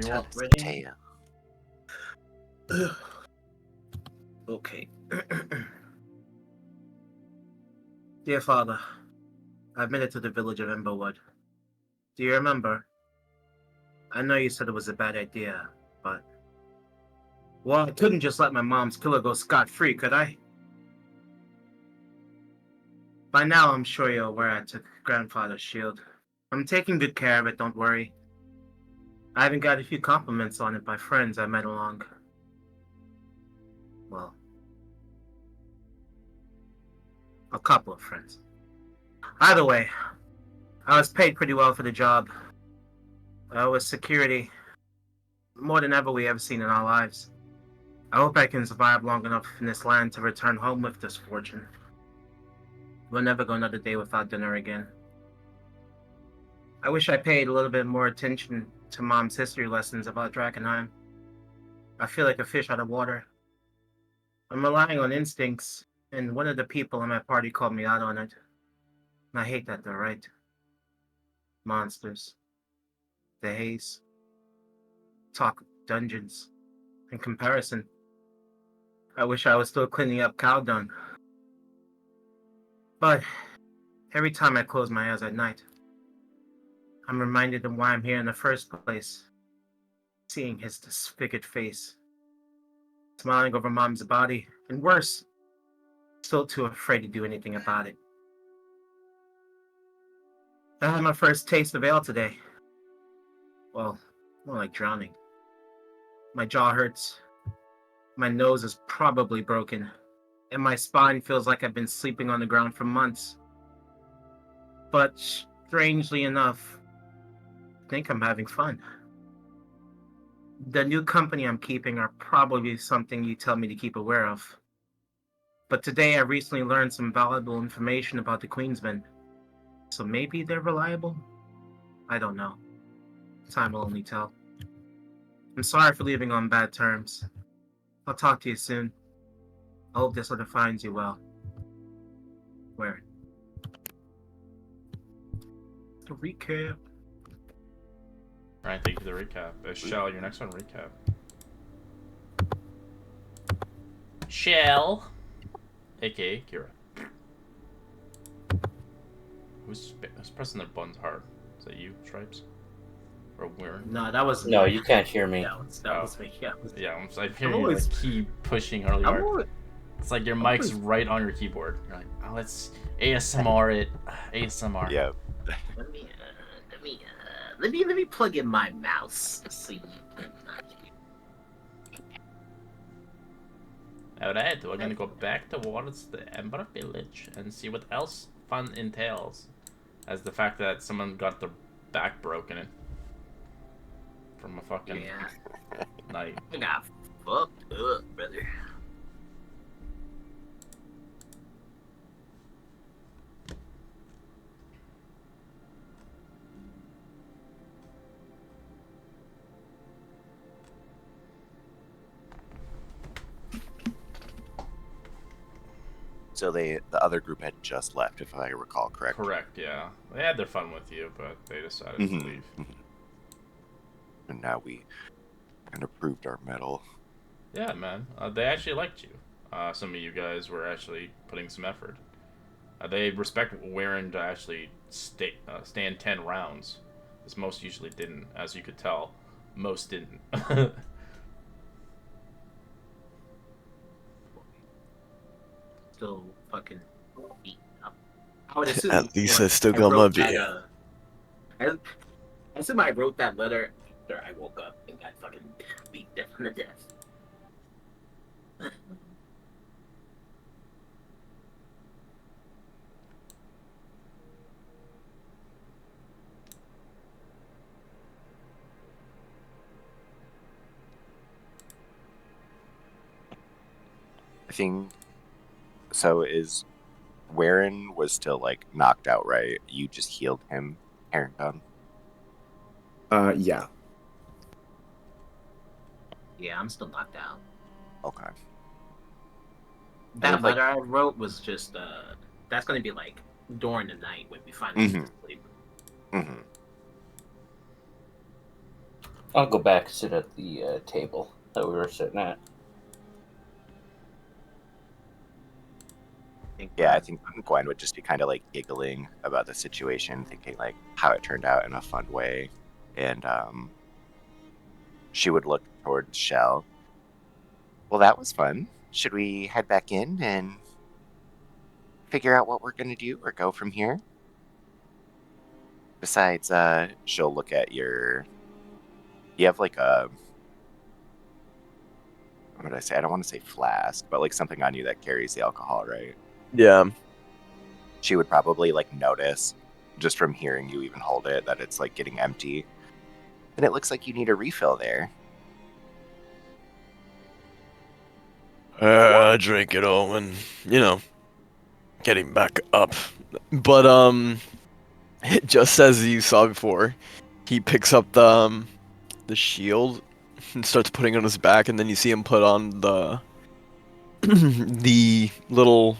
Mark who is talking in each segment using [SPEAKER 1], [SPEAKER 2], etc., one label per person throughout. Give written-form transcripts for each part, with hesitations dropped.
[SPEAKER 1] you want.
[SPEAKER 2] Ready? Okay. Dear Father, I've made it to the village of Emberwood. Do you remember? I know you said it was a bad idea, but... Well, I couldn't just let my mom's killer go scot-free, could I? By now, I'm sure you're aware I took grandfather's shield. I'm taking good care of it, don't worry. I even got a few compliments on it by friends I met along. Well, a couple of friends. Either way, I was paid pretty well for the job. I was security. More than ever we ever seen in our lives. I hope I can survive long enough in this land to return home with this fortune. We'll never go another day without dinner again. I wish I paid a little bit more attention to Mom's history lessons about Drakkenheim. I feel like a fish out of water. I'm relying on instincts, and one of the people in my party called me out on it. I hate that they're right. Monsters. The haze. Talk dungeons. In comparison, I wish I was still cleaning up cow dung. But every time I close my eyes at night, I'm reminded of why I'm here in the first place. Seeing his disfigured face. Smiling over Mom's body, and worse, still too afraid to do anything about it. I had my first taste of ale today. Well, more like drowning. My jaw hurts. My nose is probably broken. And my spine feels like I've been sleeping on the ground for months. But strangely enough, I think I'm having fun. The new company I'm keeping are probably something you tell me to keep aware of. But today I recently learned some valuable information about the Queensmen. So maybe they're reliable? I don't know. Time will only tell. I'm sorry for leaving on bad terms. I'll talk to you soon. I hope this letter finds you well. Where? The recap.
[SPEAKER 1] Alright, thank you for the recap. Shell, your next one, recap. Shell, aka Kira. Who's pressing their buttons hard? Is that you, Stripes? Or where?
[SPEAKER 2] No, that was
[SPEAKER 3] No, you can't hear me.
[SPEAKER 2] That was me. Yeah,
[SPEAKER 1] yeah. I'm hearing you like keep pushing really hard. It's like your mic's right on your keyboard. You're like, oh, let's ASMR it. ASMR.
[SPEAKER 4] Yeah.
[SPEAKER 2] Let me plug in my mouse. See.
[SPEAKER 1] Alright, we're gonna go back towards the Ember Village and see what else fun entails. As the fact that someone got their back broken from a fucking night.
[SPEAKER 2] I got fucked up, brother.
[SPEAKER 4] So the other group had just left, if I recall correct.
[SPEAKER 1] Correct, yeah. They had their fun with you, but they decided to leave.
[SPEAKER 4] And now we kind of proved our mettle.
[SPEAKER 1] Yeah, man. They actually liked you. Some of you guys were actually putting some effort. They respect Warren to actually stand 10 rounds. Because most usually didn't, as you could tell. Most didn't.
[SPEAKER 2] Still fucking beat up. I would assume
[SPEAKER 4] At least I still got my beer.
[SPEAKER 2] I assume I wrote that letter after I woke up and got fucking beat death to death.
[SPEAKER 4] I think so. Is Warren was still like knocked out, right? You just healed him, Harrington.
[SPEAKER 5] Yeah.
[SPEAKER 2] Yeah, I'm still knocked out.
[SPEAKER 4] Okay.
[SPEAKER 2] That
[SPEAKER 4] And, like-
[SPEAKER 2] letter I wrote was just that's gonna be like during the night when we finally get to sleep.
[SPEAKER 3] I'll go back and sit at the table that we were sitting at.
[SPEAKER 4] Yeah, I think Gwen would just be kind of like giggling about the situation, thinking like how it turned out in a fun way, and she would look towards Shell. Well, that was fun. Should we head back in and figure out what we're gonna do, or go from here? Besides, she'll look at your. You have like a. What did I say? I don't want to say flask, but like something on you that carries the alcohol, right?
[SPEAKER 6] Yeah.
[SPEAKER 4] She would probably like notice, just from hearing you even hold it, that it's like getting empty. And it looks like you need a refill there.
[SPEAKER 6] Drink it all and, getting back up. But, just as you saw before, he picks up the shield and starts putting it on his back, and then you see him put on the the little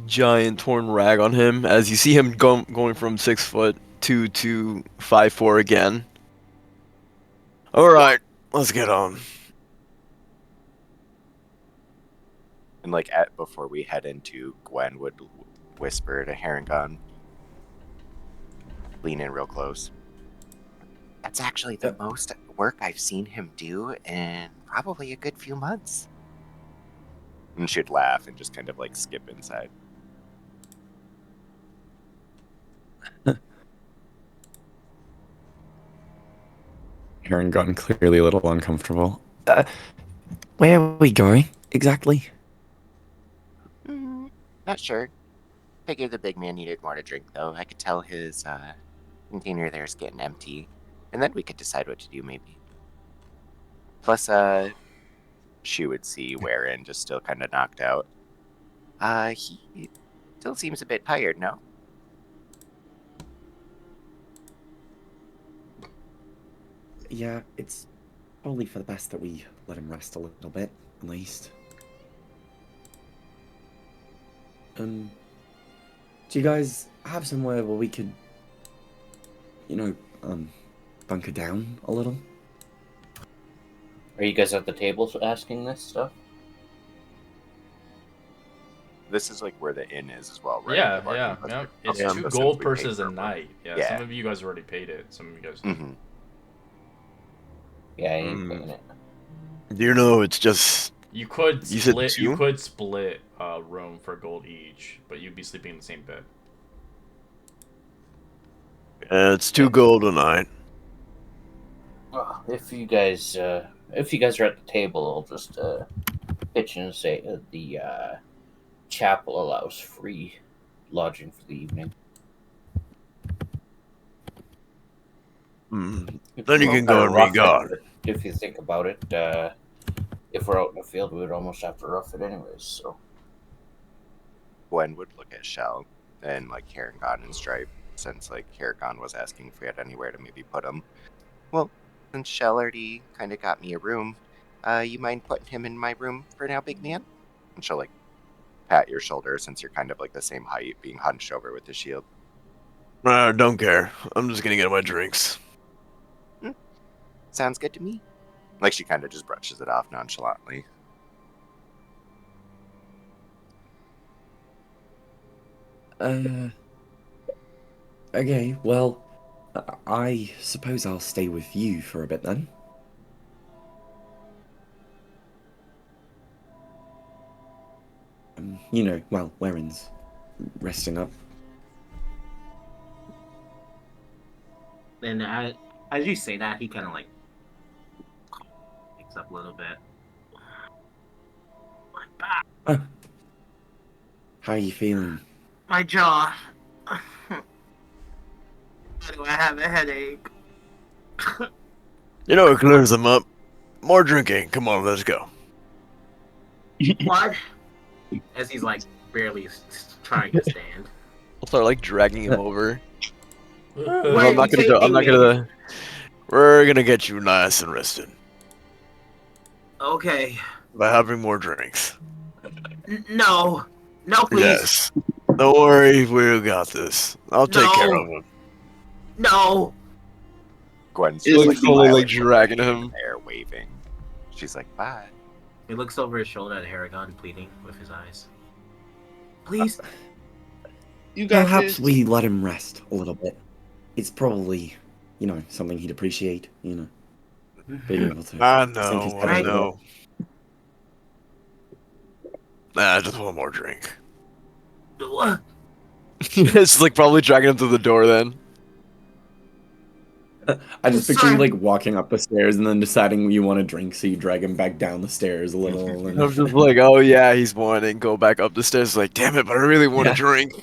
[SPEAKER 6] giant torn rag on him, as you see him going from 6'2" to 5'4" again. Alright, let's get on.
[SPEAKER 4] And like before we head into, Gwen would whisper to Harangon, lean in real close. That's actually the most work I've seen him do in probably a good few months. And she'd laugh and just kind of like skip inside.
[SPEAKER 5] Heron gotten clearly a little uncomfortable.
[SPEAKER 7] Where are we going exactly?
[SPEAKER 4] Not sure. Figured the big man needed more to drink, though. I could tell his container there is getting empty. And then we could decide what to do, maybe. Plus, she would see Warren just still kind of knocked out. He still seems a bit tired, no?
[SPEAKER 7] Yeah, it's probably for the best that we let him rest a little bit, at least. Do you guys have somewhere where we could, bunker down a little?
[SPEAKER 3] Are you guys at the table asking this stuff?
[SPEAKER 4] This is like where the inn is as well, right?
[SPEAKER 1] Yeah. It's
[SPEAKER 4] Okay.
[SPEAKER 1] 2
[SPEAKER 4] Since
[SPEAKER 1] gold
[SPEAKER 4] we paid
[SPEAKER 1] purses
[SPEAKER 4] for
[SPEAKER 1] a
[SPEAKER 4] room.
[SPEAKER 1] night. Yeah,
[SPEAKER 4] Yeah.
[SPEAKER 1] some of you guys already paid it. Some of you guys.
[SPEAKER 4] Mm-hmm.
[SPEAKER 3] Yeah, I ain't paying it.
[SPEAKER 6] It's just...
[SPEAKER 1] You could
[SPEAKER 6] You said
[SPEAKER 1] split.
[SPEAKER 6] 2?
[SPEAKER 1] You could split a room for gold each, but you'd be sleeping in the same bed.
[SPEAKER 6] It's 2 gold a night.
[SPEAKER 3] Well, if you guys are at the table, I'll just pitch in and say the chapel allows free lodging for the evening.
[SPEAKER 6] Then you can go and be gone.
[SPEAKER 3] If you think about it, if we're out in the field, we would almost have to rough it anyways. So
[SPEAKER 4] Gwen would look at Shell and like Harangon and Stripe, since like Harangon was asking if we had anywhere to maybe put him. Well, since Shell already kind of got me a room, you mind putting him in my room for now, big man? And she'll like pat your shoulder, since you're kind of like the same height, being hunched over with the shield.
[SPEAKER 6] Don't care. I'm just gonna get my drinks.
[SPEAKER 4] Sounds good to me. Like she kind of just brushes it off nonchalantly.
[SPEAKER 7] Okay, well, I suppose I'll stay with you for a bit then. Warren's resting up.
[SPEAKER 2] And as you say that, he kind of like picks up a little bit. My back.
[SPEAKER 7] How are you feeling?
[SPEAKER 2] My jaw. Why do I have a headache?
[SPEAKER 6] It clears them up. More drinking. Come on, let's go.
[SPEAKER 2] What? As he's like barely trying to stand.
[SPEAKER 6] I'll start like dragging him over.
[SPEAKER 2] Where
[SPEAKER 6] I'm not gonna. We're gonna get you nice and rested
[SPEAKER 2] Okay.
[SPEAKER 6] by having more drinks.
[SPEAKER 2] No, please.
[SPEAKER 6] Yes. Don't worry, we got this. I'll take care of him.
[SPEAKER 2] No.
[SPEAKER 4] Gwen's
[SPEAKER 8] It's
[SPEAKER 4] just
[SPEAKER 6] like
[SPEAKER 4] like
[SPEAKER 6] fully like
[SPEAKER 4] smiling,
[SPEAKER 6] dragging
[SPEAKER 4] in
[SPEAKER 6] him.
[SPEAKER 4] the air, waving. She's like, bye.
[SPEAKER 2] He looks over his shoulder at Haragon, pleading with his eyes. Please.
[SPEAKER 8] You got
[SPEAKER 7] Perhaps
[SPEAKER 8] this.
[SPEAKER 7] we let him rest a little bit. It's probably, something he'd appreciate, being able to
[SPEAKER 6] I
[SPEAKER 7] sink his
[SPEAKER 6] know,
[SPEAKER 7] head
[SPEAKER 6] I
[SPEAKER 7] a little
[SPEAKER 6] know. Nah, just one more drink.
[SPEAKER 2] What?
[SPEAKER 6] It's like probably dragging him to the door then.
[SPEAKER 7] bit. I just picture you
[SPEAKER 2] Sorry.
[SPEAKER 7] like walking up the stairs and then deciding you want a drink, so you drag him back down the stairs a little. And...
[SPEAKER 6] I'm just like, oh yeah, he's wanting. Go back up the stairs. Like, damn it, but I really want a
[SPEAKER 7] Yeah.
[SPEAKER 6] drink.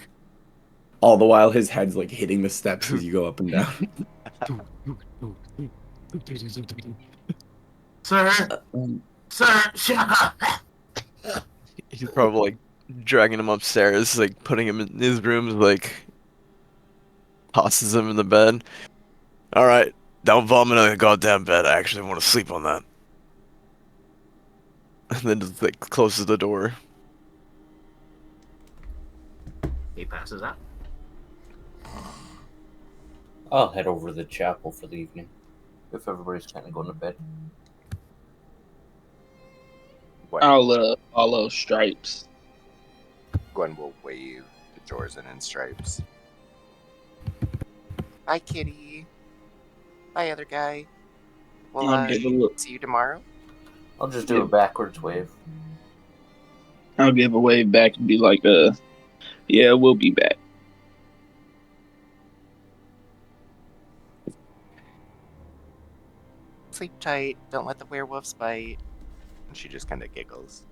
[SPEAKER 7] all the while his head's like hitting the steps as you go up and down.
[SPEAKER 2] Sir, sir, shut up.
[SPEAKER 6] He's probably like dragging him upstairs, like putting him in his room, like tosses him in the bed. All right, don't vomit on the goddamn bed. I actually want to sleep on that. And then just like closes the door.
[SPEAKER 2] He passes out.
[SPEAKER 3] I'll head over to the chapel for the evening. If everybody's kind of going to bed.
[SPEAKER 8] I'll follow Stripes.
[SPEAKER 4] Gwen will wave to Jorzen and Stripes. Bye, kitty. Bye, other guy. Well,
[SPEAKER 8] I'll give a look.
[SPEAKER 4] see you tomorrow.
[SPEAKER 3] I'll just do a backwards wave.
[SPEAKER 8] I'll give a wave back and be like, yeah, we'll be back.
[SPEAKER 4] Sleep tight. Don't let the werewolves bite. And she just kind of giggles.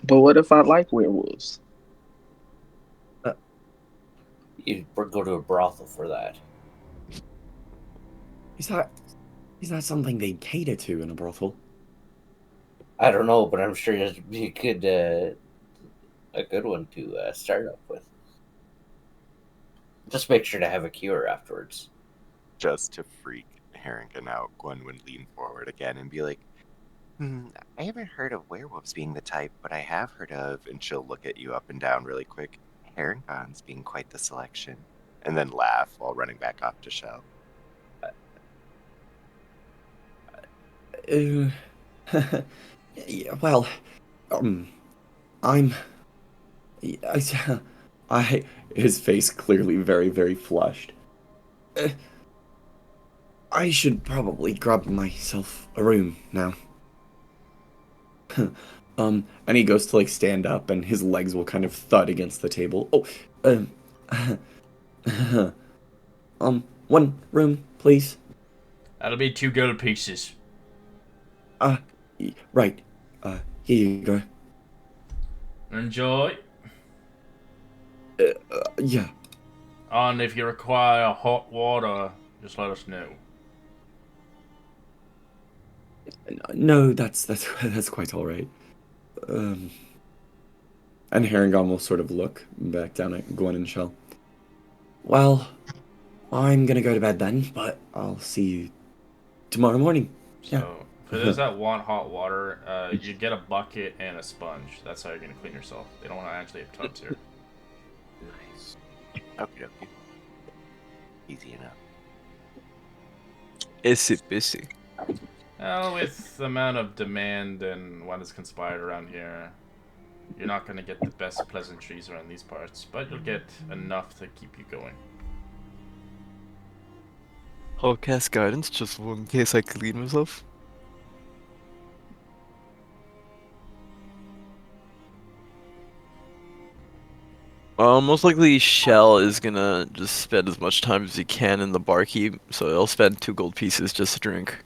[SPEAKER 8] But what if I like werewolves?
[SPEAKER 3] You go to a brothel for that.
[SPEAKER 7] Is that something they cater to in a brothel?
[SPEAKER 3] I don't know, but I'm sure it'd be a good one to start up with. Just make sure to have a cure afterwards.
[SPEAKER 4] Just to freak Harrington out, Gwen would lean forward again and be like, I haven't heard of werewolves being the type, but I have heard of, and she'll look at you up and down really quick, Harrington's being quite the selection. And then laugh while running back off to Shell.
[SPEAKER 7] Yeah, well, I'm. His face clearly very, very flushed. I should probably grab myself a room now. And he goes to like stand up, and his legs will kind of thud against the table. One room, please.
[SPEAKER 1] That'll be 2 gold pieces.
[SPEAKER 7] Right. Here you go.
[SPEAKER 1] Enjoy.
[SPEAKER 7] Yeah.
[SPEAKER 1] And if you require hot water, just let us know.
[SPEAKER 7] No, that's that's quite all right. And Harangon will sort of look back down at Gwen and Shell. Well, I'm gonna go to bed then, but I'll see you tomorrow morning.
[SPEAKER 1] So, for those that want hot water, you get a bucket and a sponge. That's how you're gonna clean yourself. They don't want to actually have tubs here.
[SPEAKER 2] Nice.
[SPEAKER 4] Okie dokie. Easy enough.
[SPEAKER 6] Issy busy.
[SPEAKER 1] Well, with the amount of demand and what is conspired around here, you're not gonna get the best pleasantries around these parts, but you'll get enough to keep you going.
[SPEAKER 6] I'll cast guidance just in case I clean myself. Most likely Shell is gonna just spend as much time as he can in the barkeep, so he'll spend 2 gold pieces just to drink.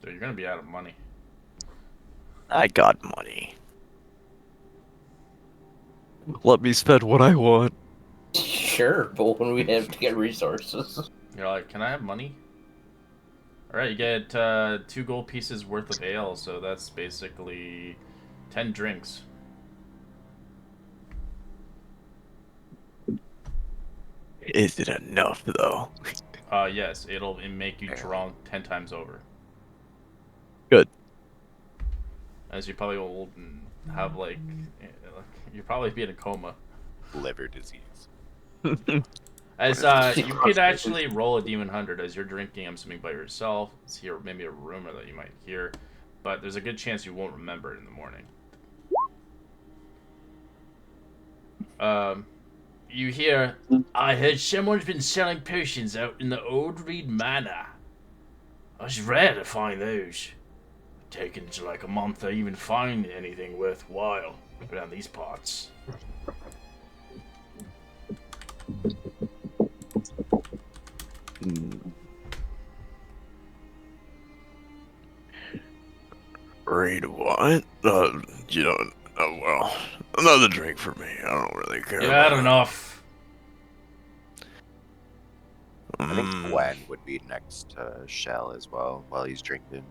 [SPEAKER 1] So you're gonna be out of money.
[SPEAKER 6] I got money. Let me spend what I want.
[SPEAKER 3] Sure, but when we have to get resources.
[SPEAKER 1] You're like, can I have money? Alright, you get 2 gold pieces worth of ale, so that's basically 10 drinks.
[SPEAKER 6] Is it enough, though?
[SPEAKER 1] Yes, it'll make you drunk 10 times over.
[SPEAKER 6] Good.
[SPEAKER 1] As you probably will have, like, you'll probably be in a coma.
[SPEAKER 4] Liver disease.
[SPEAKER 1] As
[SPEAKER 4] What is
[SPEAKER 1] you could actually roll a demon 100 as you're drinking. I'm assuming by yourself. It's here, maybe a rumor that you might hear, but there's a good chance you won't remember it in the morning. You hear, I heard someone's been selling potions out in the Old Reed Manor. It's rare to find those. Taken to like a month to even find anything worthwhile around these parts.
[SPEAKER 6] Read what? You don't. Oh well, another drink for me. I don't really care.
[SPEAKER 1] You had enough.
[SPEAKER 4] I think Gwen would be next to Shell as well while he's drinking.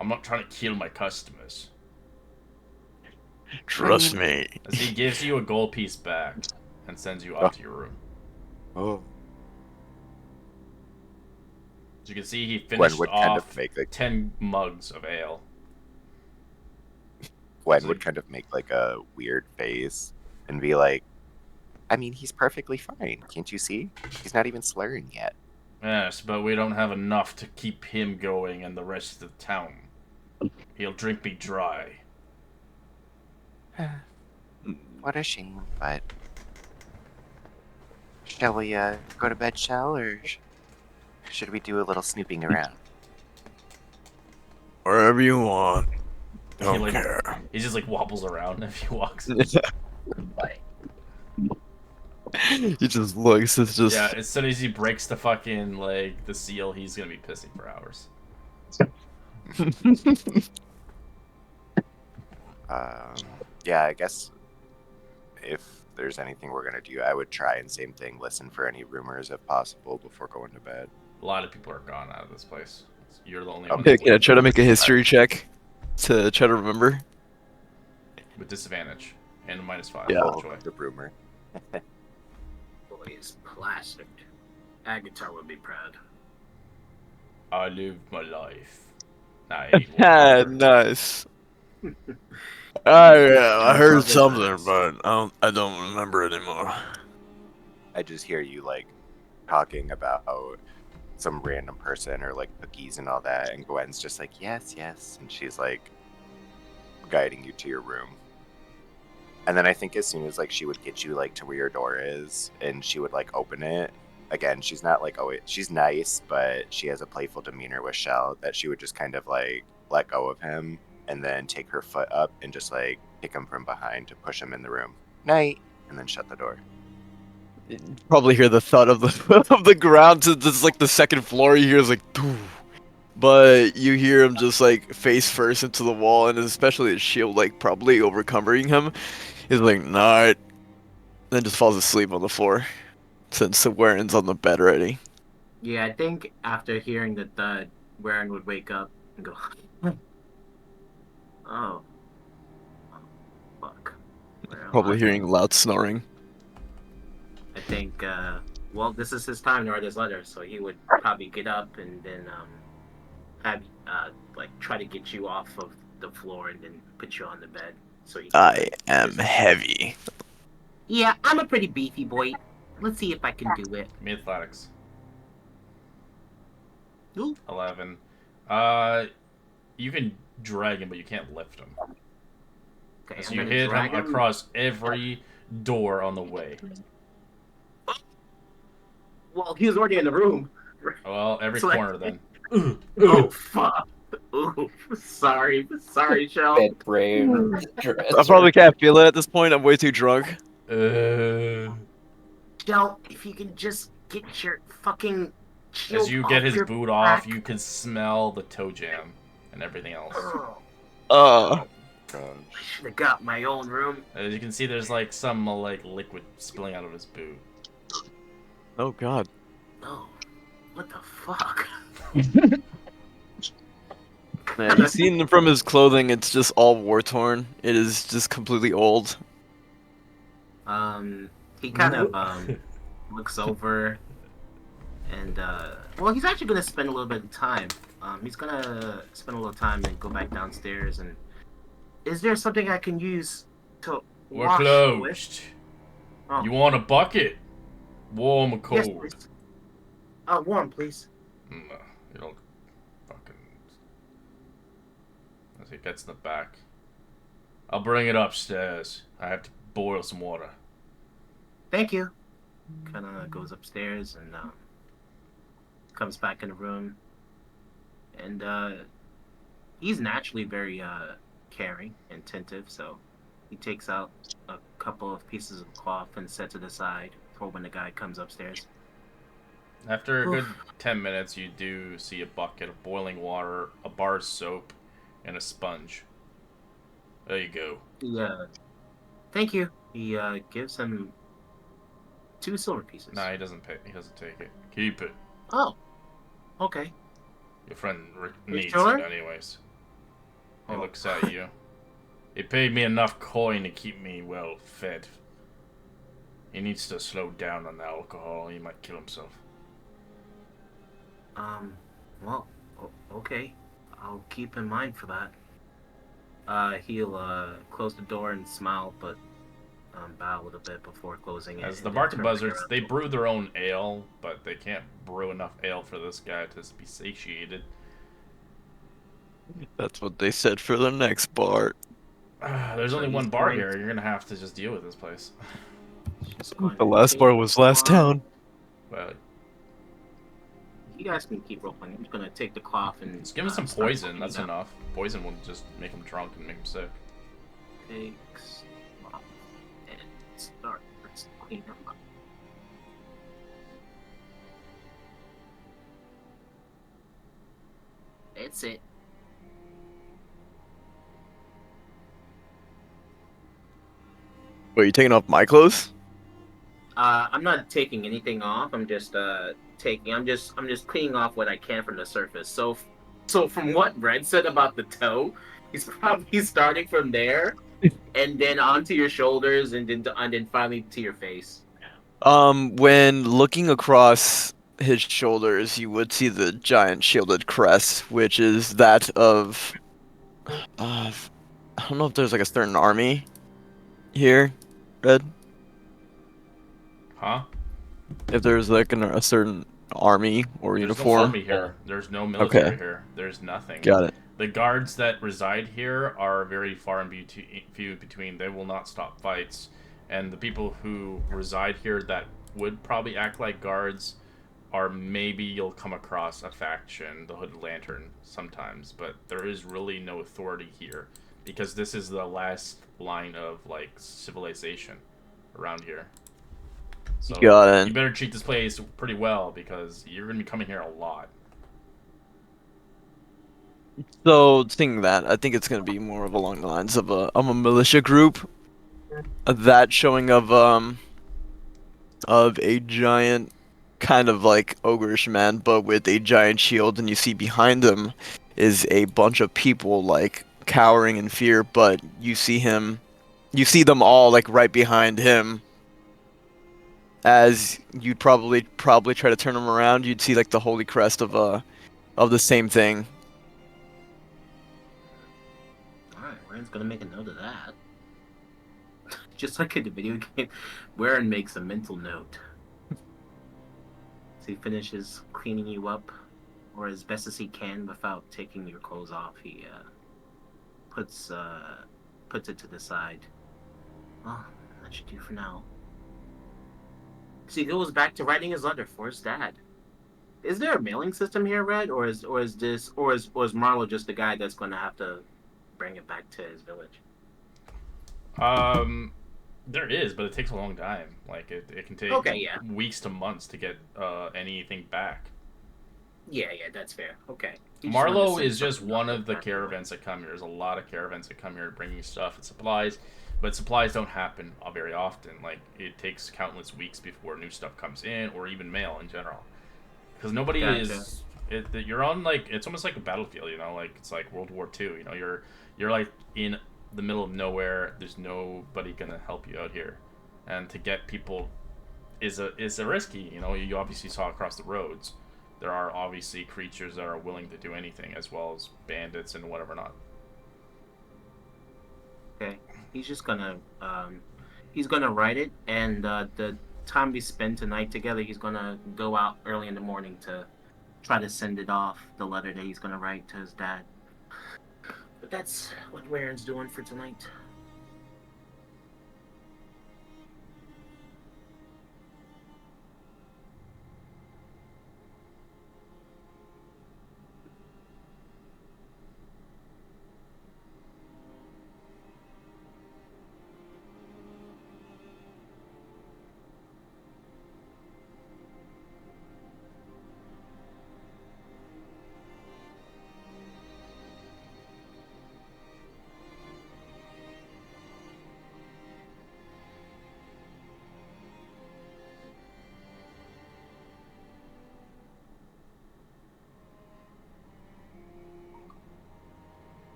[SPEAKER 1] I'm not trying to kill my customers.
[SPEAKER 6] Trust me.
[SPEAKER 1] As he gives you a gold piece back and sends you off to your room.
[SPEAKER 4] Oh.
[SPEAKER 1] As you can see, he
[SPEAKER 4] Gwen
[SPEAKER 1] finished
[SPEAKER 4] would kind
[SPEAKER 1] off
[SPEAKER 4] of make like
[SPEAKER 1] 10 mugs of ale.
[SPEAKER 4] Gwen would kind of make like a weird face and be like, I mean, he's perfectly fine. Can't you see? He's not even slurring yet.
[SPEAKER 1] Yes, but we don't have enough to keep him going and the rest of the town. He'll drink me dry.
[SPEAKER 4] What a shame, but... Shall we go to bed, Shell, or should we do a little snooping around?
[SPEAKER 6] Wherever you want. Don't
[SPEAKER 1] He,
[SPEAKER 6] care.
[SPEAKER 1] He just like wobbles around if he walks.
[SPEAKER 6] He just looks. It's just.
[SPEAKER 1] Yeah, as soon as he breaks the fucking the seal, he's gonna be pissing for hours.
[SPEAKER 4] Yeah, I guess if there's anything we're gonna do, I would try and same thing, listen for any rumors if possible before going to bed.
[SPEAKER 1] A lot of people are gone out of this place. You're the only
[SPEAKER 4] Okay,
[SPEAKER 1] one. That's
[SPEAKER 6] Yeah,
[SPEAKER 1] living
[SPEAKER 6] try to
[SPEAKER 1] there.
[SPEAKER 6] make a history check to try to remember.
[SPEAKER 1] With disadvantage and a -5.
[SPEAKER 6] Yeah.
[SPEAKER 4] Oh,
[SPEAKER 1] Joy.
[SPEAKER 4] the rumor.
[SPEAKER 2] Boy, is plastic. Agatar would be proud.
[SPEAKER 1] I lived my life.
[SPEAKER 6] Ah, nice. I heard something, but I don't remember anymore.
[SPEAKER 4] I just hear you like talking about some random person or like cookies and all that, and Gwen's just like, yes, yes, and she's like guiding you to your room. And then I think as soon as like she would get you like to where your door is, and she would like open it. Again, she's not like, oh, she's nice, but she has a playful demeanor with Shell that she would just kind of like let go of him and then take her foot up and just like kick him from behind to push him in the room. Night, and then shut the door.
[SPEAKER 6] Probably hear the thud of the of the ground to this like the second floor. You hear is like, doo. But you hear him just like face first into the wall, and especially his shield like probably overcovering him. He's like, nah, then just falls asleep on the floor since the Warren's on the bed already.
[SPEAKER 2] Yeah, I think after hearing the thud, Warren would wake up and go, oh, fuck. Where am
[SPEAKER 6] Probably
[SPEAKER 2] I?
[SPEAKER 6] hearing loud snoring.
[SPEAKER 2] I think, well, this is his time to write his letter, so he would probably get up and then, have, like, try to get you off of the floor and then put you on the bed. So he can,
[SPEAKER 6] I am heavy.
[SPEAKER 2] Yeah, I'm a pretty beefy boy. Let's see if I can do it.
[SPEAKER 1] Give me athletics.
[SPEAKER 2] Ooh.
[SPEAKER 1] 11. You can drag him, but you can't lift him.
[SPEAKER 2] Okay,
[SPEAKER 1] So
[SPEAKER 2] I'm
[SPEAKER 1] you
[SPEAKER 2] gonna
[SPEAKER 1] hit
[SPEAKER 2] drag
[SPEAKER 1] him across every door on the way.
[SPEAKER 2] Well, he was already in the room.
[SPEAKER 1] Well, every
[SPEAKER 2] So, like-
[SPEAKER 1] corner then.
[SPEAKER 2] Oh, fuck. Ooh, sorry, Shell.
[SPEAKER 3] Bed brave.
[SPEAKER 6] I probably can't feel it at this point. I'm way too drunk.
[SPEAKER 2] Shell, if you can just get your fucking shield
[SPEAKER 1] As you get
[SPEAKER 2] off
[SPEAKER 1] his
[SPEAKER 2] your
[SPEAKER 1] boot off,
[SPEAKER 2] back.
[SPEAKER 1] you can smell the toe jam and everything else.
[SPEAKER 2] Oh,
[SPEAKER 4] Gosh.
[SPEAKER 2] I should have got my own room.
[SPEAKER 1] As you can see, there's like some like liquid spilling out of his boot.
[SPEAKER 6] Oh god.
[SPEAKER 2] Oh, what the fuck?
[SPEAKER 6] Man, you've seen from his clothing, it's just all war torn. It is just completely old.
[SPEAKER 2] He kind of looks over, and well, he's actually gonna spend a little bit of time. He's gonna spend a little time and go back downstairs. And is there something I can use to
[SPEAKER 1] We're
[SPEAKER 2] wash
[SPEAKER 1] closed.
[SPEAKER 2] with? Oh,
[SPEAKER 1] You want a bucket? Warm or
[SPEAKER 2] yes,
[SPEAKER 1] cold?
[SPEAKER 2] please. Warm, please.
[SPEAKER 1] You don't fucking. As he gets in the back. I'll bring it upstairs. I have to boil some water.
[SPEAKER 2] Thank you. Kind of goes upstairs and comes back in the room. And he's naturally very caring and attentive, so he takes out a couple of pieces of cloth and sets it aside for when the guy comes upstairs.
[SPEAKER 1] After a good
[SPEAKER 2] Oof.
[SPEAKER 1] 10 minutes, you do see a bucket of boiling water, a bar of soap, and a sponge. There you go.
[SPEAKER 2] Yeah. Thank you. He gives him 2 silver pieces.
[SPEAKER 1] Nah, he doesn't pay. He doesn't take it. Keep it.
[SPEAKER 2] Oh, okay.
[SPEAKER 1] Your friend
[SPEAKER 2] You
[SPEAKER 1] needs
[SPEAKER 2] sure?
[SPEAKER 1] it anyways. He
[SPEAKER 2] Oh.
[SPEAKER 1] looks at you. He paid me enough coin to keep me well fed. He needs to slow down on the alcohol. He might kill himself.
[SPEAKER 2] Well, okay. I'll keep in mind for that. He'll close the door and smile, but bow a little bit before closing it.
[SPEAKER 1] As the
[SPEAKER 2] and then
[SPEAKER 1] barker
[SPEAKER 2] turn back
[SPEAKER 1] buzzards,
[SPEAKER 2] around.
[SPEAKER 1] they brew their own ale, but they can't brew enough ale for this guy to be satiated.
[SPEAKER 6] That's what they said for the next bar.
[SPEAKER 1] There's
[SPEAKER 2] So
[SPEAKER 1] only
[SPEAKER 2] he's
[SPEAKER 1] one bar
[SPEAKER 2] going
[SPEAKER 1] here.
[SPEAKER 2] to-
[SPEAKER 1] You're gonna have to just deal with this place.
[SPEAKER 2] just going
[SPEAKER 6] The
[SPEAKER 2] to
[SPEAKER 6] last
[SPEAKER 2] take
[SPEAKER 6] bar was last
[SPEAKER 2] cloth.
[SPEAKER 6] town.
[SPEAKER 1] Well,
[SPEAKER 2] You guys can keep rolling. I'm just gonna take the cloth and
[SPEAKER 1] just give him some
[SPEAKER 2] start
[SPEAKER 1] poison.
[SPEAKER 2] cleaning
[SPEAKER 1] That's
[SPEAKER 2] up.
[SPEAKER 1] enough. Poison will just make him drunk and make him sick.
[SPEAKER 2] Takes cloth and start cleaning up. That's it.
[SPEAKER 6] Wait, you taking off my clothes?
[SPEAKER 2] I'm not taking anything off. I'm just I'm just cleaning off what I can from the surface. So from what Red said about the toe, he's probably starting from there and then onto your shoulders and then finally to your face.
[SPEAKER 6] When looking across his shoulders, you would see the giant shielded crest, which is that of, I don't know if there's like a certain army here, Red.
[SPEAKER 1] Huh?
[SPEAKER 6] If there's like a certain army or
[SPEAKER 1] There's
[SPEAKER 6] uniform.
[SPEAKER 1] no army here. There's no military
[SPEAKER 6] Okay.
[SPEAKER 1] here. There's nothing.
[SPEAKER 6] Got it.
[SPEAKER 1] The guards that reside here are very far and few between. They will not stop fights. And the people who reside here that would probably act like guards are maybe you'll come across a faction, the Hooded Lantern, sometimes. But there is really no authority here. Because this is the last line of, like, civilization around here. So
[SPEAKER 6] Got it.
[SPEAKER 1] you better treat this place pretty well because you're going to be coming here a lot.
[SPEAKER 6] So, seeing that, I think it's gonna be more of along the lines of a militia group. That showing of a giant kind of like ogreish man, but with a giant shield, and you see behind him is a bunch of people like cowering in fear, but you see them all like right behind him. As you'd probably try to turn him around, you'd see like the holy crest of the same thing.
[SPEAKER 2] Alright, Rand's gonna make a note of that. Just like in the video game, Warren makes a mental note. So he finishes cleaning you up, or as best as he can without taking your clothes off. He puts it to the side. Well, that should do for now. So he goes back to writing his letter for his dad. Is there a mailing system here, Red, or is Marlo just the guy that's going to have to bring it back to his village?
[SPEAKER 1] There is, but it takes a long time. Like, it can take weeks to months to get anything back.
[SPEAKER 2] Yeah, that's fair. Okay.
[SPEAKER 1] Marlow is just one of the caravans that come here. There's a lot of caravans that come here bringing stuff and supplies, but supplies don't happen very often. Like, it takes countless weeks before new stuff comes in, or even mail in general. Because nobody is... you're on, like... It's almost like a battlefield, you know? Like, it's like World War II, you know? You're like, in the middle of nowhere. There's nobody gonna help you out here. And to get people is a risky, you know? You obviously saw across the roads. There are obviously creatures that are willing to do anything, as well as bandits and whatever not.
[SPEAKER 2] Okay. He's just gonna he's gonna write it, and the time we spend tonight together, he's gonna go out early in the morning to try to send it off, the letter that he's gonna write to his dad. But that's what Warren's doing for tonight.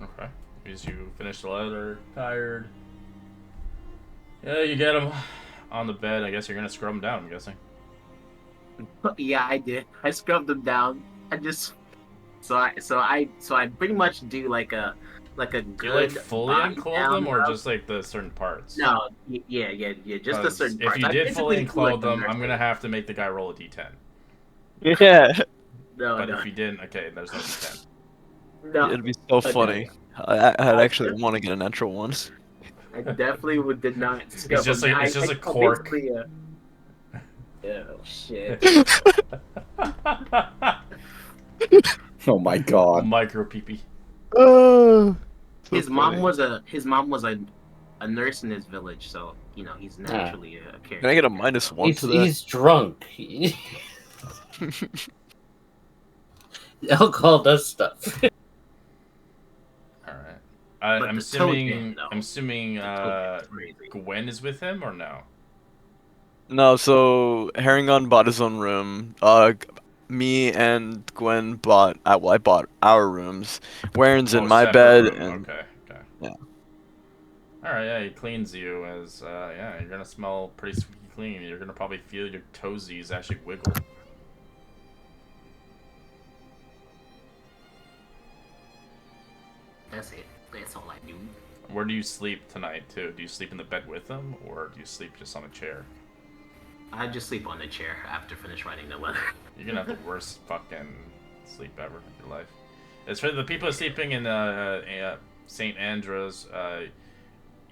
[SPEAKER 1] Okay. As you finish the letter, tired. Yeah, you get him on the bed. I guess you're gonna scrub him down, I'm guessing.
[SPEAKER 2] Yeah, I did. I scrubbed him down. I just so I pretty much do like a
[SPEAKER 1] Do you
[SPEAKER 2] good
[SPEAKER 1] fully
[SPEAKER 2] body
[SPEAKER 1] unclothe
[SPEAKER 2] down
[SPEAKER 1] them or
[SPEAKER 2] rub.
[SPEAKER 1] just the certain parts?
[SPEAKER 2] No, yeah, just the
[SPEAKER 1] 'Cause
[SPEAKER 2] certain
[SPEAKER 1] if
[SPEAKER 2] parts.
[SPEAKER 1] you
[SPEAKER 2] I
[SPEAKER 1] did fully
[SPEAKER 2] basically do like
[SPEAKER 1] unclothe
[SPEAKER 2] the
[SPEAKER 1] them, I'm
[SPEAKER 2] nurse
[SPEAKER 1] gonna
[SPEAKER 2] thing.
[SPEAKER 1] have to make the guy roll a d10.
[SPEAKER 6] Yeah,
[SPEAKER 1] But
[SPEAKER 2] No,
[SPEAKER 1] if you didn't, okay, there's no d10.
[SPEAKER 2] no.
[SPEAKER 6] it'd be so
[SPEAKER 2] no.
[SPEAKER 6] funny. I'd actually want to get a natural one.
[SPEAKER 2] I definitely did not scrub
[SPEAKER 1] just
[SPEAKER 2] him.
[SPEAKER 1] it's just a
[SPEAKER 2] I
[SPEAKER 1] cork.
[SPEAKER 2] basically, oh shit.
[SPEAKER 7] Oh my god.
[SPEAKER 1] Micro peepee.
[SPEAKER 2] His mom was a nurse in his village, so he's naturally a character.
[SPEAKER 6] Can I get a -1 to that?
[SPEAKER 3] He's drunk. Alcohol does stuff.
[SPEAKER 1] All right.
[SPEAKER 2] But
[SPEAKER 1] I'm
[SPEAKER 2] the toad
[SPEAKER 1] assuming.
[SPEAKER 2] man, though.
[SPEAKER 1] I'm assuming.
[SPEAKER 2] The toad man's crazy.
[SPEAKER 1] Gwen is with him or no?
[SPEAKER 6] No, so Herringon bought his own room. Me and Gwen bought. Well, I bought our rooms. Warren's in my
[SPEAKER 1] Separate
[SPEAKER 6] bed,
[SPEAKER 1] room.
[SPEAKER 6] and
[SPEAKER 1] Okay.
[SPEAKER 6] yeah.
[SPEAKER 1] All right. Yeah, he cleans you as. Yeah, you're gonna smell pretty squeaky clean. You're gonna probably feel your toesies actually wiggle.
[SPEAKER 2] That's it. That's all I do.
[SPEAKER 1] Where do you sleep tonight too? Do you sleep in the bed with him, or do you sleep just on a chair?
[SPEAKER 2] I just sleep on the chair after finish writing the letter.
[SPEAKER 1] You're gonna have the worst fucking sleep ever in your life. As for the people sleeping in St. Andrews,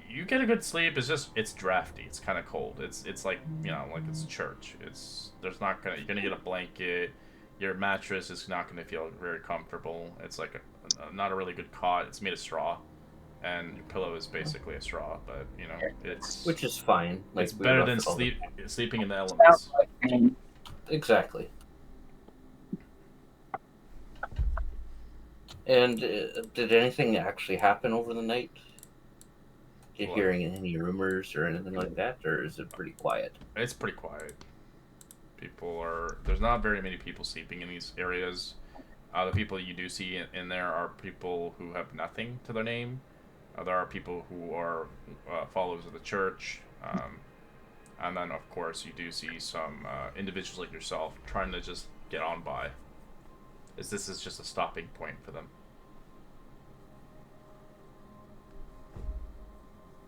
[SPEAKER 1] you get a good sleep. It's drafty. It's kind of cold. It's like like it's church. You're gonna get a blanket. Your mattress is not gonna feel very comfortable. It's like not a really good cot. It's made of straw, and your pillow is basically a straw. But it's
[SPEAKER 3] Which is fine. Like,
[SPEAKER 1] it's
[SPEAKER 3] we
[SPEAKER 1] better
[SPEAKER 3] rough
[SPEAKER 1] than
[SPEAKER 3] it all the
[SPEAKER 1] sleeping in the elements.
[SPEAKER 3] time. Exactly. And did anything actually happen over the night? Did you
[SPEAKER 1] What?
[SPEAKER 3] hear any rumors or anything like that, or is it pretty quiet?
[SPEAKER 1] It's pretty quiet. There's not very many people sleeping in these areas. The people you do see in there are people who have nothing to their name. There are people who are followers of the church. And then, of course, you do see some individuals like yourself trying to just get on by. This is just a stopping point for them.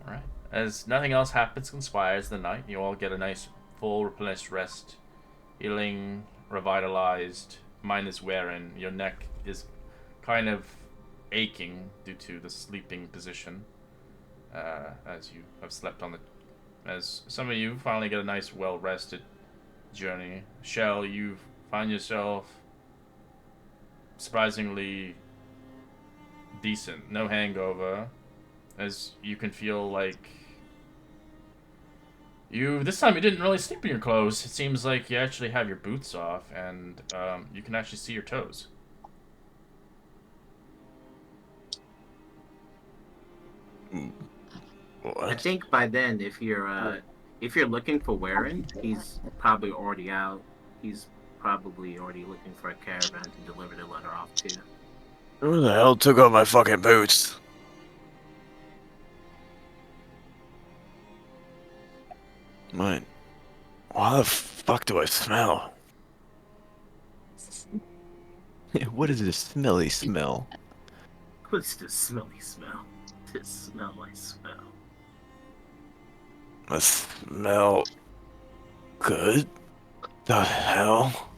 [SPEAKER 1] Alright. As nothing else happens conspires the night, you all get a nice full replenished rest. Healing, revitalized, minus wearing. Your neck is kind of aching due to the sleeping position. As you have slept on the... As some of you finally get a nice well-rested journey. Shell, you find yourself surprisingly decent. No hangover. As you can feel like this time you didn't really sleep in your clothes. It seems like you actually have your boots off, and you can actually see your toes.
[SPEAKER 2] I think by then, if you're looking for Warren, he's probably already out. He's probably already looking for a caravan to deliver the letter off to.
[SPEAKER 6] Who the hell took out my fucking boots? Mine. Why the fuck do I smell? What is this smelly smell?
[SPEAKER 2] What's this smelly smell? This smell I smell.
[SPEAKER 6] I smell good. The hell?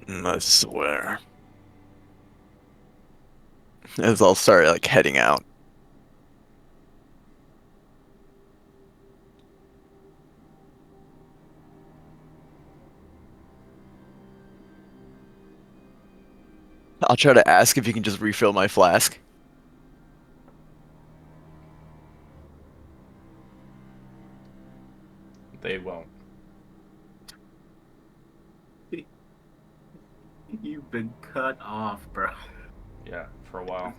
[SPEAKER 6] I swear. As I'll start like heading out. I'll try to ask if you can just refill my flask.
[SPEAKER 1] They won't.
[SPEAKER 2] You've been cut off, bro.
[SPEAKER 1] Yeah, for a while.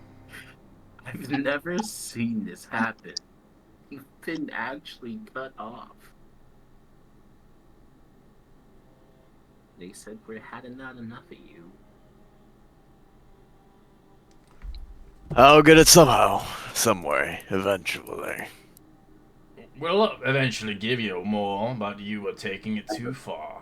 [SPEAKER 2] I've never seen this happen. You've been actually cut off. They said we had not enough of you.
[SPEAKER 6] I'll get it somehow, some way, eventually.
[SPEAKER 1] We'll eventually give you more, but you are taking it too far.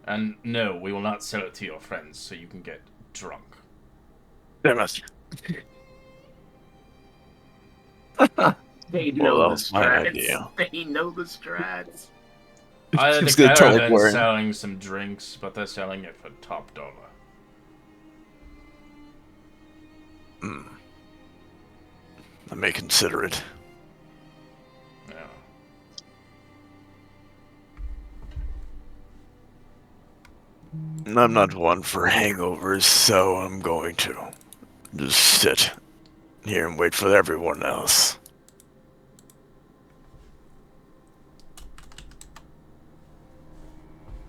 [SPEAKER 1] And no, we will not sell it to your friends so you can get drunk.
[SPEAKER 6] Damn it.
[SPEAKER 2] They
[SPEAKER 6] Well,
[SPEAKER 2] know
[SPEAKER 6] that
[SPEAKER 2] the
[SPEAKER 6] was my
[SPEAKER 2] strats.
[SPEAKER 6] idea.
[SPEAKER 2] They know the strats.
[SPEAKER 1] The
[SPEAKER 6] Just gonna tell
[SPEAKER 1] caravan's
[SPEAKER 6] Warren.
[SPEAKER 1] selling some drinks, but they're selling it for top dollar.
[SPEAKER 6] I may consider it.
[SPEAKER 1] Yeah.
[SPEAKER 6] I'm not one for hangovers, so I'm going to just sit here and wait for everyone else.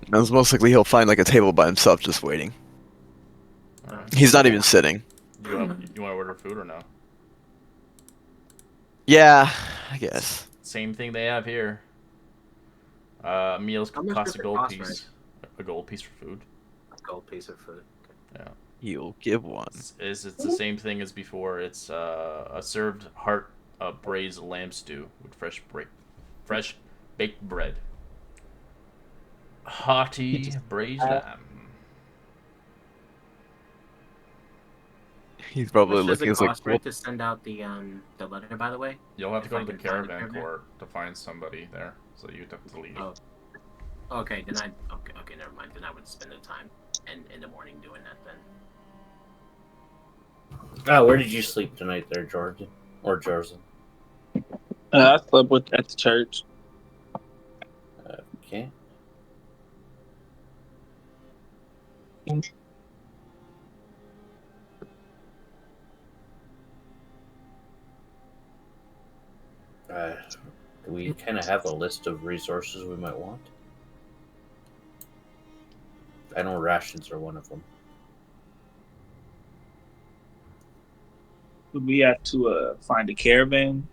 [SPEAKER 6] That's most likely he'll find like a table by himself just waiting.
[SPEAKER 1] Alright.
[SPEAKER 6] He's not even sitting.
[SPEAKER 1] You want to order food or no?
[SPEAKER 6] Yeah, I guess.
[SPEAKER 1] Same thing they have here. Meals
[SPEAKER 2] How much
[SPEAKER 1] cost
[SPEAKER 2] does
[SPEAKER 1] a
[SPEAKER 2] it
[SPEAKER 1] gold
[SPEAKER 2] cost,
[SPEAKER 1] piece.
[SPEAKER 2] right?
[SPEAKER 1] A gold piece for food.
[SPEAKER 2] A gold piece of food.
[SPEAKER 1] Yeah.
[SPEAKER 6] He'll give one.
[SPEAKER 1] It's the same thing as before. It's a served heart braised lamb stew with fresh baked bread. Hearty braised lamb.
[SPEAKER 6] He's
[SPEAKER 2] How
[SPEAKER 6] probably
[SPEAKER 2] much does
[SPEAKER 6] looking
[SPEAKER 2] it
[SPEAKER 6] as like,
[SPEAKER 2] cost, right, to send out the letter, by the way?
[SPEAKER 1] You'll have to
[SPEAKER 2] If
[SPEAKER 1] go
[SPEAKER 2] I
[SPEAKER 1] to the
[SPEAKER 2] can find the
[SPEAKER 1] caravan
[SPEAKER 2] caravan?
[SPEAKER 1] court to find somebody there, so you'd have to leave.
[SPEAKER 2] Oh. Okay, then okay, never mind. Then I would spend the time in the morning doing that then.
[SPEAKER 3] Where did you sleep tonight there, Jordan? Or Jordan?
[SPEAKER 8] I slept at the church.
[SPEAKER 3] Okay. Do we kind of have a list of resources we might want? I know rations are one of them.
[SPEAKER 8] We have to find a caravan.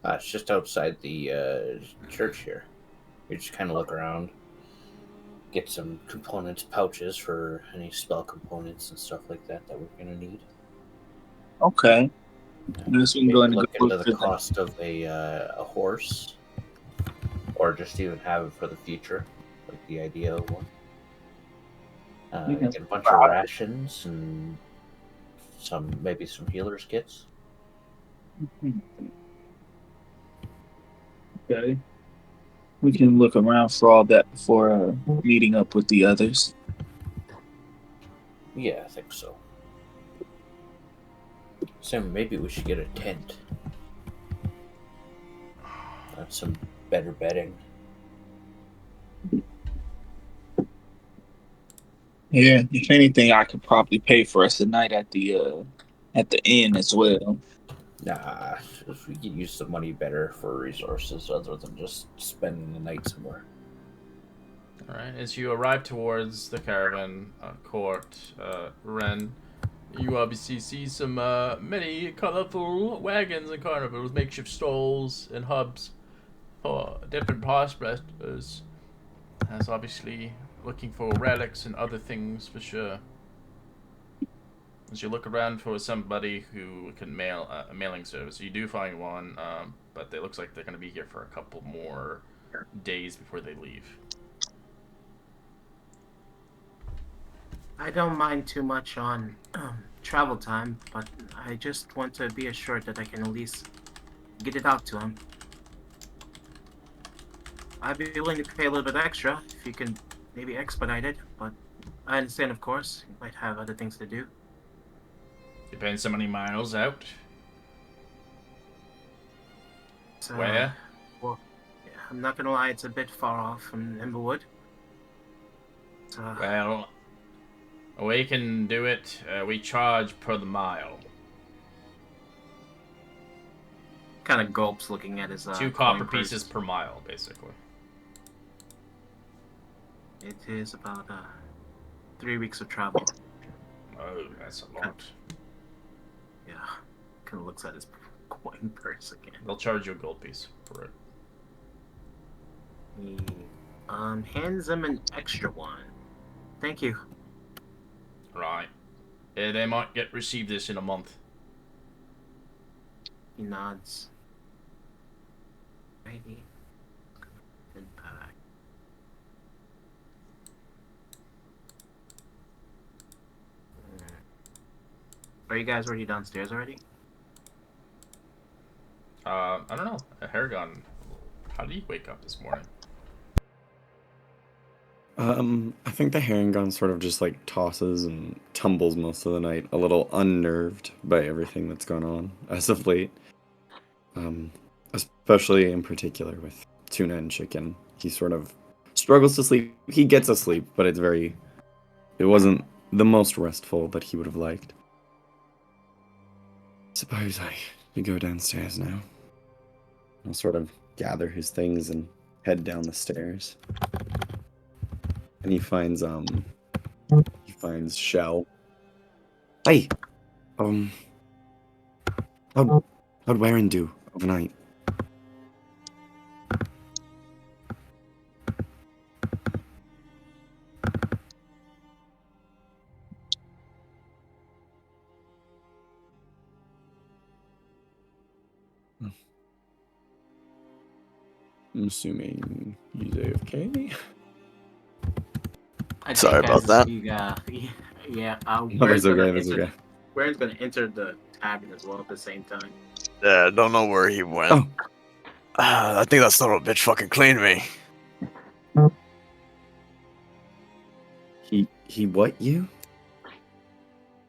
[SPEAKER 3] It's just outside the church here. We just kind of look around, get some components, pouches for any spell components and stuff like that that we're gonna need.
[SPEAKER 8] Okay. This we can go
[SPEAKER 3] Maybe
[SPEAKER 8] into
[SPEAKER 3] look into the cost of a horse, or just even have it for the future, like the idea of one. Get a bunch of rations and maybe some healers kits.
[SPEAKER 8] Okay. We can look around for all that before meeting up with the others.
[SPEAKER 3] Yeah, I think so. Sam, maybe we should get a tent. Some better bedding.
[SPEAKER 8] Yeah, if anything, I could probably pay for us a night at the inn as well.
[SPEAKER 3] Nah, if we could use some money better for resources other than just spending the night somewhere.
[SPEAKER 1] Alright, as you arrive towards the caravan court, Ren, you obviously see some many colorful wagons and carnivals, makeshift stalls and hubs for different prospectors. As obviously looking for relics and other things for sure. As you look around for somebody who can mail a mailing service, you do find one, but it looks like they're going to be here for a couple more days before they leave.
[SPEAKER 2] I don't mind too much on travel time, but I just want to be assured that I can at least get it out to him. I'd be willing to pay a little bit extra if you can maybe expedite it, but I understand, of course, you might have other things to do.
[SPEAKER 1] Depends how many miles out.
[SPEAKER 2] So,
[SPEAKER 1] Where?
[SPEAKER 2] Well, yeah, I'm not gonna lie, it's a bit far off from Emberwood. So,
[SPEAKER 1] Well, we can do it. We charge per the mile.
[SPEAKER 2] kind of gulps looking at his
[SPEAKER 1] 2
[SPEAKER 2] coin
[SPEAKER 1] copper
[SPEAKER 2] purse.
[SPEAKER 1] pieces per mile, basically.
[SPEAKER 2] It is about 3 weeks of travel.
[SPEAKER 1] Oh, that's a lot.
[SPEAKER 2] Yeah, kind of looks at his coin purse again.
[SPEAKER 1] They'll charge you a gold piece for it.
[SPEAKER 2] He hands him an extra one. Thank you.
[SPEAKER 1] Right. They might receive this in a month.
[SPEAKER 2] He nods. Maybe. And back. Are you guys already downstairs already?
[SPEAKER 1] I don't know. Haragon, how did you wake up this morning?
[SPEAKER 5] I think the Herringon sort of just like tosses and tumbles most of the night, a little unnerved by everything that's gone on as of late. Especially in particular with tuna and chicken. He sort of struggles to sleep. He gets asleep, but it wasn't the most restful that he would have liked. Suppose I could go downstairs now. I'll sort of gather his things and head down the stairs. And he finds Shell. Hey! How'd Warren do overnight? I'm assuming he's AFK.
[SPEAKER 6] Sorry about that.
[SPEAKER 2] Yeah,
[SPEAKER 5] No, that's okay, that's okay.
[SPEAKER 2] Warren's gonna enter the tavern as well at the same time.
[SPEAKER 6] Yeah, don't know where he went.
[SPEAKER 5] Oh.
[SPEAKER 6] I think that son of a bitch fucking cleaned me.
[SPEAKER 5] He what you?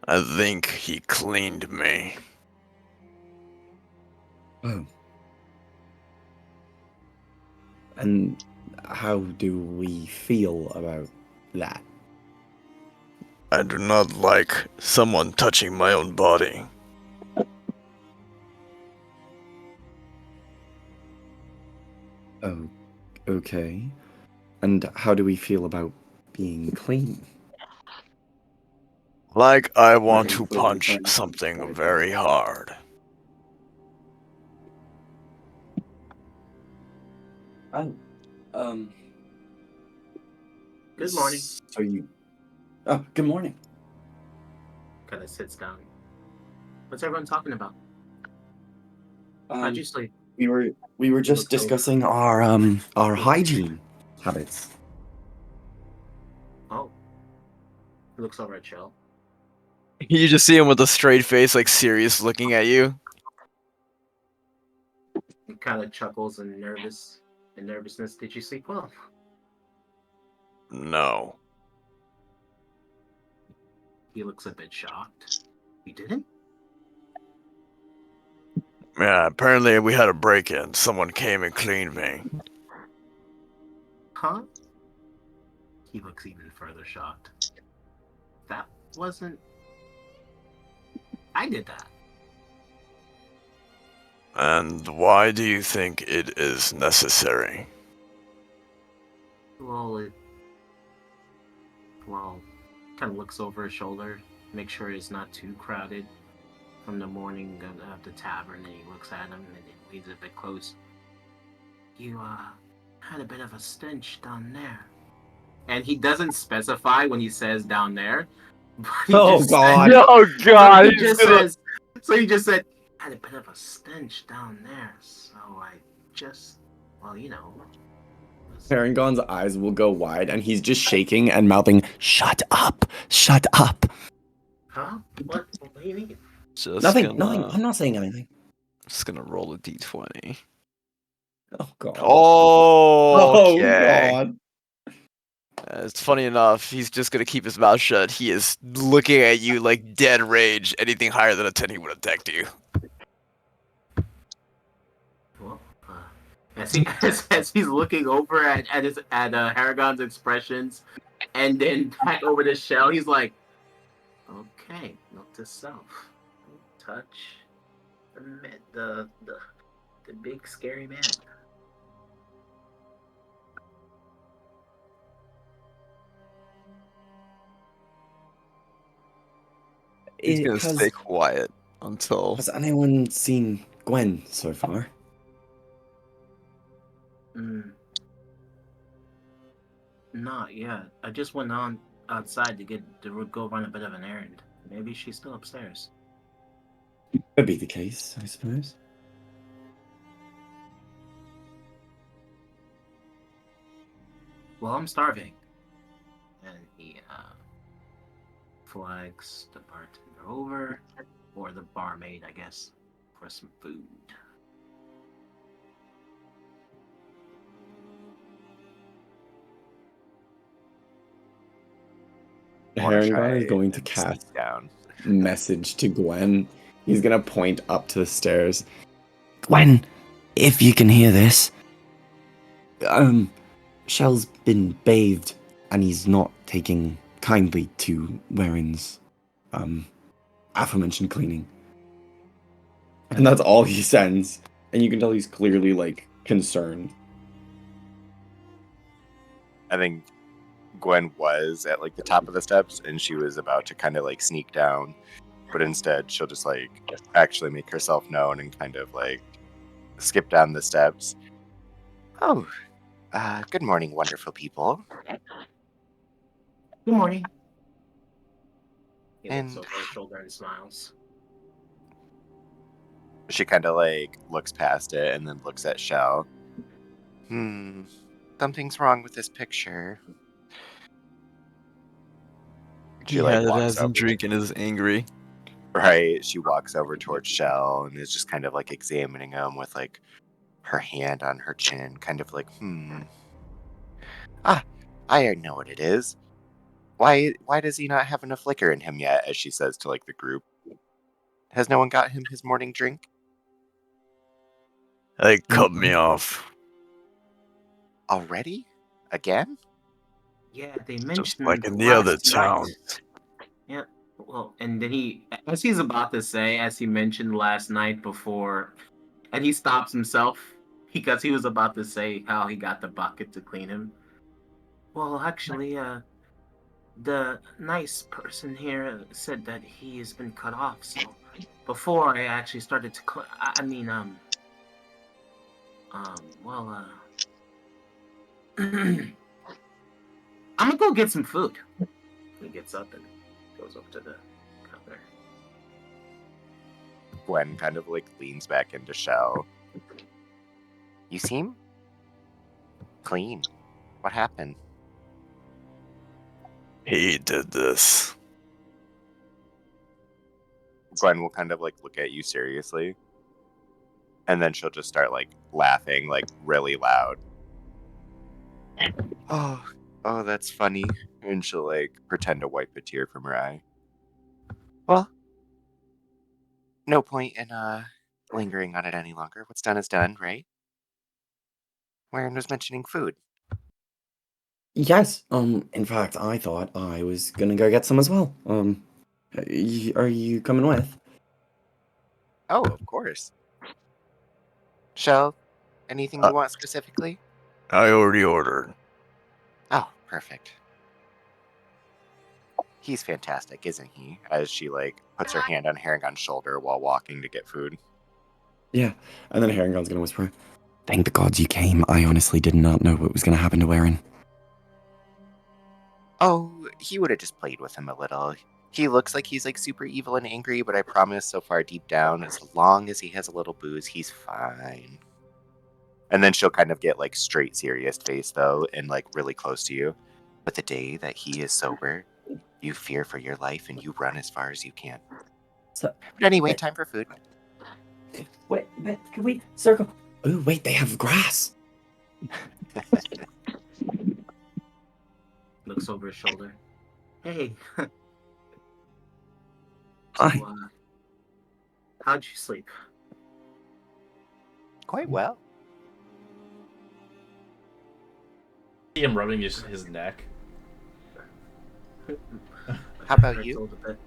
[SPEAKER 6] I think he cleaned me.
[SPEAKER 5] Oh. And how do we feel about that?
[SPEAKER 6] I do not like someone touching my own body.
[SPEAKER 5] Oh, okay. And how do we feel about being clean?
[SPEAKER 6] Like I want to punch something very hard.
[SPEAKER 2] Good morning.
[SPEAKER 5] So you... Oh, good morning.
[SPEAKER 2] Kind of sits down. What's everyone talking about? How'd you sleep?
[SPEAKER 5] We were just discussing our hygiene habits.
[SPEAKER 2] Oh. He looks over at Shell.
[SPEAKER 6] You just see him with a straight face, like serious, looking at you.
[SPEAKER 2] He kind of chuckles in nervousness. Did you sleep well?
[SPEAKER 6] No.
[SPEAKER 2] He looks a bit shocked. You didn't?
[SPEAKER 6] Yeah, apparently we had a break-in. Someone came and cleaned me.
[SPEAKER 2] Huh? He looks even further shocked. That wasn't... I did that.
[SPEAKER 6] And why do you think it is necessary?
[SPEAKER 2] Well, kind of looks over his shoulder, make sure it's not too crowded from the morning of the tavern, and he looks at him and he leans a bit close. You, had a bit of a stench down there. And he doesn't specify when he says down there. But he just
[SPEAKER 5] God.
[SPEAKER 2] said,
[SPEAKER 6] Oh God!
[SPEAKER 2] So he just said, had a bit of a stench down there, so I just, well, you know,
[SPEAKER 5] Paragon's eyes will go wide, and he's just shaking and mouthing, "Shut up! Shut up!"
[SPEAKER 2] Huh? What do you mean?
[SPEAKER 6] Just
[SPEAKER 5] Nothing,
[SPEAKER 6] gonna,
[SPEAKER 5] nothing. I'm not saying anything.
[SPEAKER 6] Just gonna roll a d20.
[SPEAKER 5] Oh god.
[SPEAKER 6] Oh, okay.
[SPEAKER 5] God.
[SPEAKER 6] It's funny enough. He's just gonna keep his mouth shut. He is looking at you like dead rage. Anything higher than a 10, he would have decked you.
[SPEAKER 2] Well, as he's looking over at Haragon's expressions, and then back over to Shell, he's like, "Okay, note to self: don't touch the big scary man."
[SPEAKER 6] He's gonna
[SPEAKER 5] Has
[SPEAKER 6] stay quiet until.
[SPEAKER 5] Has anyone seen Gwen so far?
[SPEAKER 2] Not yet. I just went on outside to go run a bit of an errand. Maybe she's still upstairs.
[SPEAKER 5] Could be the case, I suppose.
[SPEAKER 2] Well, I'm starving. And he flags the bartender over, or the barmaid, I guess, for some food.
[SPEAKER 5] Harengon is going to cast
[SPEAKER 4] down.
[SPEAKER 5] message to Gwen. He's gonna point up to the stairs. Gwen, if you can hear this, Shell's been bathed, and he's not taking kindly to Waren's, aforementioned cleaning. And that's all he sends. And you can tell he's clearly, like, concerned.
[SPEAKER 4] I think Gwen was at like the top of the steps, and she was about to kind of like sneak down, but instead she'll just like actually make herself known and kind of like skip down the steps. Oh, good morning, wonderful people.
[SPEAKER 2] Good morning. He
[SPEAKER 4] And
[SPEAKER 2] looks over his shoulder and smiles.
[SPEAKER 4] she kind of like looks past it and then looks at Shell. Something's wrong with this picture.
[SPEAKER 6] He
[SPEAKER 4] like
[SPEAKER 6] had it
[SPEAKER 4] walks
[SPEAKER 6] as a
[SPEAKER 4] over.
[SPEAKER 6] drink and is angry.
[SPEAKER 4] Right, she walks over towards Shell and is just kind of like examining him with like her hand on her chin, kind of like, I know what it is. Why does he not have enough liquor in him yet? As she says to like the group, has no one got him his morning drink?
[SPEAKER 6] They cut me off.
[SPEAKER 4] Already? Again?
[SPEAKER 2] Yeah, they mentioned
[SPEAKER 6] Just like in the
[SPEAKER 2] last
[SPEAKER 6] other
[SPEAKER 2] night.
[SPEAKER 6] towns.
[SPEAKER 2] Yeah, well, and then as he's about to say, as he mentioned last night before, and he stops himself because he was about to say how he got the bucket to clean him. Well, actually, the nice person here said that he has been cut off, so before I actually started to I'm gonna go get some food. He gets up and goes up to the counter.
[SPEAKER 4] Gwen kind of like leans back into Shell. You seem clean. What happened?
[SPEAKER 6] He did this.
[SPEAKER 4] Gwen will kind of like look at you seriously. And then she'll just start like laughing like really loud. Oh, that's funny. And she'll like pretend to wipe a tear from her eye. Well, no point in lingering on it any longer. What's done is done, right? Warren was mentioning food.
[SPEAKER 5] Yes, in fact, I thought I was gonna go get some as well. Are you coming with?
[SPEAKER 4] Oh, of course. Shell, anything you want specifically?
[SPEAKER 6] I already ordered.
[SPEAKER 4] Oh, perfect. He's fantastic, isn't he? As she like puts her hand on Harengon's shoulder while walking to get food.
[SPEAKER 5] Yeah, and then Harengon's gonna whisper, "Thank the gods you came. I honestly did not know what was gonna happen to Waren."
[SPEAKER 4] Oh, he would have just played with him a little. He looks like he's like super evil and angry, but I promise so far deep down, as long as he has a little booze, he's fine. And then she'll kind of get like straight serious face though, and like really close to you. But the day that he is sober, you fear for your life and you run as far as you can.
[SPEAKER 7] So,
[SPEAKER 4] But anyway,
[SPEAKER 7] wait.
[SPEAKER 4] time for food.
[SPEAKER 7] Wait, can we circle? Oh, wait, they have grass.
[SPEAKER 2] Looks over his shoulder. Hey.
[SPEAKER 7] Hi.
[SPEAKER 2] So, how'd you sleep?
[SPEAKER 4] Quite well.
[SPEAKER 1] See him rubbing his neck.
[SPEAKER 4] How about
[SPEAKER 2] Hurts a
[SPEAKER 4] you?
[SPEAKER 2] little bit.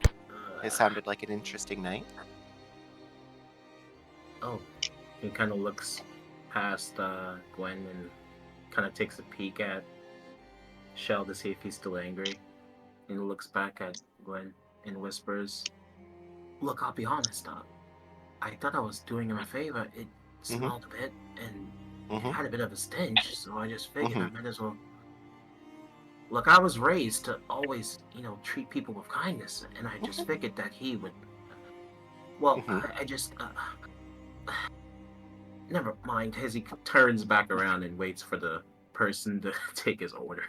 [SPEAKER 4] It sounded like an interesting night.
[SPEAKER 2] Oh, he kind of looks past Gwen and kind of takes a peek at Shell to see if he's still angry. And he looks back at Gwen and whispers, "Look, I'll be honest. I thought I was doing him a favor. It smelled a bit and it had a bit of a stench, so I just figured I might as well. Look, I was raised to always, treat people with kindness, and I just figured that he would. Well, I just. Never mind." As he turns back around and waits for the person to take his order.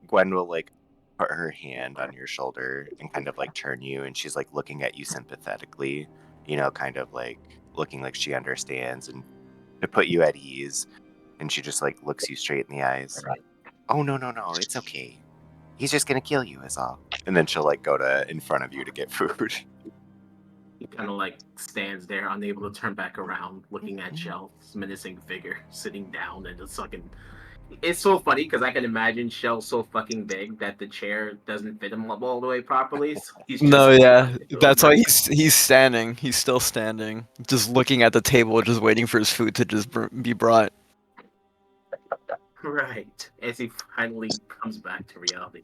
[SPEAKER 4] Gwen will like put her hand on your shoulder and kind of like turn you, and she's like looking at you sympathetically, kind of like looking like she understands and to put you at ease. And she just like looks you straight in the eyes. Oh, no, it's okay. He's just gonna kill you is all. And then she'll like go to in front of you to get food.
[SPEAKER 2] He kind of like stands there, unable to turn back around, looking at Shell's menacing figure sitting down and just fucking. It's so funny because I can imagine Shell so fucking big that the chair doesn't fit him all the way properly. So he's just
[SPEAKER 6] No, yeah, that's why
[SPEAKER 2] over.
[SPEAKER 6] he's standing. He's still standing, just looking at the table, just waiting for his food to just be brought.
[SPEAKER 2] Right. As he finally comes back to reality.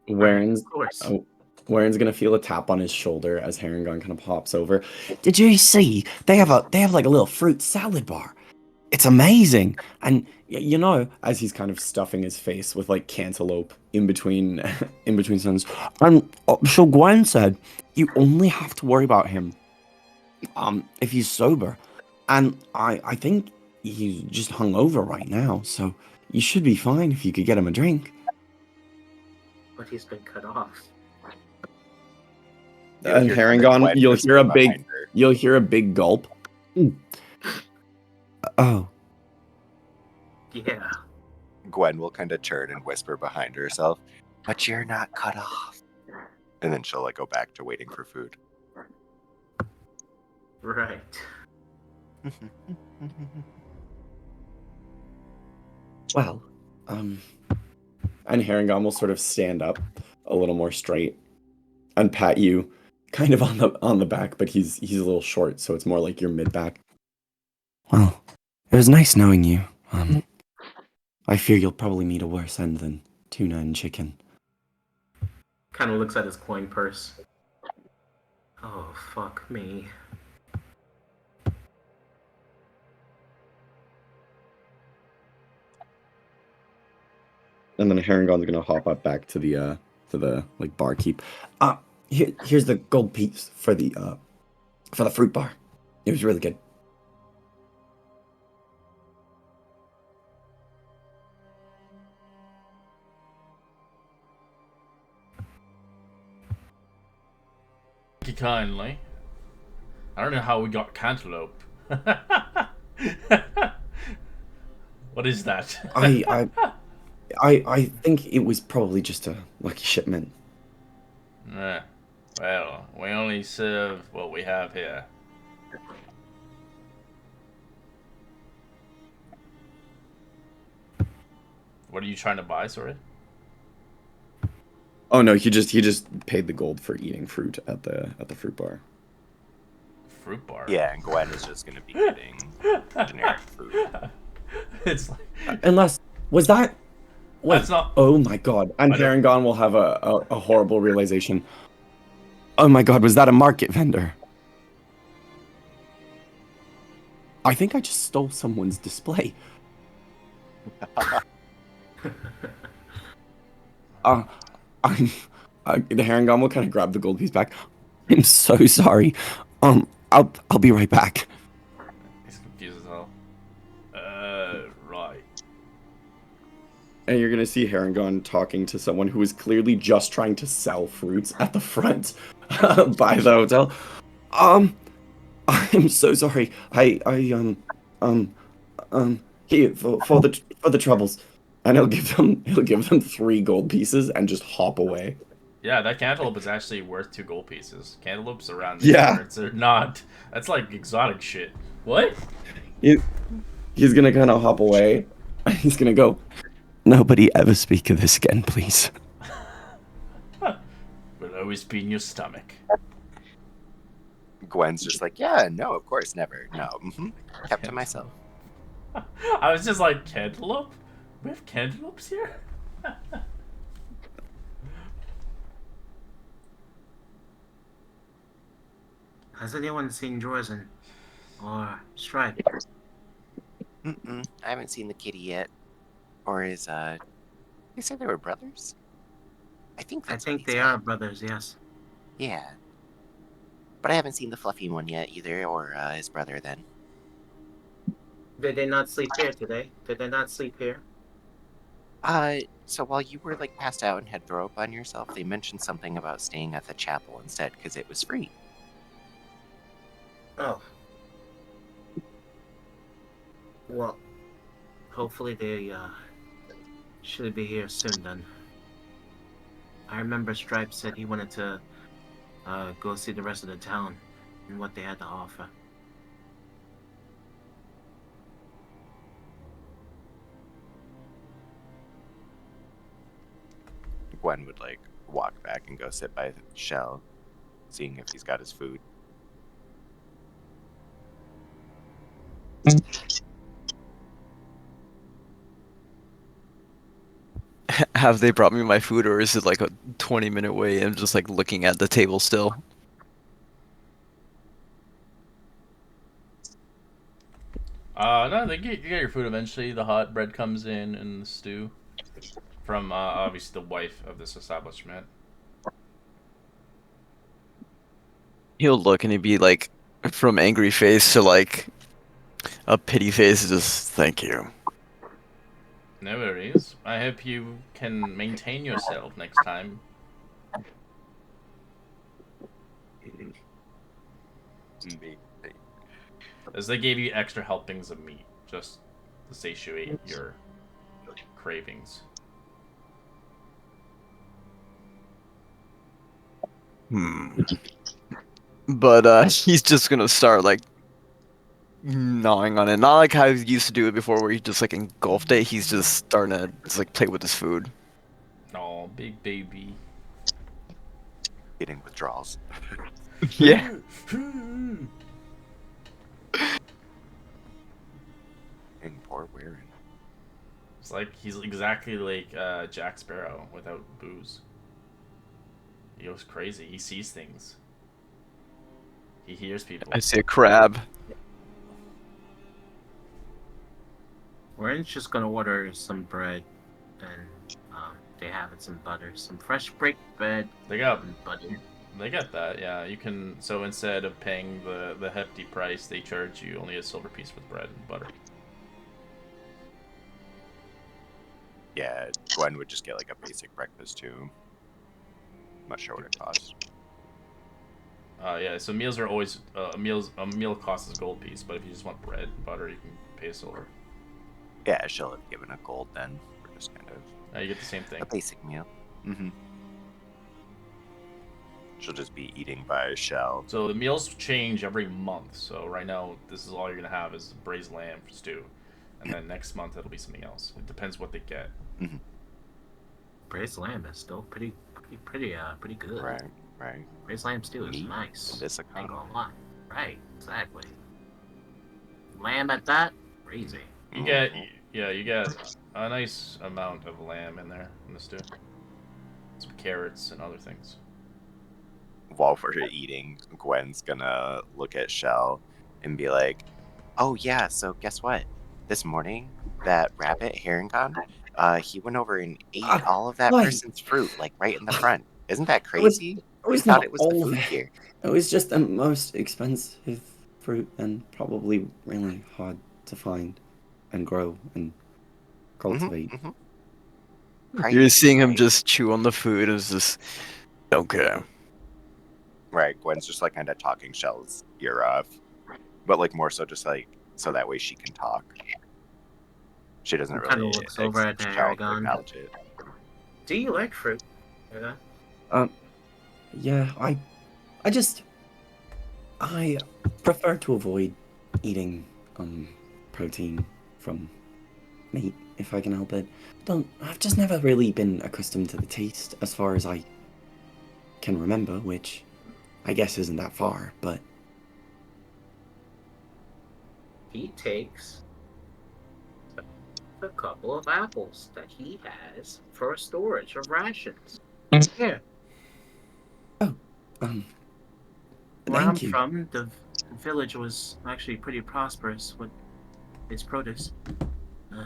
[SPEAKER 5] Warren's,
[SPEAKER 2] Of course.
[SPEAKER 5] Warren's gonna feel a tap on his shoulder as Harangon kind of hops over. Did you see? They have like a little fruit salad bar. It's amazing. And as he's kind of stuffing his face with like cantaloupe in between sentences. And so Gwen said you only have to worry about him if he's sober. And I think he's just hungover right now, so you should be fine if you could get him a drink.
[SPEAKER 2] But he's been cut off.
[SPEAKER 5] And Harangon, you'll hear a big gulp. Oh.
[SPEAKER 2] Yeah.
[SPEAKER 4] Gwen will kind of turn and whisper behind herself, "But you're not cut off." And then she'll like go back to waiting for food.
[SPEAKER 2] Right.
[SPEAKER 5] Well, and Harangon will sort of stand up a little more straight and pat you kind of on the back, but he's a little short, so it's more like your mid back. Well, it was nice knowing you. I fear you'll probably meet a worse end than tuna and chicken.
[SPEAKER 2] Kind of looks at his coin purse. Oh, fuck me.
[SPEAKER 5] And then Harangon's gonna hop up back to the like barkeep. Here's the gold piece for the fruit bar. It was really good.
[SPEAKER 1] Thank you kindly. I don't know how we got cantaloupe. What is that?
[SPEAKER 5] I think it was probably just a lucky shipment.
[SPEAKER 1] Well, we only serve what we have here. What are you trying to buy, sorry?
[SPEAKER 5] Oh no, he just paid the gold for eating fruit at the fruit bar.
[SPEAKER 1] Fruit bar?
[SPEAKER 4] Yeah, and Gwen is just gonna be getting generic food.
[SPEAKER 1] It's like...
[SPEAKER 5] Unless was that? Wait,
[SPEAKER 1] That's not...
[SPEAKER 5] Oh my god! And Harangon will have a horrible realization. Oh my god, was that a market vendor? I think I just stole someone's display. The Harangon will kind of grab the gold piece back. I'm so sorry. I'll be right back.
[SPEAKER 1] He's confused as hell.
[SPEAKER 7] And you're gonna see Harangon talking to someone who is clearly just trying to sell fruits at the front by the hotel. I'm so sorry. Here for the troubles. And he'll give them 3 gold pieces and just hop away.
[SPEAKER 1] Yeah, that cantaloupe is actually worth 2 gold pieces. Cantaloupes around these
[SPEAKER 7] Yeah.
[SPEAKER 1] parts are not. That's like exotic shit. What?
[SPEAKER 7] He's gonna kind of hop away. And he's gonna go. Nobody ever speak of this again, please.
[SPEAKER 1] Will always be in your stomach.
[SPEAKER 4] Gwen's just like, yeah, no, of course, never. No, kept to myself.
[SPEAKER 1] I was just like, cantaloupe? We have cantaloupes here?
[SPEAKER 2] Has anyone seen Jorzen or Stripe?
[SPEAKER 4] I haven't seen the kitty yet. Or is, they said they were brothers? I think
[SPEAKER 2] They are brothers, yes.
[SPEAKER 4] Yeah. But I haven't seen the fluffy one yet either, or his brother then.
[SPEAKER 2] Did they not sleep here today? Did they not sleep here?
[SPEAKER 4] So while you were like passed out and had throw up on yourself, they mentioned something about staying at the chapel instead because it was free.
[SPEAKER 2] Oh. Well, hopefully they should be here soon then. I remember Stripe said he wanted to go see the rest of the town and what they had to offer.
[SPEAKER 4] Gwen would like walk back and go sit by Shell, seeing if he's got his food.
[SPEAKER 6] Have they brought me my food, or is it like a 20-minute wait? I'm just like looking at the table still.
[SPEAKER 1] No, you get your food eventually. The hot bread comes in and the stew. From, obviously, the wife of this establishment.
[SPEAKER 6] He'll look and he'd be like, from angry face to like a pity face, just thank you.
[SPEAKER 1] No worries. I hope you can maintain yourself next time. As they gave you extra helpings of meat, just to satiate your cravings.
[SPEAKER 6] But he's just gonna start like gnawing on it. Not like how he used to do it before, where he just like engulfed it. He's just starting to just like play with his food.
[SPEAKER 1] Oh, big baby.
[SPEAKER 4] Getting withdrawals.
[SPEAKER 6] Yeah.
[SPEAKER 4] And poor Warren.
[SPEAKER 1] It's like he's exactly like Jack Sparrow without booze. He goes crazy. He sees things. He hears people.
[SPEAKER 6] I see a crab.
[SPEAKER 2] We're just gonna order some bread, and they have it, some butter, some fresh baked bread.
[SPEAKER 1] They got
[SPEAKER 2] and butter.
[SPEAKER 1] They got that, yeah. You can, so instead of paying the hefty price, they charge you only a silver piece with bread and butter.
[SPEAKER 4] Yeah, Gwen would just get like a basic breakfast too. I'm not sure what it costs.
[SPEAKER 1] Yeah, so meals are always a meal costs a gold piece, but if you just want bread and butter, you can pay a silver.
[SPEAKER 4] Yeah, she'll have given a gold then for just kind of
[SPEAKER 1] You get the same thing.
[SPEAKER 4] a basic meal. She'll just be eating by Shell.
[SPEAKER 1] So the meals change every month. So right now, this is all you're gonna have is braised lamb for stew, and then next month it'll be something else. It depends what they get.
[SPEAKER 2] Braised lamb is still pretty good.
[SPEAKER 4] Right.
[SPEAKER 2] Braised lamb stew is
[SPEAKER 4] Meat.
[SPEAKER 2] nice.
[SPEAKER 4] This
[SPEAKER 2] Ain't gonna lie. Right, exactly. Lamb at that, crazy.
[SPEAKER 1] You get a nice amount of lamb in there in the stew. Some carrots and other things.
[SPEAKER 4] While we're eating, Gwen's gonna look at Shell and be like, "Oh yeah, so guess what? This morning, that rabbit Harangon, he went over and ate all of that
[SPEAKER 5] Why?
[SPEAKER 4] person's fruit, like right in the front. Isn't that crazy?
[SPEAKER 5] It was
[SPEAKER 4] I thought
[SPEAKER 5] not
[SPEAKER 4] it was
[SPEAKER 5] all
[SPEAKER 4] the
[SPEAKER 5] of
[SPEAKER 4] food
[SPEAKER 5] it.
[SPEAKER 4] here."
[SPEAKER 5] It was just the most expensive fruit and probably really hard to find and grow and cultivate.
[SPEAKER 6] You're just seeing him
[SPEAKER 4] Right.
[SPEAKER 6] just chew on the food. Is just okay.
[SPEAKER 4] Right, Gwen's just like kind of talking Shell's ear off, but like more so just like so that way she can talk. She doesn't
[SPEAKER 2] He kind
[SPEAKER 4] really
[SPEAKER 2] of looks over at
[SPEAKER 4] Shell to
[SPEAKER 2] Aragon.
[SPEAKER 4] acknowledge it.
[SPEAKER 2] Do you like fruit? Yeah.
[SPEAKER 5] Yeah, I just I prefer to avoid eating protein from meat if I can help it. I've just never really been accustomed to the taste as far as I can remember, which I guess isn't that far, but
[SPEAKER 2] He takes a couple of apples that he has for storage of rations. Here,
[SPEAKER 5] um
[SPEAKER 2] where I'm
[SPEAKER 5] thank you.
[SPEAKER 2] from, the village was actually pretty prosperous with its produce. Uh,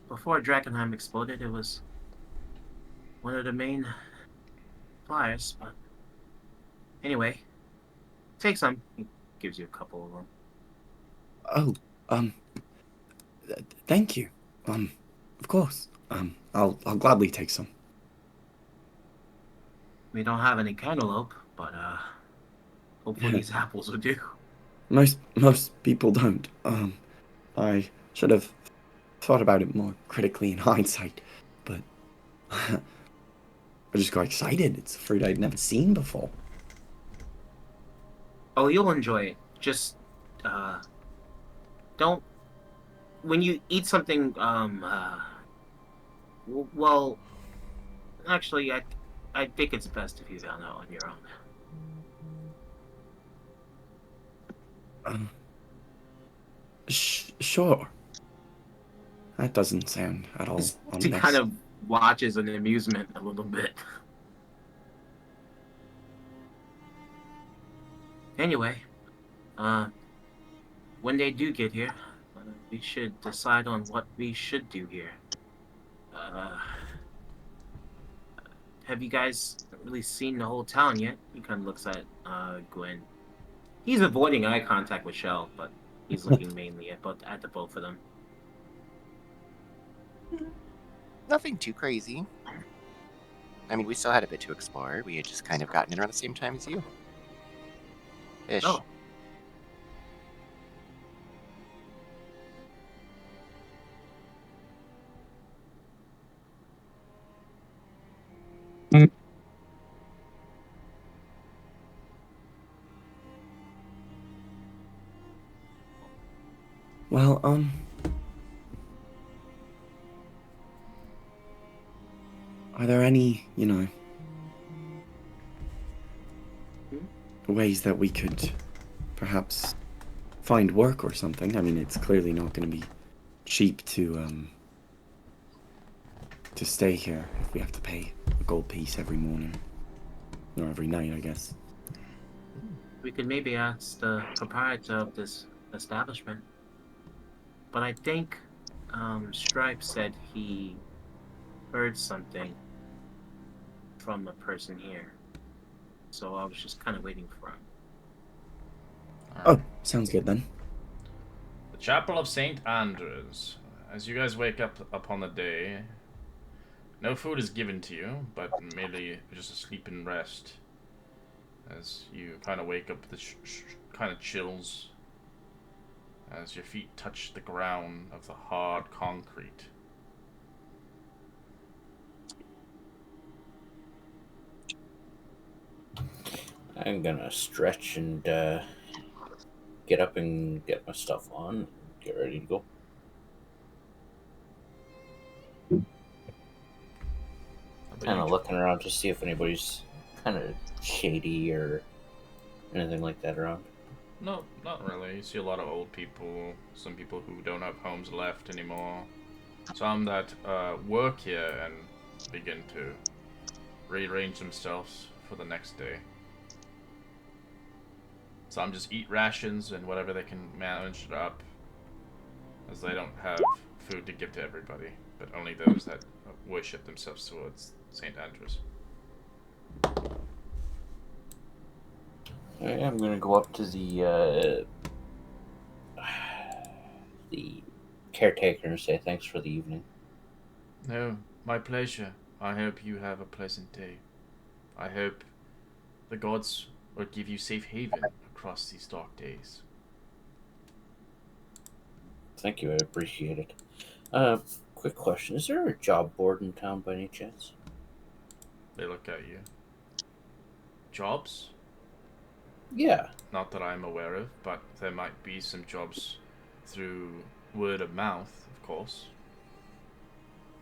[SPEAKER 2] before Drakkenheim exploded, it was one of the main suppliers. But anyway, take some. He gives you a couple of them.
[SPEAKER 5] Oh, thank you. Of course. I'll gladly take some.
[SPEAKER 2] We don't have any cantaloupe, but hopefully these apples will do.
[SPEAKER 5] Most people don't. I should have thought about it more critically in hindsight, but I just got excited. It's a fruit I'd never seen before.
[SPEAKER 2] Oh, you'll enjoy it. Just don't when you eat something well, actually I think it's best if you found out on your own.
[SPEAKER 5] Sure. That doesn't sound at all
[SPEAKER 2] He
[SPEAKER 5] ominous.
[SPEAKER 2] kind of watches an amusement a little bit. Anyway, when they do get here, we should decide on what we should do here. Have you guys really seen the whole town yet? He kind of looks at Gwen. He's avoiding eye contact with Shell, but he's looking mainly at the both of them.
[SPEAKER 4] Nothing too crazy. I mean, we still had a bit to explore. We had just kind of gotten in around the same time as you. Ish.
[SPEAKER 2] Oh.
[SPEAKER 5] Well, are there any, ways that we could perhaps find work or something? I mean, it's clearly not going to be cheap to stay here if we have to pay a gold piece every morning. Or every night, I guess.
[SPEAKER 2] We could maybe ask the proprietor of this establishment. But I think Stripe said he heard something from a person here. So I was just kind of waiting for him.
[SPEAKER 5] Oh, sounds good then.
[SPEAKER 1] The Chapel of St. Andrews. As you guys wake up upon the day, no food is given to you, but merely just a sleep and rest. As you kind of wake up, the kind of chills as your feet touch the ground of the hard concrete.
[SPEAKER 3] I'm gonna stretch and get up and get my stuff on. Get ready to go. Kind of looking around to see if anybody's kind of shady or anything like that around.
[SPEAKER 1] No, not really. You see a lot of old people, some people who don't have homes left anymore, some that work here and begin to rearrange themselves for the next day. Some just eat rations and whatever they can manage it up, as they don't have food to give to everybody, but only those that worship themselves towards St. Andrews.
[SPEAKER 3] Okay, I'm gonna go up to the caretaker and say thanks for the evening.
[SPEAKER 1] No, my pleasure. I hope you have a pleasant day. I hope the gods will give you safe haven across these dark days.
[SPEAKER 3] Thank you, I appreciate it. Quick question: is there a job board in town by any chance?
[SPEAKER 1] They look at you. Jobs?
[SPEAKER 3] Yeah.
[SPEAKER 1] Not that I'm aware of, but there might be some jobs through word of mouth, of course.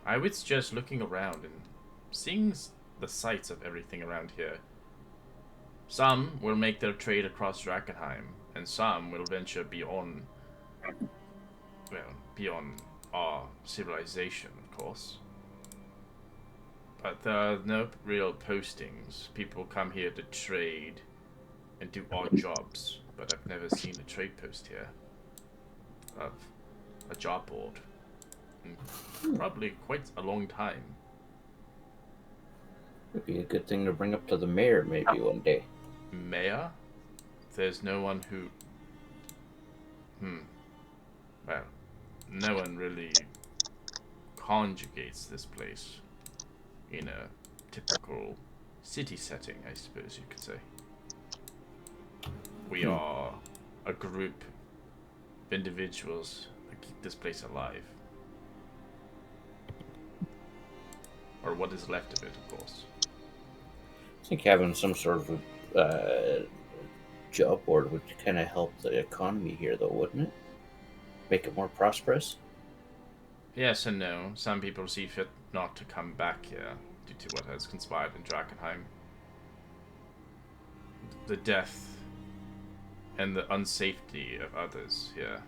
[SPEAKER 1] I would suggest looking around and seeing the sights of everything around here. Some will make their trade across Drakkenheim, and some will venture beyond, well, beyond our civilization, of course. But there are no real postings. People come here to trade and do odd jobs, but I've never seen a trade post here of a job board in probably quite a long time.
[SPEAKER 3] Would be a good thing to bring up to the mayor maybe one day.
[SPEAKER 1] Mayor? There's no one who... Well, no one really conjugates this place in a typical city setting, I suppose you could say. We are a group of individuals that keep this place alive. Or what is left of it, of course.
[SPEAKER 3] I think having some sort of job board would kind of help the economy here, though, wouldn't it? Make it more prosperous.
[SPEAKER 1] Yes and no. Some people see fit not to come back here due to what has conspired in Drakkenheim. The death and the unsafety of others here.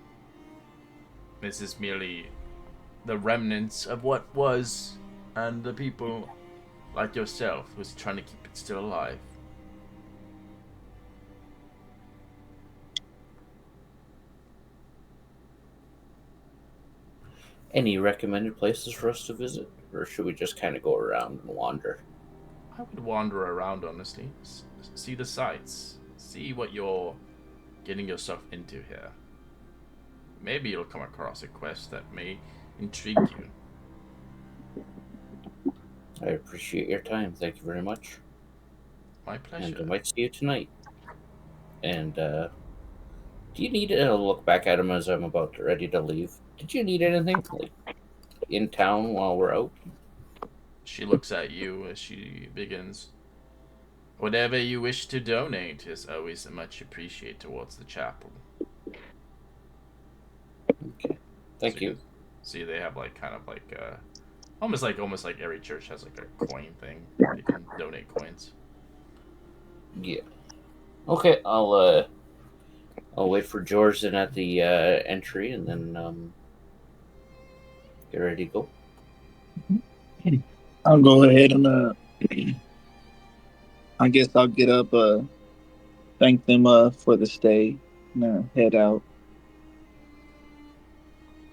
[SPEAKER 1] This is merely the remnants of what was, and the people like yourself who's trying to keep it still alive.
[SPEAKER 3] Any recommended places for us to visit? Or should we just kind of go around and wander?
[SPEAKER 1] I would wander around, honestly. See the sights. See what you're getting yourself into here. Maybe you'll come across a quest that may intrigue you.
[SPEAKER 3] I appreciate your time. Thank you very much.
[SPEAKER 1] My pleasure.
[SPEAKER 3] And I might see you tonight. And do you need to look back at him as I'm about ready to leave? Did you need anything like in town while we're out?
[SPEAKER 1] She looks at you as she begins. Whatever you wish to donate is always much appreciated towards the chapel.
[SPEAKER 3] Okay. Thank you.
[SPEAKER 1] See, they have like kind of like almost like every church has like a coin thing. You can donate coins.
[SPEAKER 3] Yeah. Okay, I'll wait for Jordan at the entry and then get ready to go.
[SPEAKER 8] I'll go ahead and I guess I'll get up, thank them for the stay, and head out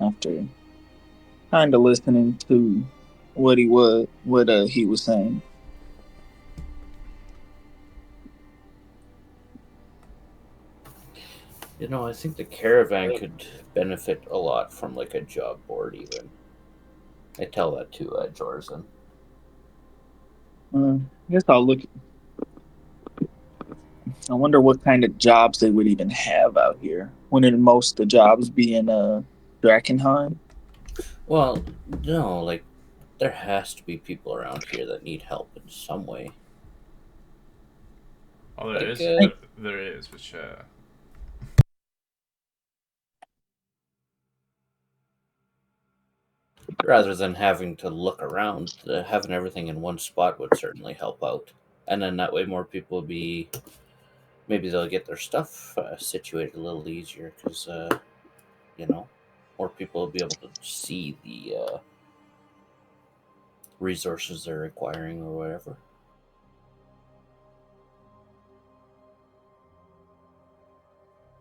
[SPEAKER 8] after kind of listening to what he was saying.
[SPEAKER 3] You know, I think the caravan could benefit a lot from like a job board even. I tell that to Jordan.
[SPEAKER 8] I guess I'll look. I wonder what kind of jobs they would even have out here. Wouldn't most of the jobs be in Drakkenheim?
[SPEAKER 3] Well, no, like there has to be people around here that need help in some way.
[SPEAKER 1] Oh, there
[SPEAKER 3] Like,
[SPEAKER 1] is. There is, which
[SPEAKER 3] rather than having to look around, having everything in one spot would certainly help out. And then that way, more people will be. Maybe they'll get their stuff situated a little easier because, you know, more people will be able to see the resources they're acquiring or whatever.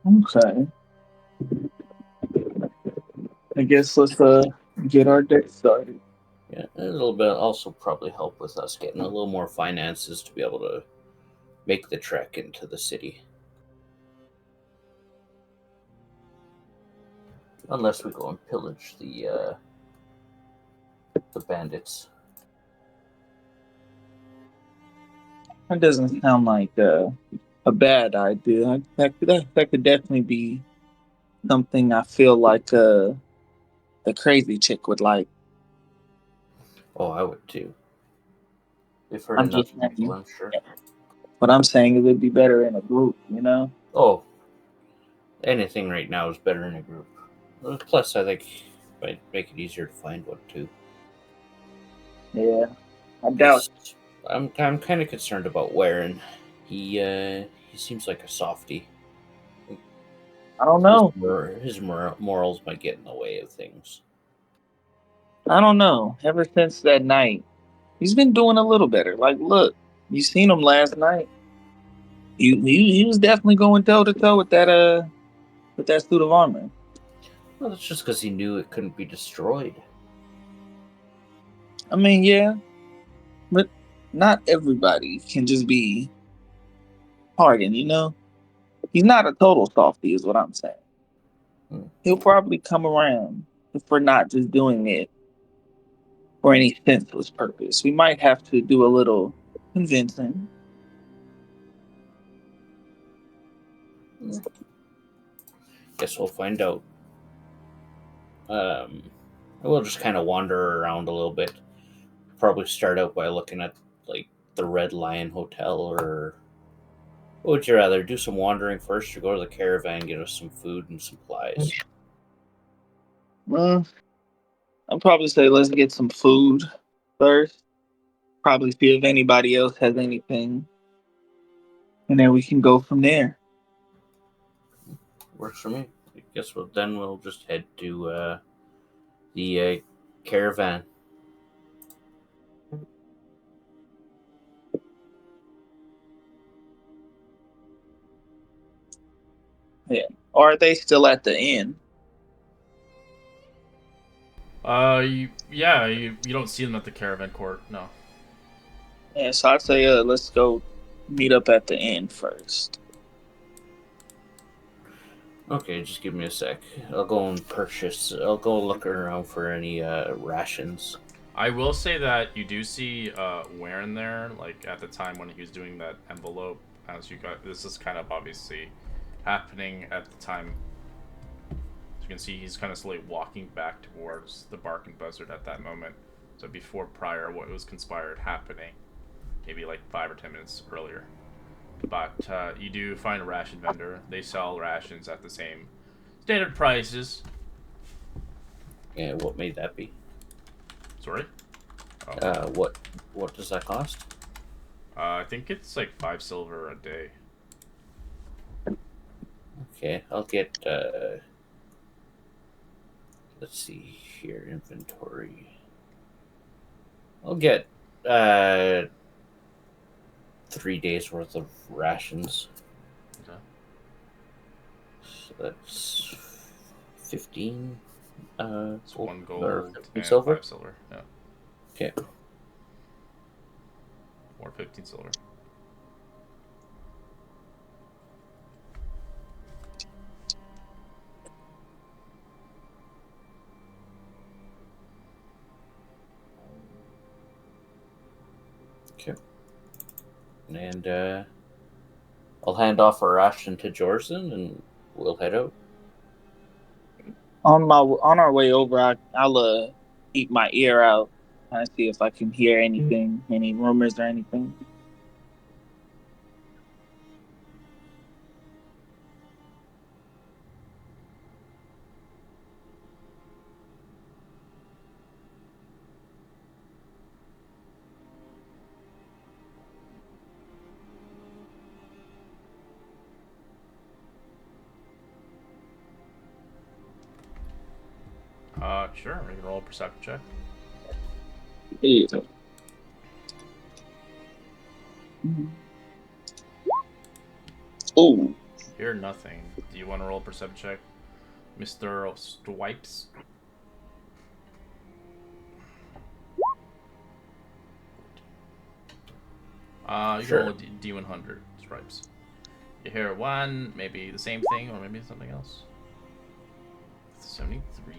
[SPEAKER 8] Okay. I guess let's get our day started.
[SPEAKER 3] Yeah, a little bit also probably help with us getting a little more finances to be able to make the trek into the city. Unless we go and pillage the the bandits.
[SPEAKER 8] That doesn't sound like a bad idea. That could definitely be something I feel like the crazy chick would like.
[SPEAKER 3] Oh, I would too. We've heard
[SPEAKER 8] I'm
[SPEAKER 3] enough
[SPEAKER 8] just
[SPEAKER 3] people,
[SPEAKER 8] saying.
[SPEAKER 3] I'm sure.
[SPEAKER 8] What I'm saying is it'd be better in a group, you know?
[SPEAKER 3] Oh, anything right now is better in a group. Plus, I think it might make it easier to find one too.
[SPEAKER 8] Yeah. I doubt.
[SPEAKER 3] Yes, I'm kind of concerned about Warren. He seems like a softie.
[SPEAKER 8] I don't know.
[SPEAKER 3] His morals might get in the way of things.
[SPEAKER 8] I don't know. Ever since that night, he's been doing a little better. Like, look, you seen him last night. He was definitely going toe to toe with that suit of armor.
[SPEAKER 3] Well, that's just because he knew it couldn't be destroyed.
[SPEAKER 8] I mean, yeah, but not everybody can just be hardened, you know? He's not a total softie, is what I'm saying. He'll probably come around if we're not just doing it for any senseless purpose. We might have to do a little convincing.
[SPEAKER 3] Guess we'll find out. We'll just kind of wander around a little bit. Probably start out by looking at like the Red Lion Hotel, or what would you rather do? Some wandering first, or go to the caravan, get us some food and supplies?
[SPEAKER 8] Well, I'll probably say let's get some food first. Probably see if anybody else has anything, and then we can go from there.
[SPEAKER 3] Works for me. I guess we'll just head to the caravan.
[SPEAKER 8] Yeah. Or are they still at the inn?
[SPEAKER 1] You don't see them at the caravan court. No.
[SPEAKER 8] Yeah, so I'd say let's go meet up at the inn first.
[SPEAKER 3] Okay, just give me a sec. I'll go and purchase. I'll go look around for any rations.
[SPEAKER 1] I will say that you do see Warren there, like at the time when he was doing that envelope. As you got, this is kind of obviously happening at the time. As you can see, he's kind of slowly walking back towards the Barking Buzzard at that moment. So before prior, what was conspired happening, maybe like 5 or 10 minutes earlier. But you do find a ration vendor. They sell rations at the same standard prices.
[SPEAKER 3] Yeah, what may that be?
[SPEAKER 1] Sorry? Oh.
[SPEAKER 3] What does that cost?
[SPEAKER 1] I think it's like 5 silver a day.
[SPEAKER 3] Okay, I'll get. Let's see here, inventory. I'll get 3 days worth of rations.
[SPEAKER 1] Okay.
[SPEAKER 3] So that's 15.
[SPEAKER 1] It's 1 gold
[SPEAKER 3] or
[SPEAKER 1] and
[SPEAKER 3] 15 silver.
[SPEAKER 1] 5 silver. Yeah.
[SPEAKER 3] Okay.
[SPEAKER 1] Or 15 silver.
[SPEAKER 3] Okay. And I'll hand off a ration to Jorson, and we'll head out.
[SPEAKER 8] On our way over, I'll keep my ear out and see if I can hear anything, any rumors or anything.
[SPEAKER 1] Sure. We can roll a perception check.
[SPEAKER 8] Yeah. Oh,
[SPEAKER 1] Hear nothing. Do you want to roll a perception check, Mr. Swipes? You
[SPEAKER 3] Sure.
[SPEAKER 1] can roll a D100 stripes. You hear 1, maybe the same thing, or maybe something else. 73.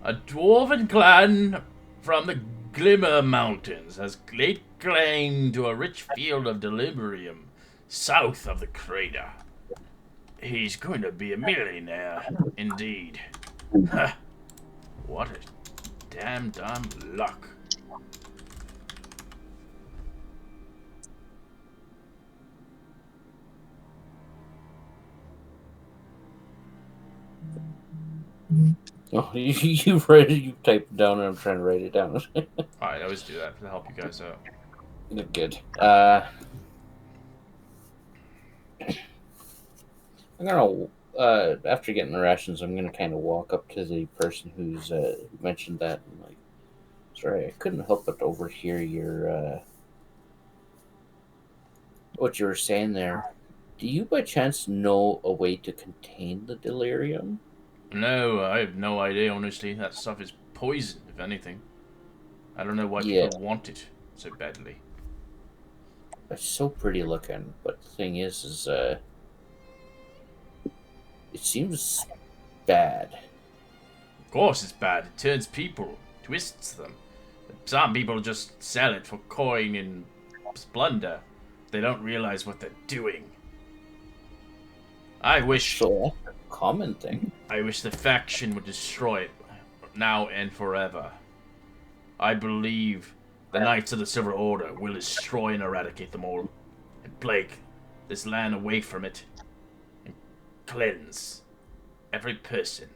[SPEAKER 1] A dwarven clan from the Glimmer Mountains has laid claim to a rich field of Delirium south of the crater. He's going to be a millionaire, indeed. Ha! What a damn luck.
[SPEAKER 3] Oh, you write it, you type it down, and I'm trying to write it down.
[SPEAKER 1] I always do that to help you guys out.
[SPEAKER 3] Good. I'm gonna, after getting the rations, I'm gonna kind of walk up to the person who's who mentioned that, and like, sorry, I couldn't help but overhear your what you were saying there. Do you by chance know a way to contain the delirium?
[SPEAKER 1] No, I have no idea, honestly. That stuff is poison, if anything. I don't know why
[SPEAKER 3] Yeah.
[SPEAKER 1] people want it so badly.
[SPEAKER 3] It's so pretty looking, but the thing is it seems bad.
[SPEAKER 1] Of course it's bad. It turns people, twists them. Some people just sell it for coin and splendor. They don't realize what they're doing. I wish
[SPEAKER 3] So that's a common thing.
[SPEAKER 1] I wish the faction would destroy it now and forever. I believe the Knights of the Silver Order will destroy and eradicate them all, and plague this land away from it, and cleanse every person,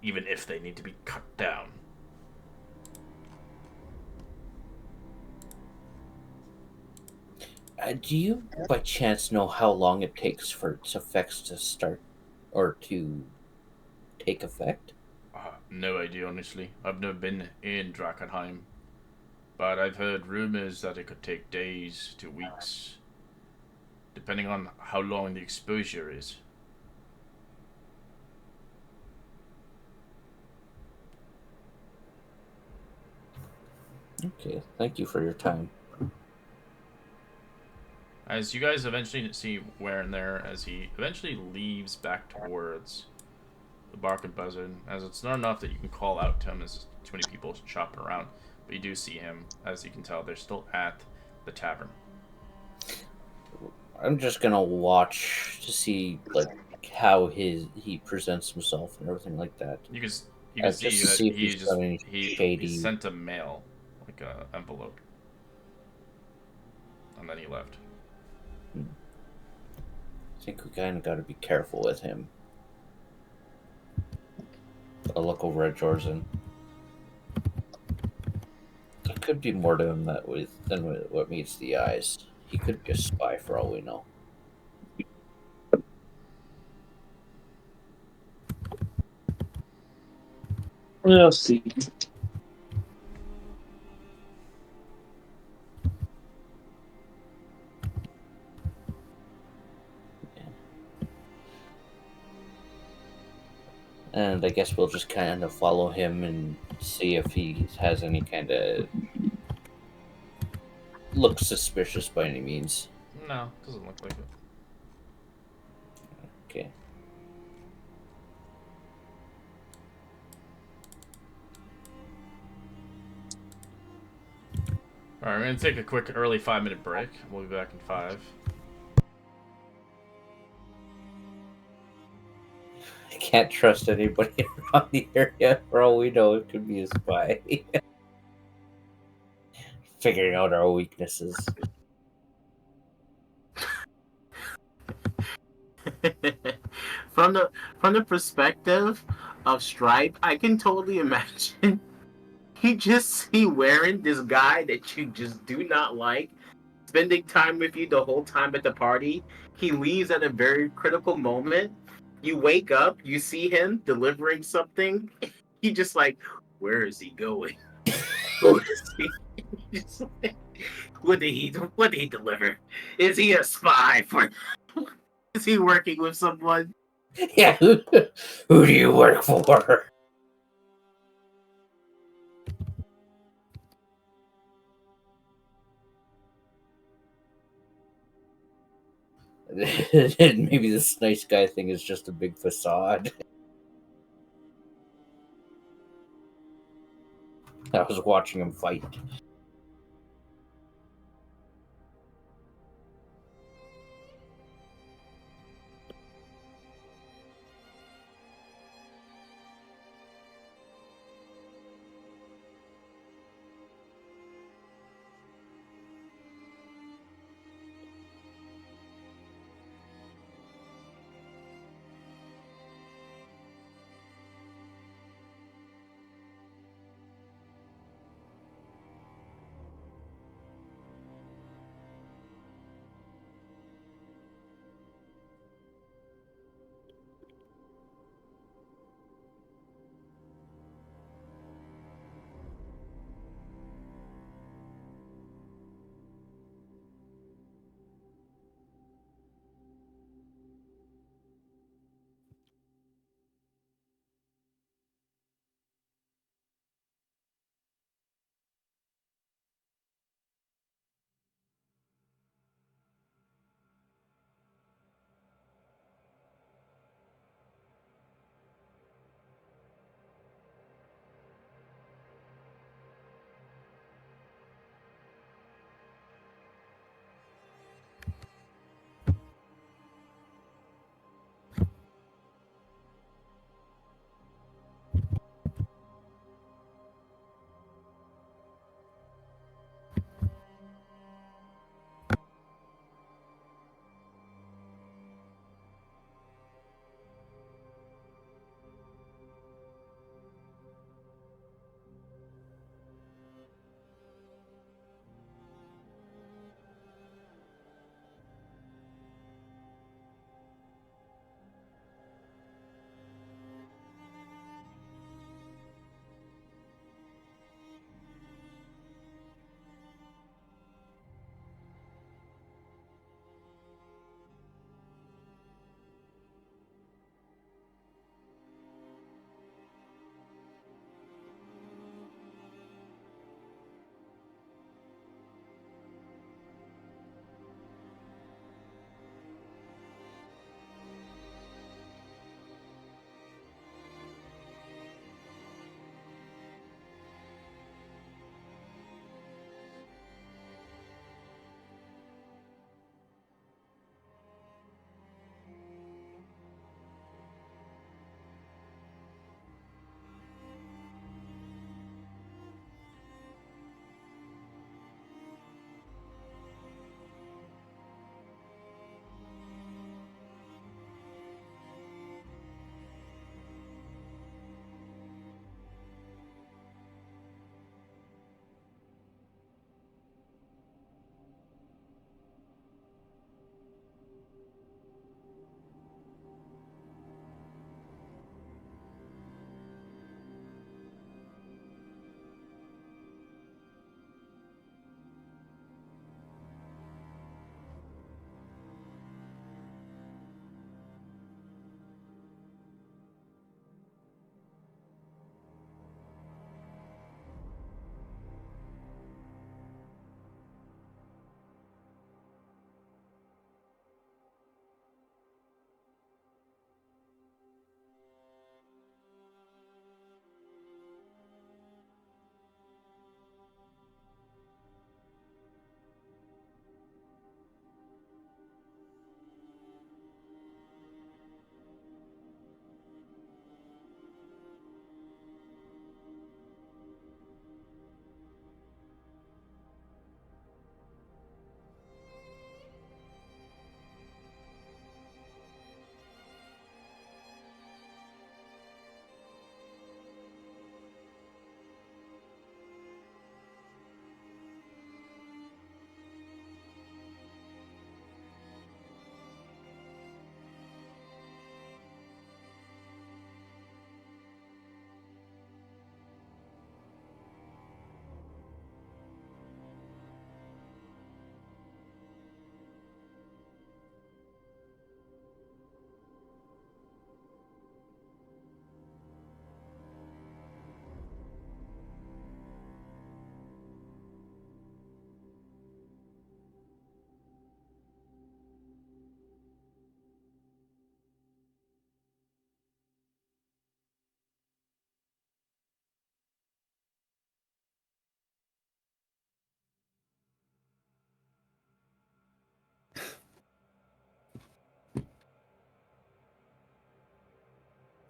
[SPEAKER 1] even if they need to be cut down.
[SPEAKER 3] Do you by chance know how long it takes for its effects to start or to take effect?
[SPEAKER 1] No idea, honestly. I've never been in Drakkenheim, but I've heard rumors that it could take days to weeks, depending on how long the exposure is.
[SPEAKER 3] Okay, thank you for your time.
[SPEAKER 1] As you guys eventually see Warren there, as he eventually leaves back towards the Bark and Buzzard, as it's not enough that you can call out to him, as too many people shopping around, but you do see him. As you can tell, they're still at the tavern.
[SPEAKER 3] I'm just gonna watch to see like how he presents himself and everything like that.
[SPEAKER 1] You can
[SPEAKER 3] Just
[SPEAKER 1] see
[SPEAKER 3] to
[SPEAKER 1] that
[SPEAKER 3] see if he's got any
[SPEAKER 1] he
[SPEAKER 3] shady.
[SPEAKER 1] sent a mail, like a envelope, and then he left.
[SPEAKER 3] I think we kind of got to be careful with him. I'll look over at Jordan. There could be more to him than what meets the eyes. He could be a spy for all we know.
[SPEAKER 8] We'll see.
[SPEAKER 3] And I guess we'll just kind of follow him and see if he has any kind of look suspicious by any means.
[SPEAKER 1] No, doesn't look like it.
[SPEAKER 3] Okay.
[SPEAKER 1] Alright, we're gonna take a quick early 5-minute break. We'll be back in 5.
[SPEAKER 3] I can't trust anybody around the area. For all we know, it could be a spy. Figuring out our weaknesses.
[SPEAKER 2] From the perspective of Stripe, I can totally imagine you just see wearing this guy that you just do not like, spending time with you the whole time at the party. He leaves at a very critical moment. You wake up, you see him delivering something. You just like, where is he going? Who is he? Just like, what did he deliver? Is he a spy for? Is he working with someone?
[SPEAKER 3] Yeah, who do you work for? Maybe this nice guy thing is just a big facade. I was watching him fight.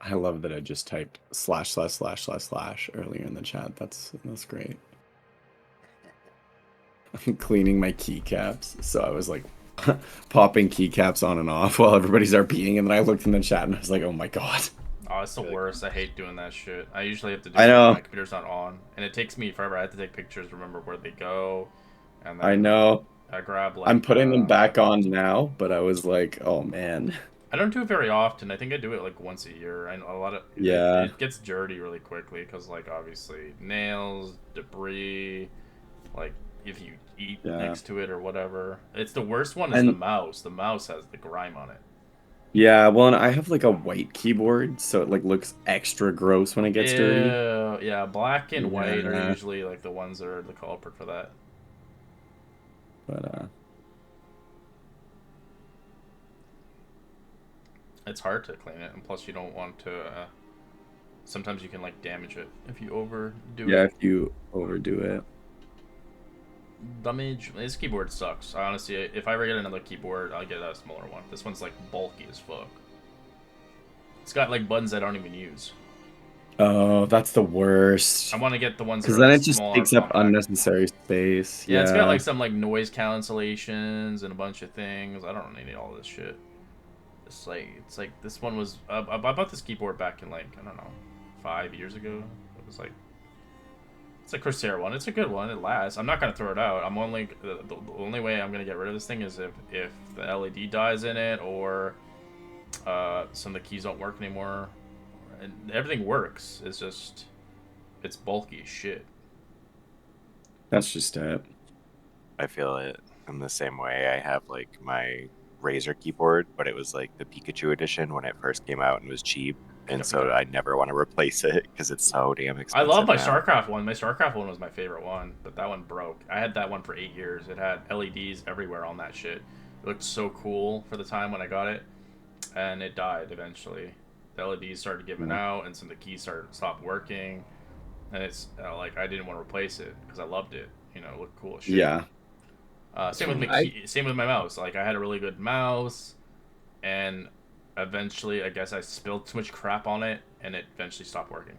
[SPEAKER 7] I love that I just typed /// earlier in the chat. That's great. I'm cleaning my keycaps, so I was like popping keycaps on and off while everybody's RPing, and then I looked in the chat and I was like, oh my god.
[SPEAKER 1] Oh, it's the worst. I hate doing that shit. I usually have to do
[SPEAKER 7] I
[SPEAKER 1] it
[SPEAKER 7] know.
[SPEAKER 1] when my computer's not on, and it takes me forever. I have to take pictures, remember where they go, and then
[SPEAKER 7] I know.
[SPEAKER 1] I grab like.
[SPEAKER 7] I'm putting them back on now, but I was like, oh man.
[SPEAKER 1] I don't do it very often. I think I do it like once a year. I know a lot of
[SPEAKER 7] Yeah.
[SPEAKER 1] It gets dirty really quickly because like obviously nails, debris, like if you eat next to it or whatever. It's the worst one is the mouse. The mouse has the grime on it.
[SPEAKER 7] Yeah, well, and I have like a white keyboard, so it like looks extra gross when it gets dirty.
[SPEAKER 1] Yeah, black and white are
[SPEAKER 7] Yeah.
[SPEAKER 1] usually like the ones that are the culprit for that.
[SPEAKER 7] But
[SPEAKER 1] it's hard to clean it, and plus you don't want to. Sometimes you can like damage it if you overdo it.
[SPEAKER 7] yeah, if you overdo it.
[SPEAKER 1] Damage. This keyboard sucks. Honestly, if I ever get another keyboard, I'll get a smaller one. This one's like bulky as fuck. It's got like buttons I don't even use.
[SPEAKER 7] Oh, that's the worst.
[SPEAKER 1] I want to get the ones
[SPEAKER 7] because
[SPEAKER 1] that are
[SPEAKER 7] then
[SPEAKER 1] like
[SPEAKER 7] it just
[SPEAKER 1] smaller,
[SPEAKER 7] takes up
[SPEAKER 1] compact.
[SPEAKER 7] unnecessary space.
[SPEAKER 1] Yeah, it's got like some like noise cancellations and a bunch of things. I don't need all this shit. It's like this one was. I bought this keyboard back in like I don't know, 5 years ago. It was like. It's a Corsair one. It's a good one. It lasts. I'm not gonna throw it out. I'm only the only way I'm gonna get rid of this thing is if the LED dies in it or some of the keys don't work anymore. And everything works. It's just it's bulky as shit.
[SPEAKER 7] That's just it.
[SPEAKER 4] I feel it. I'm the same way. I have like my Razer keyboard, but it was like the Pikachu edition when it first came out and was cheap. And so I never want to replace it because it's so damn expensive.
[SPEAKER 1] I love my
[SPEAKER 4] now.
[SPEAKER 1] StarCraft one. My StarCraft one was my favorite one, but that one broke. I had that one for 8 years. It had LEDs everywhere on that shit. It looked so cool for the time when I got it, and it died eventually. The LEDs started giving out, and some of the keys stopped working, and it's like I didn't want to replace it because I loved it. You know, it looked cool as shit.
[SPEAKER 7] Yeah.
[SPEAKER 1] Same with my mouse. Like I had a really good mouse, and eventually, I guess I spilled too much crap on it, and it eventually stopped working.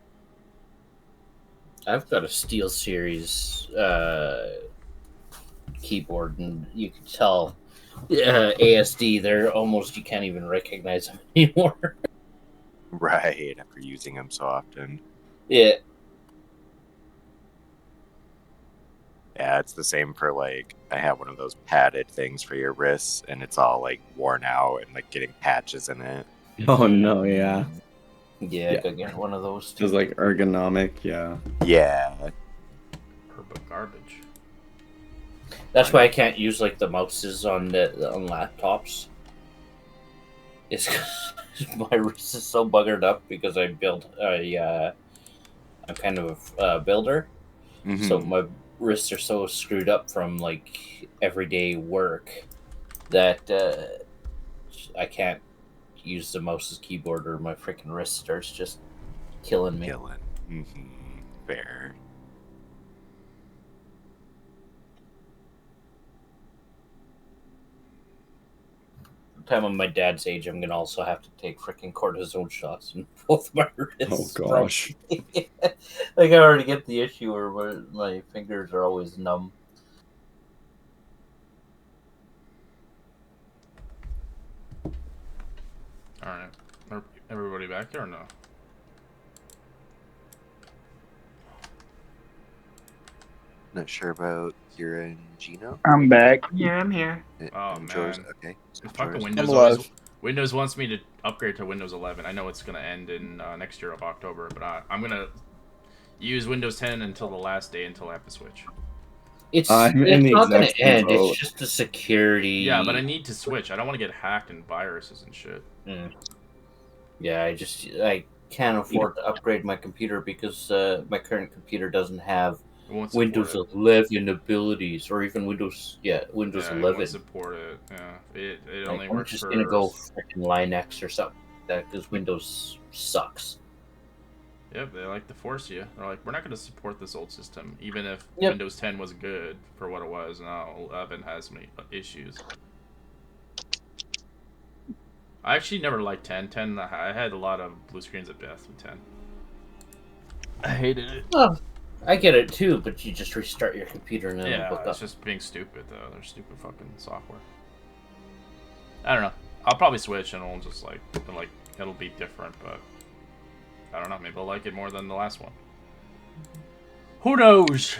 [SPEAKER 3] I've got a SteelSeries keyboard, and you can tell ASD. They're almost you can't even recognize them anymore.
[SPEAKER 4] Right, after using them so often.
[SPEAKER 3] Yeah.
[SPEAKER 4] Yeah, it's the same for like I have one of those padded things for your wrists, and it's all like worn out and like getting patches in it.
[SPEAKER 7] Oh no, yeah.
[SPEAKER 3] Yeah, I gotta get one of those too.
[SPEAKER 7] It's like ergonomic, yeah.
[SPEAKER 4] Yeah.
[SPEAKER 1] Garbage.
[SPEAKER 3] That's why I can't use like the mouses on laptops. It's 'cause my wrist is so buggered up because I built I'm kind of a builder, so my wrists are so screwed up from like everyday work that I can't use the mouse as keyboard or my freaking wrist starts just killing me.
[SPEAKER 4] Fair.
[SPEAKER 3] Time I'm my dad's age, I'm gonna also have to take freaking cortisone shots in both my wrists.
[SPEAKER 7] Oh gosh.
[SPEAKER 3] Like I already get the issue where my fingers are always numb.
[SPEAKER 1] Alright. Are everybody back there or no?
[SPEAKER 4] Not sure about Kira and Gino.
[SPEAKER 8] I'm back.
[SPEAKER 2] Yeah, I'm here.
[SPEAKER 1] Oh,
[SPEAKER 4] And George,
[SPEAKER 1] man.
[SPEAKER 4] okay. So
[SPEAKER 1] Fucking
[SPEAKER 4] George-
[SPEAKER 1] Windows. Windows wants me to upgrade to Windows 11. I know it's gonna end in next year of October, but I'm gonna use Windows 10 until the last day until I have to switch.
[SPEAKER 3] It's
[SPEAKER 7] I'm in the
[SPEAKER 3] not gonna
[SPEAKER 7] exact same
[SPEAKER 3] end.
[SPEAKER 7] boat.
[SPEAKER 3] It's just a security.
[SPEAKER 1] Yeah, but I need to switch. I don't want to get hacked and viruses and shit.
[SPEAKER 3] Yeah, I can't afford to upgrade my computer because my current computer doesn't have
[SPEAKER 1] It won't support
[SPEAKER 3] Windows
[SPEAKER 1] it.
[SPEAKER 3] 11 abilities, or even Windows Windows
[SPEAKER 1] Yeah, it
[SPEAKER 3] 11.
[SPEAKER 1] won't support it. Yeah, it
[SPEAKER 3] Like,
[SPEAKER 1] only
[SPEAKER 3] I'm
[SPEAKER 1] works
[SPEAKER 3] just
[SPEAKER 1] for.
[SPEAKER 3] gonna go freaking Linux or something like that because Windows sucks.
[SPEAKER 1] Yep, they like to force you. They're like, we're not going to support this old system, even if
[SPEAKER 3] Yep.
[SPEAKER 1] Windows 10 was good for what it was. Now 11 has many issues. I actually never liked 10. 10, I had a lot of blue screens at best with 10.
[SPEAKER 6] I hated it.
[SPEAKER 3] Oh, I get it too, but you just restart your computer and then it'll
[SPEAKER 1] Yeah,
[SPEAKER 3] book
[SPEAKER 1] it's
[SPEAKER 3] up.
[SPEAKER 1] just being stupid, though. They're stupid fucking software. I don't know. I'll probably switch and it'll just, it'll be different, but I don't know. Maybe I'll like it more than the last one. Who knows?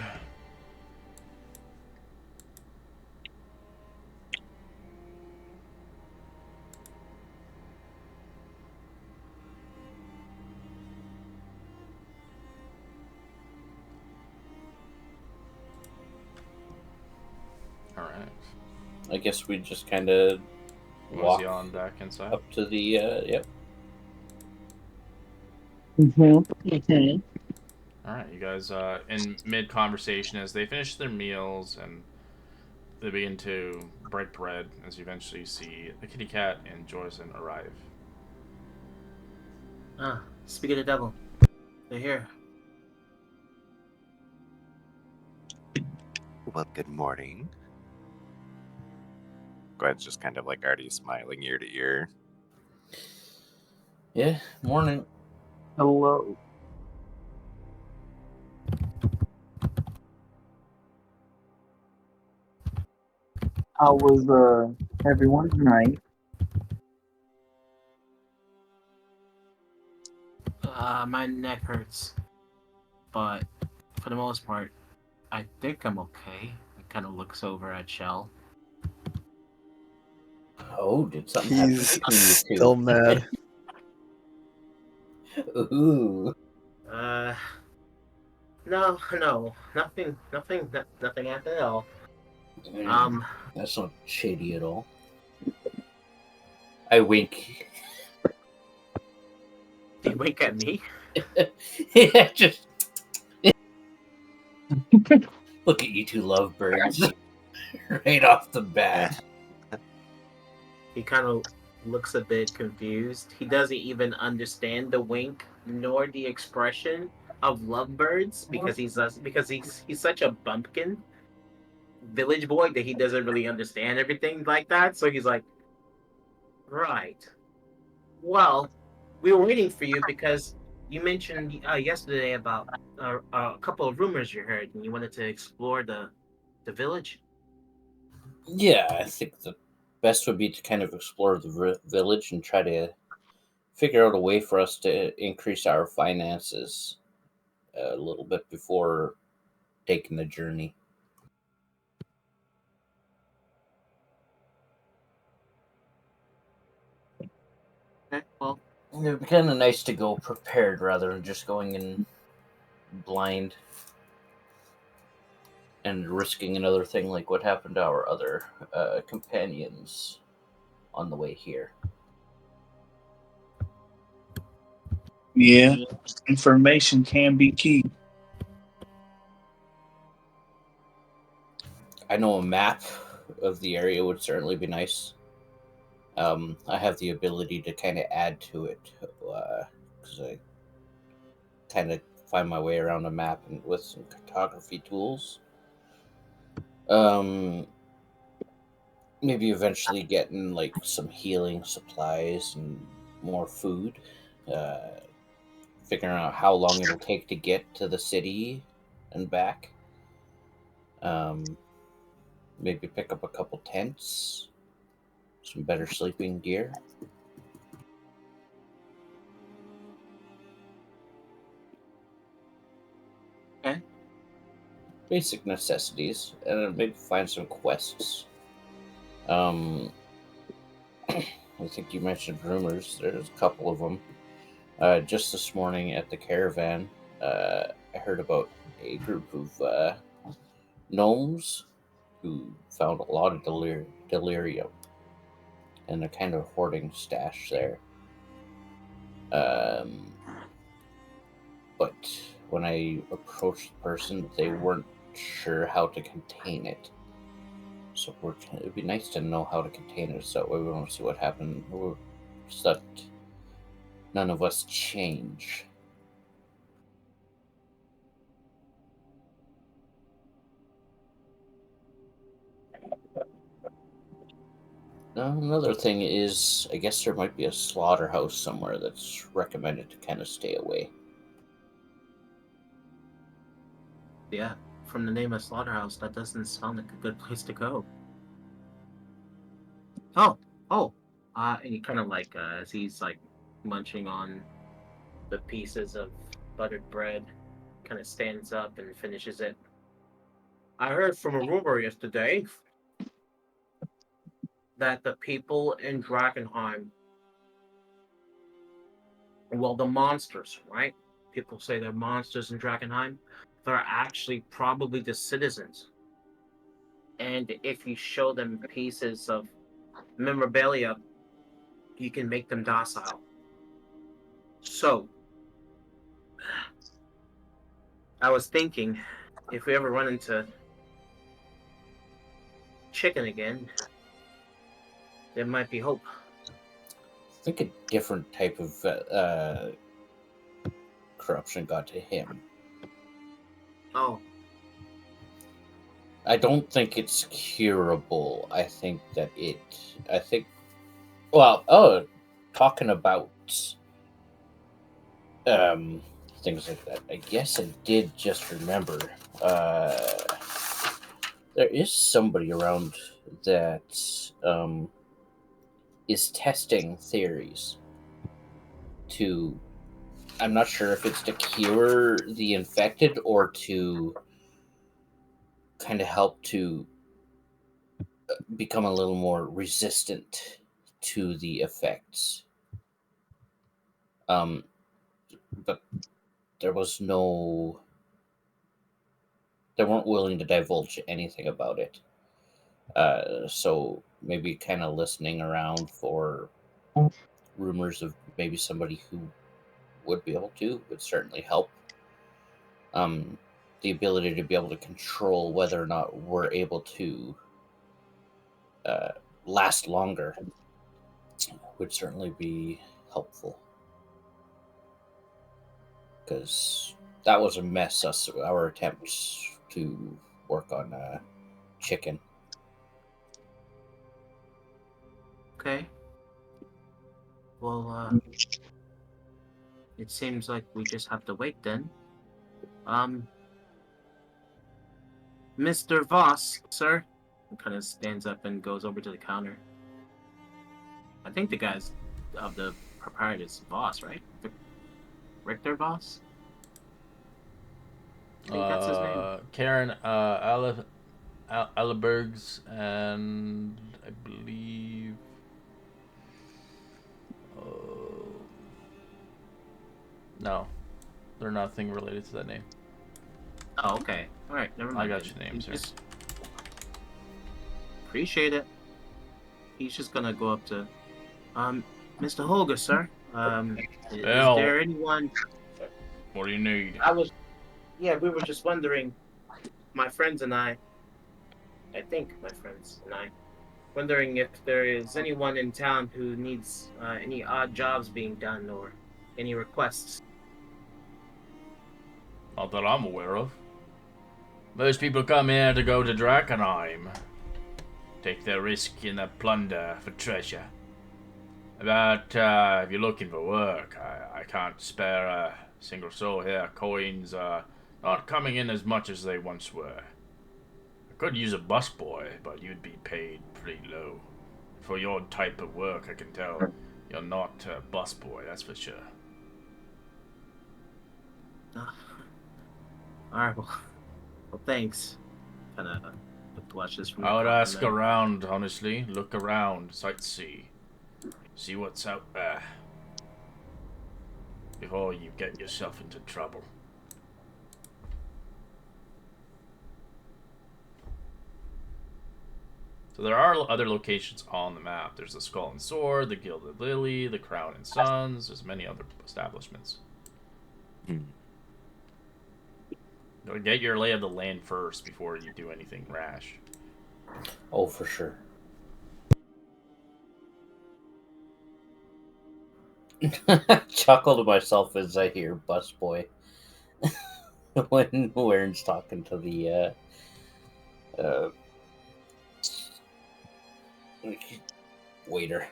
[SPEAKER 1] Alright.
[SPEAKER 3] I guess we just kind of walk
[SPEAKER 1] Mosey on back inside.
[SPEAKER 3] up to the, yep.
[SPEAKER 8] Mm-hmm.
[SPEAKER 1] Alright, you guys, in mid-conversation, as they finish their meals and they begin to break bread, as you eventually see the kitty cat and Jorson arrive.
[SPEAKER 2] Ah, speak of the devil. They're here.
[SPEAKER 4] Well, good morning. Gwen's just kind of like already smiling ear to ear.
[SPEAKER 3] Yeah, morning.
[SPEAKER 8] Hello. How was everyone's night?
[SPEAKER 2] My neck hurts, but for the most part, I think I'm okay. It kind of looks over at Shell.
[SPEAKER 3] Oh, did something happen
[SPEAKER 6] He's
[SPEAKER 3] between you two?
[SPEAKER 6] still mad.
[SPEAKER 3] Ooh.
[SPEAKER 2] No, nothing happened at all.
[SPEAKER 3] That's not shady at all. I wink.
[SPEAKER 2] Do you wink at me?
[SPEAKER 3] Yeah, just look at you two lovebirds right off the bat.
[SPEAKER 2] He kind of looks a bit confused. He doesn't even understand the wink nor the expression of lovebirds because he's such a bumpkin village boy that he doesn't really understand everything like that. So he's like, right. Well, we were waiting for you because you mentioned yesterday about a couple of rumors you heard, and you wanted to explore the village.
[SPEAKER 3] Yeah, I think the best would be to kind of explore the village and try to figure out a way for us to increase our finances a little bit before taking the journey.
[SPEAKER 2] Okay, well,
[SPEAKER 3] It would be kind of nice to go prepared rather than just going in blind and risking another thing like what happened to our other companions on the way here.
[SPEAKER 8] Yeah, information can be key.
[SPEAKER 3] I know a map of the area would certainly be nice. I have the ability to kind of add to it because I kind of find my way around a map and with some cartography tools. Maybe eventually getting like some healing supplies and more food. Figuring out how long it'll take to get to the city and back. Maybe pick up a couple tents, some better sleeping gear.
[SPEAKER 2] Okay.
[SPEAKER 3] Basic necessities, and then maybe find some quests. I think you mentioned rumors. There's a couple of them. Just this morning at the caravan, I heard about a group of gnomes who found a lot of delirium, and they're kind of hoarding stash there. But when I approached the person, they weren't sure how to contain it. So it'd be nice to know how to contain it, so we want to see what happened. So that none of us change. Another thing is, I guess there might be a slaughterhouse somewhere that's recommended to kind of stay away.
[SPEAKER 2] Yeah, from the name of Slaughterhouse, that doesn't sound like a good place to go. Oh, and he kind of like, as he's like munching on the pieces of buttered bread, kind of stands up and finishes it. I heard from a rumor yesterday that the people in Drakkenheim, well, the monsters, right? People say they're monsters in Drakkenheim. They're actually probably the citizens. And if you show them pieces of memorabilia, you can make them docile. So, I was thinking, if we ever run into chicken again, there might be hope.
[SPEAKER 3] I think a different type of corruption got to him.
[SPEAKER 2] Oh,
[SPEAKER 3] I don't think it's curable. I think, well, talking about things like that, I guess I did just remember there is somebody around that is testing theories to, I'm not sure if it's to cure the infected or to kind of help to become a little more resistant to the effects. But they weren't willing to divulge anything about it. So maybe kind of listening around for rumors of maybe somebody who would be able to would certainly help. The ability to be able to control whether or not we're able to last longer would certainly be helpful. Because that was a mess, our attempts to work on chicken.
[SPEAKER 2] okay. Well, it seems like we just have to wait then. Mr. Voss, sir, kind of stands up and goes over to the counter. I think the guy's of the proprietor's Voss, right? Richter Voss? I think that's his name.
[SPEAKER 1] Karen Allerbergs, and I believe. No, they're nothing related to that name.
[SPEAKER 2] Oh, okay. All right, never mind.
[SPEAKER 1] I got your name, sir.
[SPEAKER 2] Appreciate it. He's just gonna go up to, Mr. Holger, sir. Is there anyone?
[SPEAKER 1] What do you need?
[SPEAKER 2] We were just wondering, my friends and I think my friends and I, wondering if there is anyone in town who needs any odd jobs being done or any requests.
[SPEAKER 1] Not that I'm aware of. Most people come here to go to Drakkenheim. Take their risk in the plunder for treasure. But if you're looking for work, I can't spare a single soul here. Coins are not coming in as much as they once were. I could use a busboy, but you'd be paid pretty low. For your type of work, I can tell you're not a busboy, that's for sure.
[SPEAKER 2] Alright, well, thanks. Kind of blushes from
[SPEAKER 1] I would
[SPEAKER 2] the
[SPEAKER 1] ask
[SPEAKER 2] compliment.
[SPEAKER 1] around, honestly. Look around, sightsee. See what's out there. Before you get yourself into trouble. So there are other locations on the map. There's the Skull and Sword, the Gilded Lily, the Crown and Sons. There's many other establishments. Get your lay of the land first before you do anything rash.
[SPEAKER 3] Oh, for sure. Chuckle to myself as I hear busboy when Warren's talking to the waiter.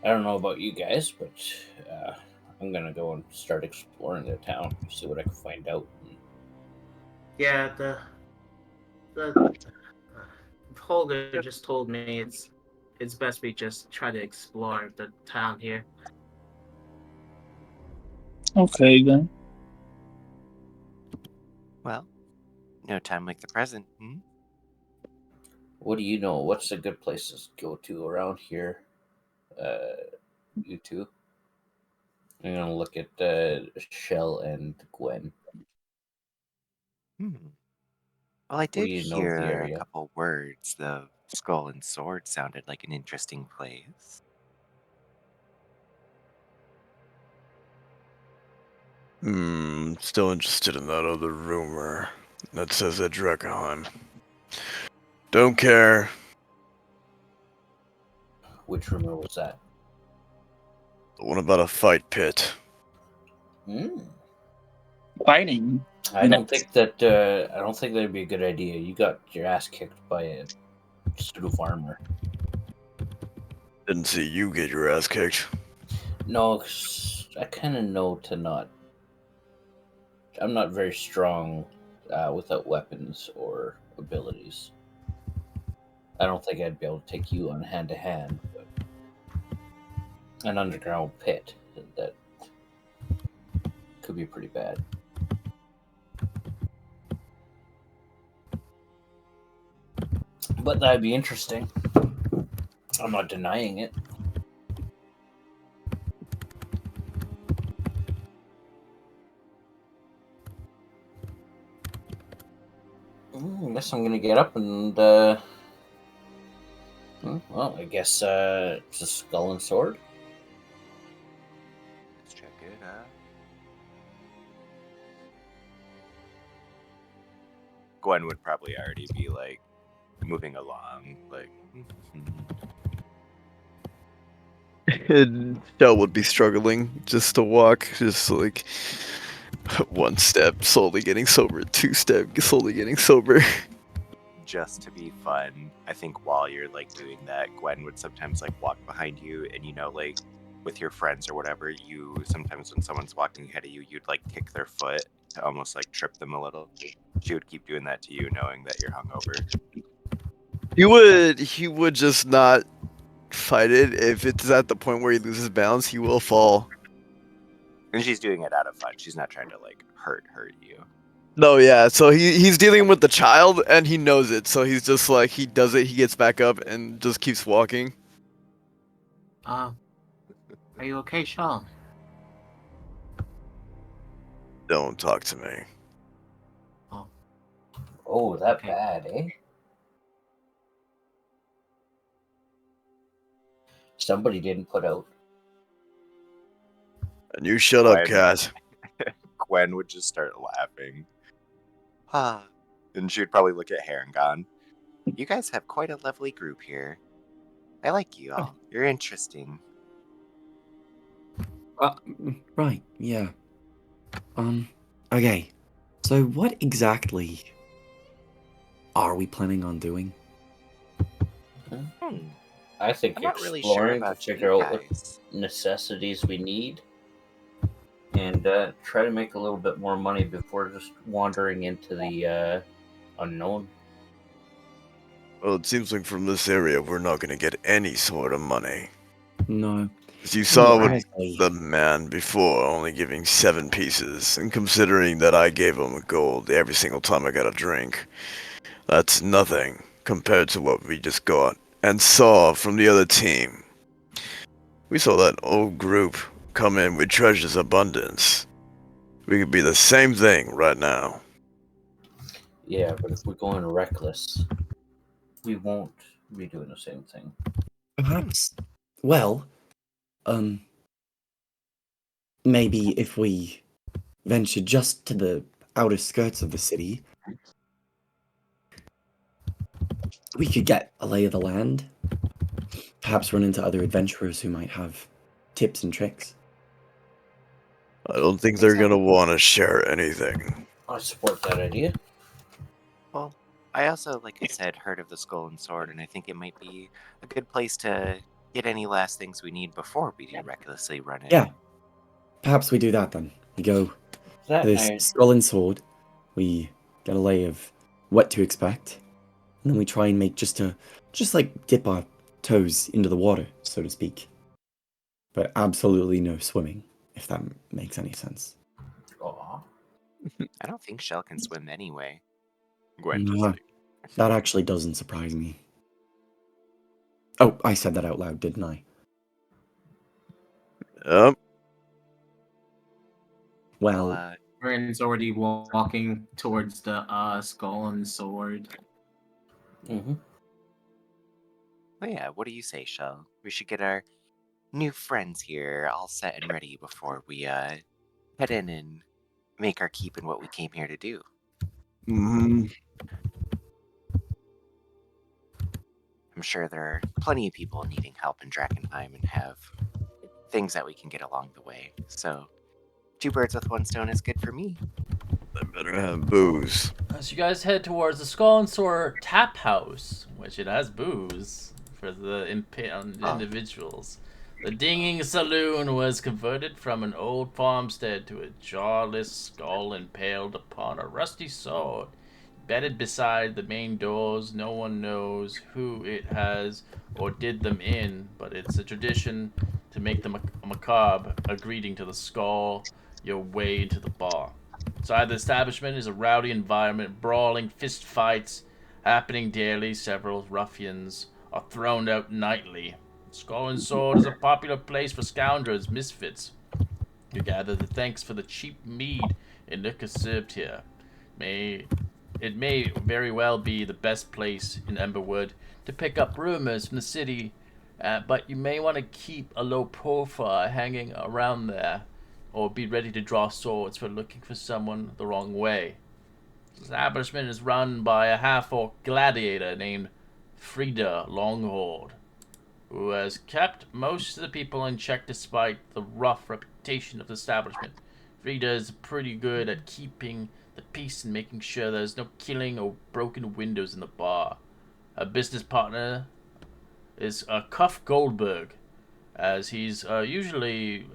[SPEAKER 3] I don't know about you guys, but I'm gonna go and start exploring the town, see what I can find out.
[SPEAKER 2] Yeah, the Holger just told me it's best we just try to explore the town here.
[SPEAKER 8] Okay, then.
[SPEAKER 4] Well, no time like the present. Hmm?
[SPEAKER 3] What do you know? What's a good places to go to around here? You two. I'm gonna look at Shell and Gwen.
[SPEAKER 4] Hmm. Well, I
[SPEAKER 3] What do
[SPEAKER 4] did
[SPEAKER 3] you know of the
[SPEAKER 4] hear a
[SPEAKER 3] area?
[SPEAKER 4] couple words. The Skull and Sword sounded like an interesting place.
[SPEAKER 6] Still interested in that other rumor that says at Drakkenheim. Don't care.
[SPEAKER 3] Which rumor was that?
[SPEAKER 6] The one about a fight pit.
[SPEAKER 8] Fighting.
[SPEAKER 3] I don't
[SPEAKER 8] Next.
[SPEAKER 3] think that. I don't think that'd be a good idea. You got your ass kicked by a pseudo farmer.
[SPEAKER 6] Didn't see you get your ass kicked.
[SPEAKER 3] No, 'cause I kind of know to not. I'm not very strong without weapons or abilities. I don't think I'd be able to take you on hand to hand, but an underground pit that could be pretty bad. But that'd be interesting. I'm not denying it. I guess I'm gonna get up and well, I guess it's a skull and sword.
[SPEAKER 4] Let's check it out. Gwen would probably already be like moving along, like.
[SPEAKER 6] And Shell would be struggling just to walk, just like one step, slowly getting sober, two step, slowly getting sober.
[SPEAKER 4] Just to be fun, I think while you're like doing that, Gwen would sometimes like walk behind you, and like with your friends or whatever, you sometimes when someone's walking ahead of you, you'd like kick their foot to almost like trip them a little. She would keep doing that to you, knowing that you're hungover.
[SPEAKER 6] He would just not fight it. If it's at the point where he loses balance, he will fall.
[SPEAKER 4] And she's doing it out of fun. She's not trying to like hurt you.
[SPEAKER 6] No, yeah. So he's dealing with the child, and he knows it. So he's just like he does it. He gets back up and just keeps walking.
[SPEAKER 2] Are you okay, Sean?
[SPEAKER 6] Don't talk to me.
[SPEAKER 3] Oh, that
[SPEAKER 2] Okay.
[SPEAKER 3] bad, eh? Somebody didn't put out.
[SPEAKER 6] And you shut up, cat.
[SPEAKER 4] Gwen would just start laughing. And she would probably look at Harangon. You guys have quite a lovely group here. I like you all. You're interesting.
[SPEAKER 5] Right, yeah. Okay. So what exactly are we planning on doing?
[SPEAKER 3] I think
[SPEAKER 4] I'm not really sure
[SPEAKER 3] exploring
[SPEAKER 4] about
[SPEAKER 3] to figure
[SPEAKER 4] you
[SPEAKER 3] out what
[SPEAKER 4] guys.
[SPEAKER 3] necessities we need and try to make a little bit more money before just wandering into the unknown.
[SPEAKER 6] Well, it seems like from this area we're not gonna get any sort of money.
[SPEAKER 5] No.
[SPEAKER 6] As you saw with
[SPEAKER 5] honestly,
[SPEAKER 6] the man before only giving 7 pieces, and considering that I gave him gold every single time I got a drink, that's nothing compared to what we just got and saw from the other team. We saw that old group come in with treasures abundance. We could be the same thing right now.
[SPEAKER 3] Yeah, but if we're going reckless, we won't be doing the same thing.
[SPEAKER 5] perhaps. Well, maybe if we venture just to the outer skirts of the city, we could get a lay of the land. Perhaps run into other adventurers who might have tips and tricks.
[SPEAKER 6] I don't think they're gonna want to share anything.
[SPEAKER 3] I support that idea.
[SPEAKER 4] Well, I also, like I said, heard of the Skull and Sword, and I think it might be a good place to get any last things we need before we do recklessly run it.
[SPEAKER 5] Yeah. Perhaps we do that then. We go
[SPEAKER 3] That
[SPEAKER 5] this
[SPEAKER 3] I,
[SPEAKER 5] skull and sword. We get a lay of what to expect, and then we try and make just like dip our toes into the water, so to speak. But absolutely no swimming, if that makes any sense.
[SPEAKER 3] aw.
[SPEAKER 4] I don't think Shell can swim anyway. Gwen
[SPEAKER 5] No.
[SPEAKER 4] just like,
[SPEAKER 5] That actually doesn't surprise me. Oh, I said that out loud, didn't I?
[SPEAKER 6] Yep.
[SPEAKER 5] Well,
[SPEAKER 2] Aaron's already walking towards the skull and sword.
[SPEAKER 3] Mm-hmm.
[SPEAKER 4] well, yeah, what do you say, Shell? We should get our new friends here all set and ready before we head in and make our keep in what we came here to do.
[SPEAKER 6] Mm,
[SPEAKER 4] I'm sure there are plenty of people needing help in Drakkenheim and have things that we can get along the way. So, 2 birds with 1 stone is good for me.
[SPEAKER 6] I better have booze.
[SPEAKER 9] As you guys head towards the Skull and Sword Tap House, which it has booze for the individuals. The dinging saloon was converted from an old farmstead to a jawless skull impaled upon a rusty sword. Bedded beside the main doors, no one knows who it has or did them in, but it's a tradition to make them a macabre, a greeting to the skull, your way into the bar. Inside the establishment is a rowdy environment, brawling fist fights happening daily. Several ruffians are thrown out nightly. Skull and Sword is a popular place for scoundrels, misfits, to gather the thanks for the cheap mead and liquor served here. It may very well be the best place in Emberwood to pick up rumors from the city, but you may want to keep a low profile hanging around there, or be ready to draw swords for looking for someone the wrong way. The establishment is run by a half-orc gladiator named Frida Longhord, who has kept most of the people in check despite the rough reputation of the establishment. Frida is pretty good at keeping the peace and making sure there's no killing or broken windows in the bar. Her business partner is Cuff Goldberg, as he's usually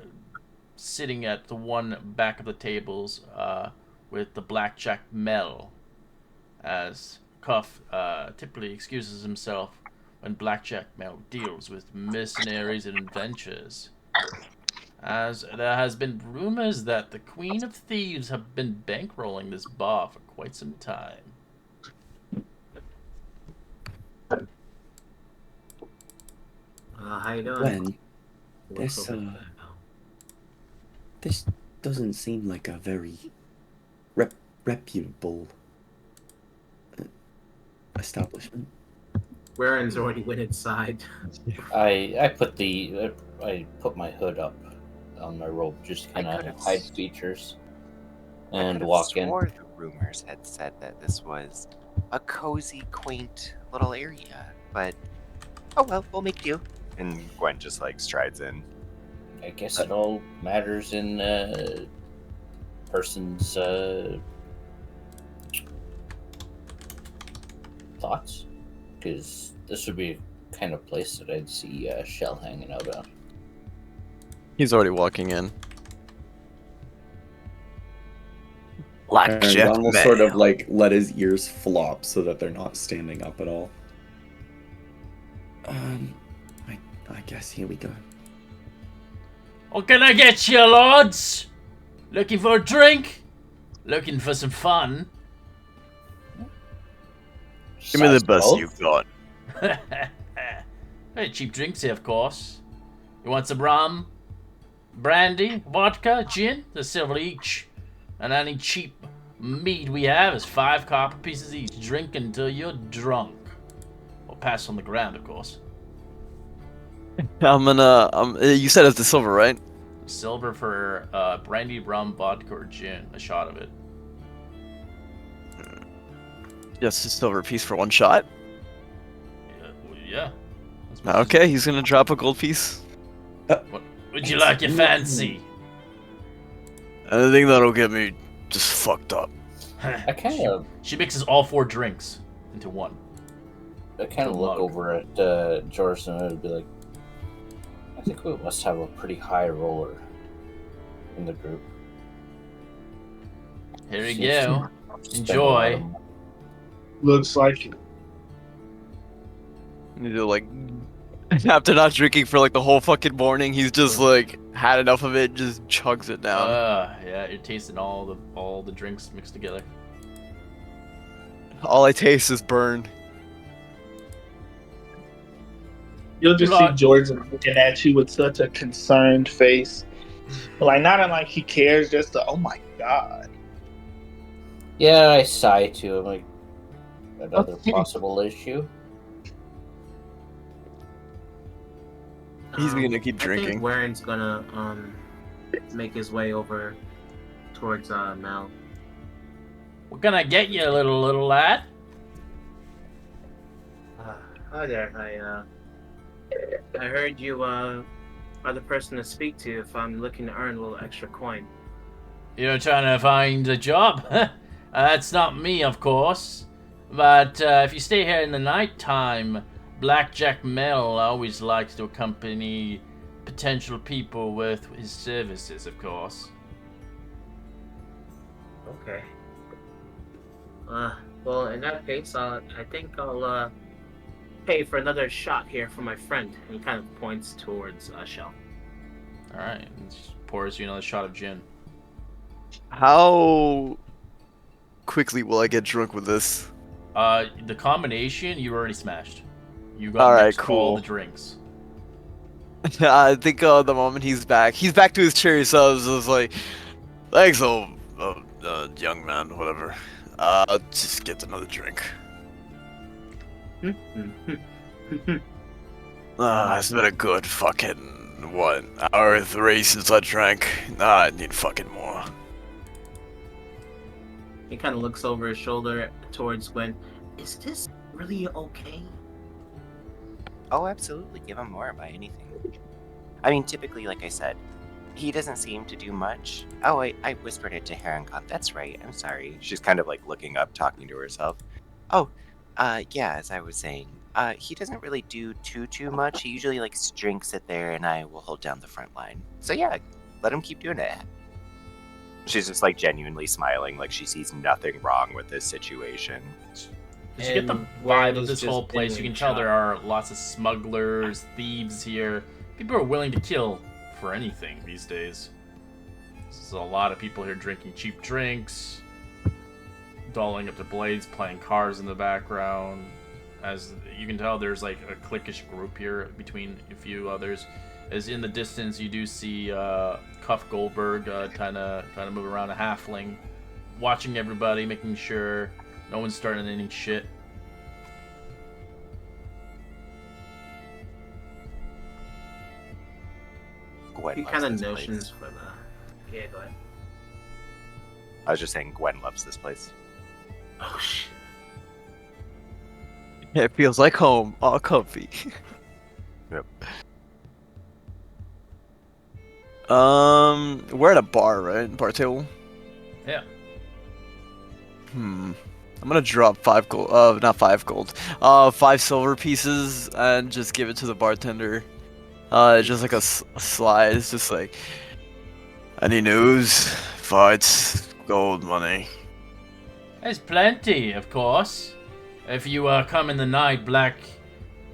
[SPEAKER 9] sitting at the one back of the tables with the blackjack Mel, as Cuff typically excuses himself when Blackjack Mel deals with mercenaries and adventurers. As there has been rumors that the Queen of Thieves have been bankrolling this bar for quite some time.
[SPEAKER 2] How you doing?
[SPEAKER 5] Gwen,
[SPEAKER 2] What's
[SPEAKER 5] this,
[SPEAKER 2] over
[SPEAKER 5] this doesn't seem like a very reputable establishment.
[SPEAKER 2] Warren's already went inside.
[SPEAKER 3] I put my hood up on my robe, just kind
[SPEAKER 4] I
[SPEAKER 3] of
[SPEAKER 4] could've
[SPEAKER 3] hide
[SPEAKER 4] s-
[SPEAKER 3] features,
[SPEAKER 4] I
[SPEAKER 3] and
[SPEAKER 4] could've
[SPEAKER 3] walk in.
[SPEAKER 4] swore the rumors had said that this was a cozy, quaint little area, but oh well, we'll make do. And Gwen just like strides in.
[SPEAKER 3] I guess it all matters in person's thoughts, because this would be a kind of place that I'd see Shell hanging out on.
[SPEAKER 6] He's already walking in.
[SPEAKER 5] Aaron
[SPEAKER 6] Blackjack
[SPEAKER 5] Gunn will
[SPEAKER 6] Mel.
[SPEAKER 5] sort of like let his ears flop so that they're not standing up at all. I guess here we go.
[SPEAKER 9] What can I get you, lords? Looking for a drink? Looking for some fun?
[SPEAKER 6] Give me the
[SPEAKER 3] Size
[SPEAKER 6] best
[SPEAKER 3] 12?
[SPEAKER 6] you've got.
[SPEAKER 9] Very cheap drinks here, of course. You want some rum? Brandy? Vodka? Gin? They're silver each. And any cheap mead we have is 5 copper pieces each. Drink until you're drunk. Or pass on the ground, of course.
[SPEAKER 6] I'm gonna. You said it's the silver, right?
[SPEAKER 9] Silver for brandy, rum, vodka, or gin. A shot of it.
[SPEAKER 6] Just a silver piece for 1 shot.
[SPEAKER 9] Yeah. As much as-
[SPEAKER 6] Okay, he's gonna drop a gold piece.
[SPEAKER 9] What Would you like your fancy?
[SPEAKER 6] Anything that'll get me just fucked up.
[SPEAKER 3] I kind of
[SPEAKER 9] She mixes all 4 drinks into one.
[SPEAKER 3] I kind of
[SPEAKER 9] The
[SPEAKER 3] look
[SPEAKER 9] mug.
[SPEAKER 3] over at George and I'd be like, I think we must have a pretty high roller in the group.
[SPEAKER 9] Here we
[SPEAKER 3] Seems
[SPEAKER 9] go.
[SPEAKER 3] to spend a
[SPEAKER 9] Enjoy.
[SPEAKER 3] lot of money.
[SPEAKER 8] Looks like it.
[SPEAKER 6] You know, like, after not drinking for like the whole fucking morning, he's just like had enough of it, just chugs it down.
[SPEAKER 9] Yeah, you're tasting all the drinks mixed together.
[SPEAKER 6] All I taste is burn.
[SPEAKER 8] You'll just
[SPEAKER 9] Right.
[SPEAKER 8] see Jordan looking at you with such a concerned face. Like, not in like he cares, just the, oh my god.
[SPEAKER 3] Yeah, I sigh to him like another
[SPEAKER 8] Okay.
[SPEAKER 3] possible issue.
[SPEAKER 6] He's gonna keep
[SPEAKER 2] I
[SPEAKER 6] drinking.
[SPEAKER 2] think Warren's gonna make his way over towards Mel.
[SPEAKER 9] We're gonna get you, little lad.
[SPEAKER 2] Hi there. I heard you are the person to speak to if I'm looking to earn a little extra coin.
[SPEAKER 9] You're trying to find a job? That's not me, of course. But if you stay here in the nighttime, Blackjack Mel always likes to accompany potential people with his services, of course.
[SPEAKER 2] Okay. Well, in that case, I think I'll pay for another shot here for my friend. And he kind of points towards Shell.
[SPEAKER 9] Alright, pours you another shot of gin.
[SPEAKER 6] How quickly will I get drunk with this?
[SPEAKER 9] The combination, you already smashed. You got
[SPEAKER 6] Alright,
[SPEAKER 9] mixed all
[SPEAKER 6] cool.
[SPEAKER 9] the drinks.
[SPEAKER 6] I think the moment he's back to his chair, so I was just like, thanks, old young man, whatever. Just get another drink. It's been a good fucking, what, hour 3 since I drank. I need fucking more.
[SPEAKER 2] He kind of looks over his shoulder towards Gwen. Is this really okay?
[SPEAKER 4] Oh, absolutely. Give him more by anything. I mean, typically, like I said, he doesn't seem to do much. Oh, I whispered it to Herringcon. That's right. I'm sorry. She's kind of like looking up, talking to herself. Oh, yeah, as I was saying, he doesn't really do too much. He usually like drinks it there, and I will hold down the front line. So yeah, let him keep doing it. She's just like genuinely smiling, like she sees nothing wrong with this situation.
[SPEAKER 9] You get the
[SPEAKER 2] And
[SPEAKER 9] vibe
[SPEAKER 2] Warren
[SPEAKER 9] of
[SPEAKER 2] is
[SPEAKER 9] this
[SPEAKER 2] just
[SPEAKER 9] whole place. You
[SPEAKER 2] diddling
[SPEAKER 9] can tell
[SPEAKER 2] shot.
[SPEAKER 9] there are lots of smugglers, thieves here. People are willing to kill for anything these days. There's a lot of people here drinking cheap drinks, dolling up the blades, playing cars in the background. As you can tell, there's like a cliquish group here between a few others. As in the distance, you do see Cuff Goldberg kind of move around a halfling, watching everybody, making sure no one's starting any shit.
[SPEAKER 4] Gwen
[SPEAKER 2] He
[SPEAKER 4] loves
[SPEAKER 2] kind of
[SPEAKER 4] this
[SPEAKER 2] notions
[SPEAKER 4] place.
[SPEAKER 2] for the. Yeah, go ahead.
[SPEAKER 4] I was just saying Gwen loves this place.
[SPEAKER 2] Oh shit.
[SPEAKER 6] It feels like home, all comfy.
[SPEAKER 4] Yep.
[SPEAKER 6] We're at a bar, right? Bar table?
[SPEAKER 9] Yeah.
[SPEAKER 6] I'm gonna drop 5 gold, not 5 gold, 5 silver pieces and just give it to the bartender. Just like a slide, it's just like, any news? Fights, gold, money.
[SPEAKER 9] There's plenty, of course. If you come in the night, Black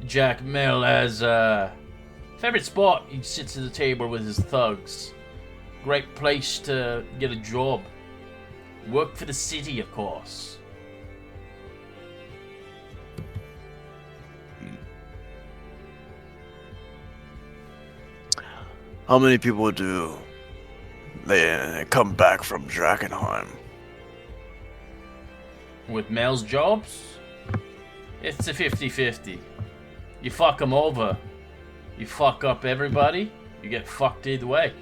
[SPEAKER 9] Jack Mill has favorite spot. He sits at the table with his thugs. Great place to get a job. Work for the city, of course.
[SPEAKER 6] How many people do they come back from Drakkenheim?
[SPEAKER 9] With Mel's jobs, it's a 50-50. You fuck them over, you fuck up everybody, you get fucked either way.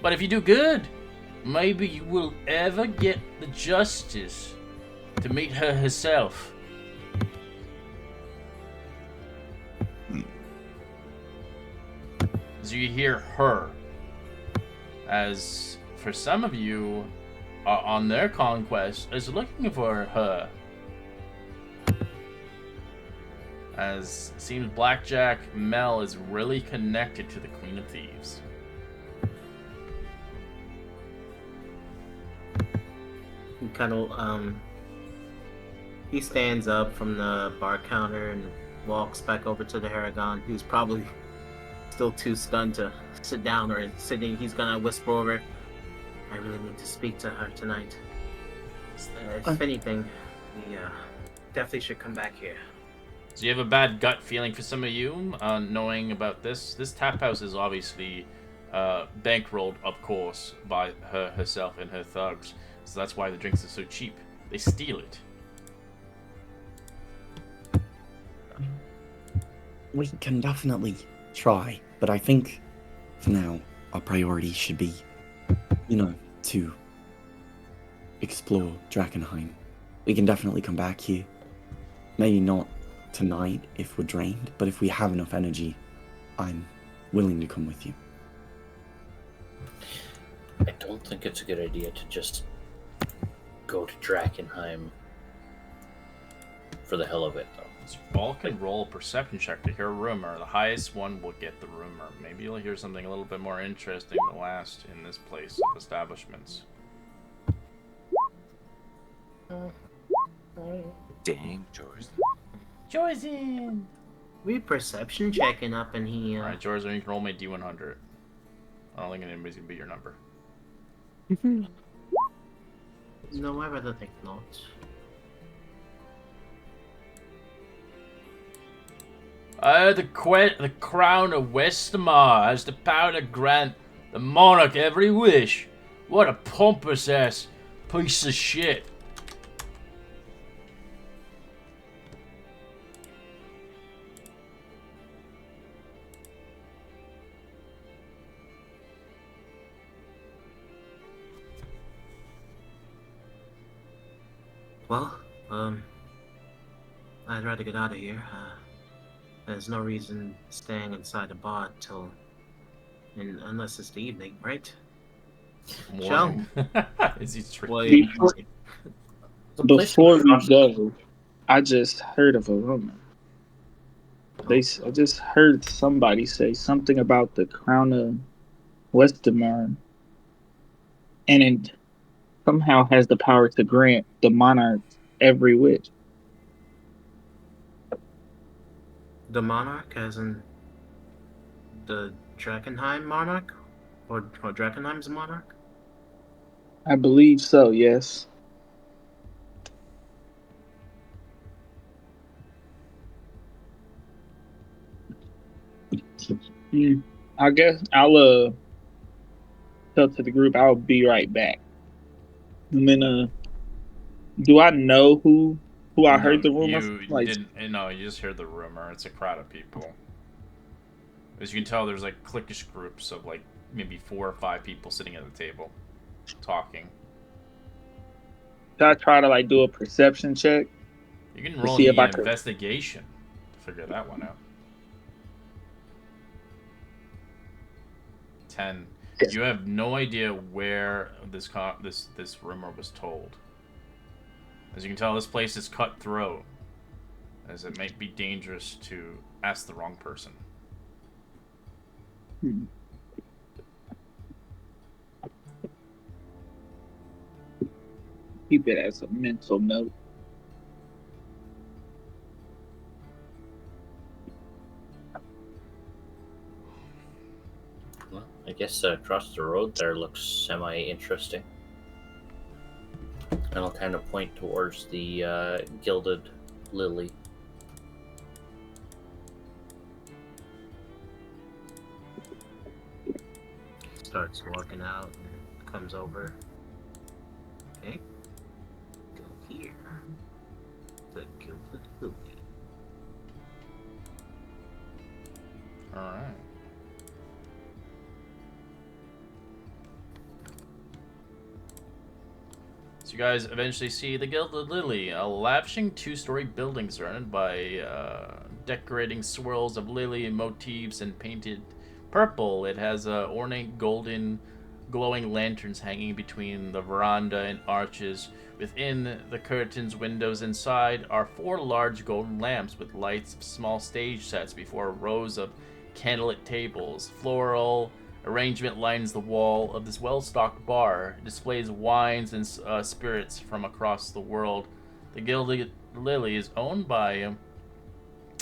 [SPEAKER 9] But if you do good, maybe you will ever get the justice to meet her herself. as you hear her. As for some of you are on their conquest is looking for her. As it seems Blackjack Mel is really connected to the Queen of Thieves.
[SPEAKER 2] He kind of he stands up from the bar counter and walks back over to the Haragon, who's probably still too stunned to sit down or sitting. He's gonna whisper over, I really need to speak to her tonight. If anything, we definitely should come back here.
[SPEAKER 9] So you have a bad gut feeling for some of you, knowing about this. This tap house is obviously bankrolled, of course, by her herself and her thugs. So that's why the drinks are so cheap. They steal it.
[SPEAKER 5] We can definitely try, but I think for now our priority should be, to explore Drakkenheim. We can definitely come back here. Maybe not tonight if we're drained, but if we have enough energy, I'm willing to come with you.
[SPEAKER 3] I don't think it's a good idea to just go to Drakkenheim for the hell of it, though.
[SPEAKER 9] So you all can roll a perception check to hear a rumor. The highest one will get the rumor. Maybe you'll hear something a little bit more interesting than the last in this place of establishments.
[SPEAKER 4] Dang, George.
[SPEAKER 9] Joyzin!
[SPEAKER 2] We perception checking up and he
[SPEAKER 9] Alright, Joyzin, you can roll me a D100. I don't think anybody's gonna beat your number.
[SPEAKER 2] No, I rather think not.
[SPEAKER 9] The crown of Westmar has the power to grant the monarch every wish. What a pompous ass piece of shit.
[SPEAKER 2] Well, I'd rather get out of here. There's no reason staying inside the bar unless it's the evening, right?
[SPEAKER 9] Morning. Is he
[SPEAKER 2] Well,
[SPEAKER 9] tricky?
[SPEAKER 8] Before we go, I just heard of a rumor. I just heard somebody say something about the crown of Westmar, and it somehow has the power to grant the monarch every wish.
[SPEAKER 2] The monarch, as in the Drakkenheim monarch? Or Drakkenheim's monarch?
[SPEAKER 8] I believe so, yes. I guess I'll tell to the group I'll be right back. And then do I know who I heard the rumor from?
[SPEAKER 9] No, you just heard the rumor. It's a crowd of people. As you can tell, there's like cliquish groups of like maybe 4 or 5 people sitting at the table, talking.
[SPEAKER 8] Should I try to like do a perception check?
[SPEAKER 9] You can roll
[SPEAKER 8] see
[SPEAKER 9] an
[SPEAKER 8] if I could-
[SPEAKER 9] investigation to figure that one out. 10.
[SPEAKER 8] Yes.
[SPEAKER 9] You have no idea where this rumor was told. As you can tell, this place is cutthroat, as it might be dangerous to ask the wrong person.
[SPEAKER 8] Keep it as a mental note.
[SPEAKER 3] Well, I guess across the road there looks semi-interesting. And I'll kind of point towards the gilded lily.
[SPEAKER 2] Starts walking out and comes over. Okay. Go here. The gilded lily.
[SPEAKER 9] Alright. So you guys eventually see the Gilded Lily, a lavishing 2-story building surrounded by decorating swirls of lily motifs and painted purple. It has ornate golden glowing lanterns hanging between the veranda and arches. Within the curtains, windows inside are 4 large golden lamps with lights of small stage sets before rows of candlelit tables. Floral arrangement lines the wall of this well-stocked bar. It displays wines and spirits from across the world. The Gilded Lily is owned by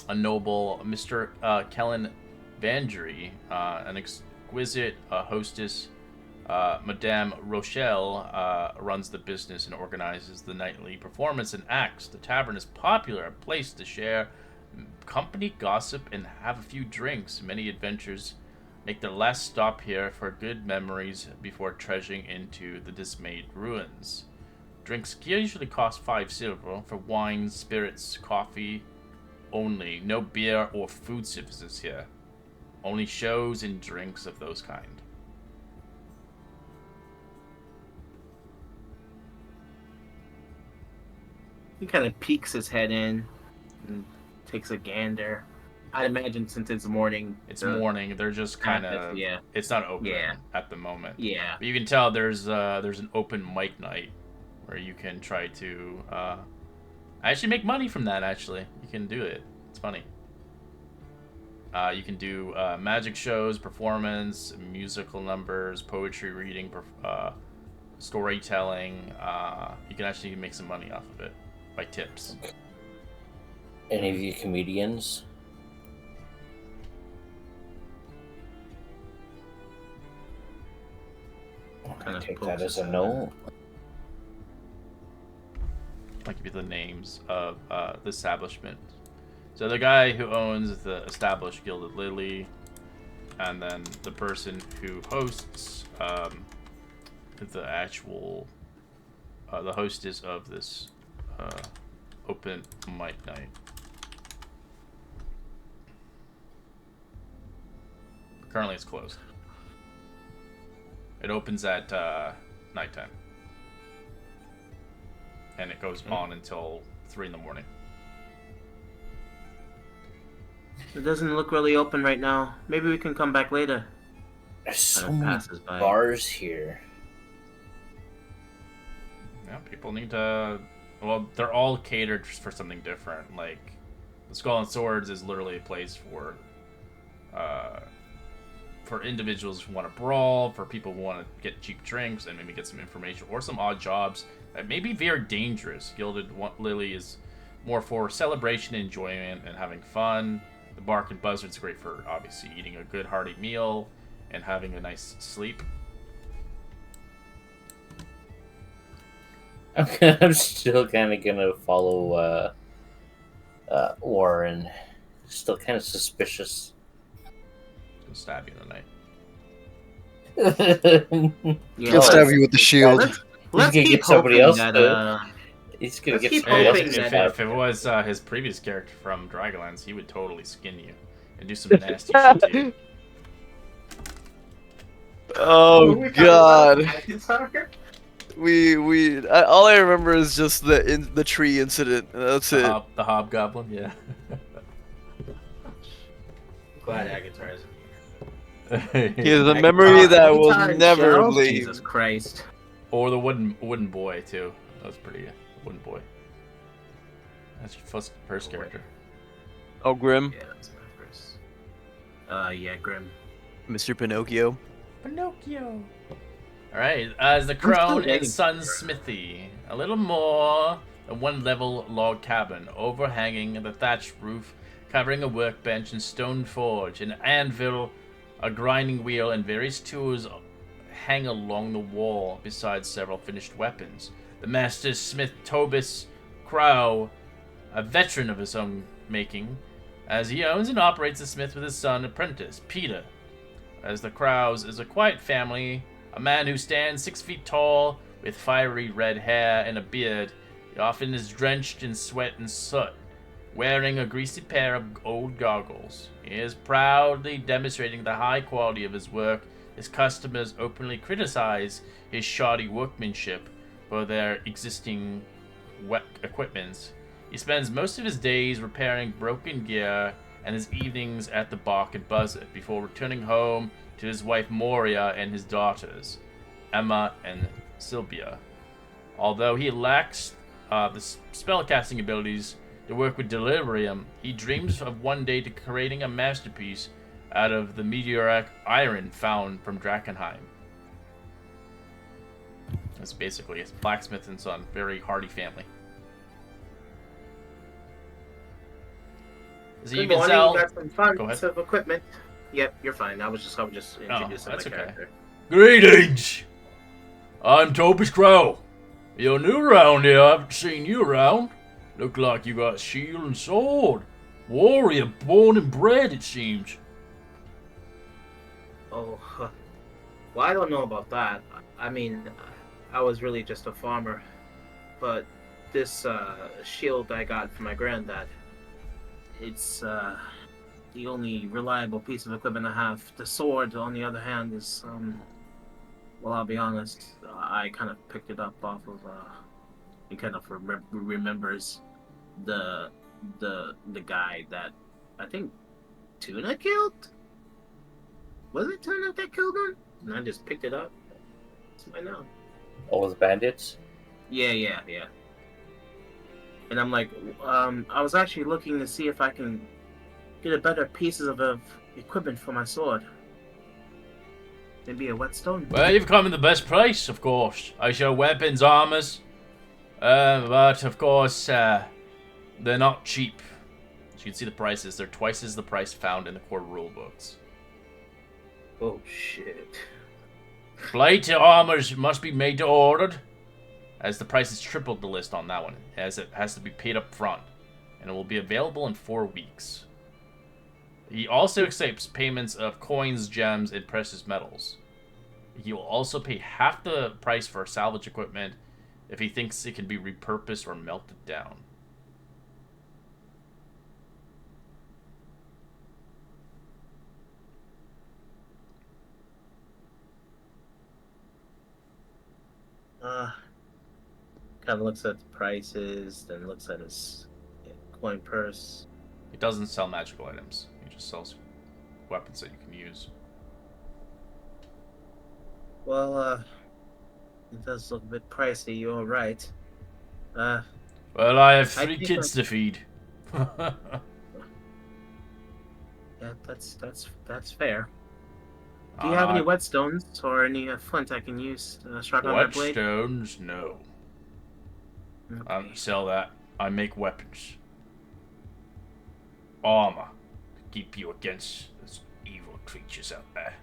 [SPEAKER 9] a noble Mr. Kellen Vandry, an exquisite hostess. Madame Rochelle runs the business and organizes the nightly performance and acts. The tavern is popular, a place to share company, gossip, and have a few drinks. Many adventurers make their last stop here for good memories before treasuring into the dismayed ruins. Drinks usually cost 5 silver for wine, spirits, coffee only. No beer or food services here. Only shows and drinks of those kind.
[SPEAKER 2] He kind of peeks his head in and takes a gander. I'd imagine since it's morning.
[SPEAKER 1] It's morning. They're just kind of.
[SPEAKER 2] Yeah.
[SPEAKER 1] It's not open
[SPEAKER 2] Yeah.
[SPEAKER 1] at the moment.
[SPEAKER 2] Yeah.
[SPEAKER 1] But you can tell there's an open mic night where you can try to actually make money from that. Actually, you can do it. It's funny. You can do magic shows, performance, musical numbers, poetry reading, storytelling. You can actually make some money off of it by tips.
[SPEAKER 3] Any of you comedians? I take that as a no.
[SPEAKER 1] I'll give you the names of the establishment. So the guy who owns the established Gilded Lily, and then the person who hosts the actual the hostess of this open mic night. Currently it's closed. It opens at nighttime. And it goes on until 3 in the morning.
[SPEAKER 2] It doesn't look really open right now. Maybe we can come back later.
[SPEAKER 3] There's so
[SPEAKER 2] Kinda
[SPEAKER 3] many
[SPEAKER 2] passes by.
[SPEAKER 3] bars here.
[SPEAKER 1] Yeah, people need to. Well, they're all catered for something different. Like, the Skull and Swords is literally a place for individuals who want to brawl, for people who want to get cheap drinks and maybe get some information or some odd jobs that may be very dangerous. Gilded Lily is more for celebration, enjoyment, and having fun. The Bark and Buzzard's great for obviously eating a good hearty meal and having a nice sleep.
[SPEAKER 3] I'm still kind of gonna follow Warren. Still kind of suspicious.
[SPEAKER 1] He'll stab you in the night.
[SPEAKER 2] Yeah,
[SPEAKER 6] He'll stab you with the shield.
[SPEAKER 2] Let's
[SPEAKER 3] gonna
[SPEAKER 2] keep
[SPEAKER 3] get somebody
[SPEAKER 2] hoping
[SPEAKER 3] else
[SPEAKER 2] that,
[SPEAKER 3] to- He's gonna
[SPEAKER 2] Let's
[SPEAKER 3] get
[SPEAKER 2] keep
[SPEAKER 3] somebody else
[SPEAKER 2] hoping
[SPEAKER 3] to
[SPEAKER 2] that-
[SPEAKER 3] fight.
[SPEAKER 1] If it was his previous character from Dragonlance, he would totally skin you and do some nasty shit to you.
[SPEAKER 6] Oh god. All I remember is just the tree incident. That's it.
[SPEAKER 1] The Hobgoblin, yeah.
[SPEAKER 2] Glad Agatar isn't
[SPEAKER 6] He has a memory that will
[SPEAKER 2] Agatar,
[SPEAKER 6] never
[SPEAKER 2] Shell?
[SPEAKER 6] leave.
[SPEAKER 2] Jesus Christ.
[SPEAKER 1] Or the wooden boy too. That was pretty good. Wooden boy. That's your first character.
[SPEAKER 6] Oh, Grim.
[SPEAKER 2] Yeah, that's my first. Yeah, Grim.
[SPEAKER 6] Mr. Pinocchio.
[SPEAKER 9] Pinocchio. Alright, as the
[SPEAKER 2] still
[SPEAKER 9] Crown
[SPEAKER 2] getting
[SPEAKER 9] and Sun's smithy. A little more than one level log cabin, overhanging the thatched roof, covering a workbench and stone forge, an anvil, a grinding wheel, and various tools hang along the wall, besides several finished weapons. The master smith Tobis Crow, a veteran of his own making, as he owns and operates the smith with his son apprentice, Peter. As the Crows is a quiet family, a man who stands 6 feet tall, with fiery red hair and a beard. He often is drenched in sweat and soot, wearing a greasy pair of old goggles. He is proudly demonstrating the high quality of his work. His customers openly criticize his shoddy workmanship for their existing equipments. He spends most of his days repairing broken gear and his evenings at the Bark and Buzzard before returning home to his wife Moria and his daughters, Emma and Sylvia. Although he lacks the spellcasting abilities to work with Delirium, he dreams of one day to creating a masterpiece out of the meteoric iron found from Drakkenheim. It's basically a blacksmith and son, very hardy family. So you
[SPEAKER 2] Good
[SPEAKER 9] can
[SPEAKER 2] morning.
[SPEAKER 9] sell.
[SPEAKER 2] You got some fun
[SPEAKER 9] Go ahead.
[SPEAKER 2] piece of equipment. Yep, you're fine. I was just introducing
[SPEAKER 9] that's
[SPEAKER 2] my
[SPEAKER 9] okay.
[SPEAKER 2] character.
[SPEAKER 9] Greetings! I'm Topus Crow. You're new around here. I haven't seen you around. Look like you got shield and sword. Warrior born and bred, it seems.
[SPEAKER 2] Oh, well, I don't know about that. I mean, I was really just a farmer, but this shield I got from my granddad, it's the only reliable piece of equipment I have. The sword, on the other hand, is well, I'll be honest, I kind of picked it up off of he kind of remembers the guy that I think Tuna killed. Was it Tuna that killed him? And I just picked it up. It's mine now.
[SPEAKER 3] All the bandits?
[SPEAKER 2] Yeah. And I'm like, I was actually looking to see if I can get a better pieces of equipment for my sword. Maybe a whetstone.
[SPEAKER 9] Well, you've come in the best place, of course. I show weapons, armors. But, of course, they're not cheap. As you can see the prices. They're twice as the price found in the core rulebooks.
[SPEAKER 2] Oh, shit.
[SPEAKER 9] Plate armors must be made to order, as the price has tripled the list on that one, as it has to be paid up front, and it will be available in 4 weeks. He also accepts payments of coins, gems, and precious metals. He will also pay half the price for salvage equipment if he thinks it can be repurposed or melted down.
[SPEAKER 2] Kind of looks at the prices, then looks at his coin purse.
[SPEAKER 9] He doesn't sell magical items. He just sells weapons that you can use.
[SPEAKER 2] Well, it does look a bit pricey. You're right.
[SPEAKER 9] Well, I have
[SPEAKER 2] I
[SPEAKER 9] 3
[SPEAKER 2] think
[SPEAKER 9] kids to feed.
[SPEAKER 2] Yeah, that's fair. Do you have any whetstones or any flint I can use to strap on my blade?
[SPEAKER 9] Whetstones? No. I
[SPEAKER 2] Okay.
[SPEAKER 9] don't sell that. I make weapons. Armor. To keep you against those evil creatures out there.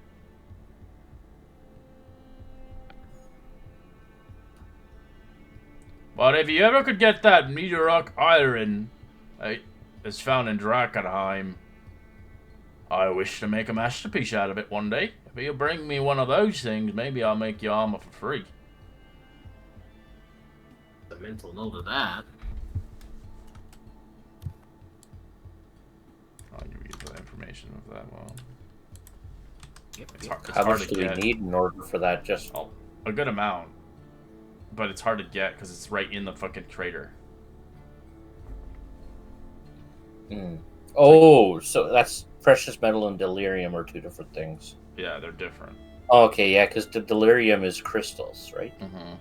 [SPEAKER 9] But if you ever could get that meteoric iron that's found in Drakkenheim, I wish to make a masterpiece out of it one day. If you bring me one of those things, maybe I'll make your armor for free.
[SPEAKER 2] A mental note of that.
[SPEAKER 9] I'll give you the information of that one.
[SPEAKER 2] Yep,
[SPEAKER 9] It's
[SPEAKER 2] yep.
[SPEAKER 9] hard,
[SPEAKER 3] How
[SPEAKER 9] hard
[SPEAKER 3] much
[SPEAKER 9] to
[SPEAKER 3] do we
[SPEAKER 9] get.
[SPEAKER 3] need in order for that? Just
[SPEAKER 9] A good amount. But it's hard to get because it's right in the fucking crater.
[SPEAKER 3] Oh, so that's precious metal and delirium are 2 different things.
[SPEAKER 9] Yeah, they're different.
[SPEAKER 3] Okay, yeah, because the delirium is crystals, right?
[SPEAKER 9] Mm-hmm.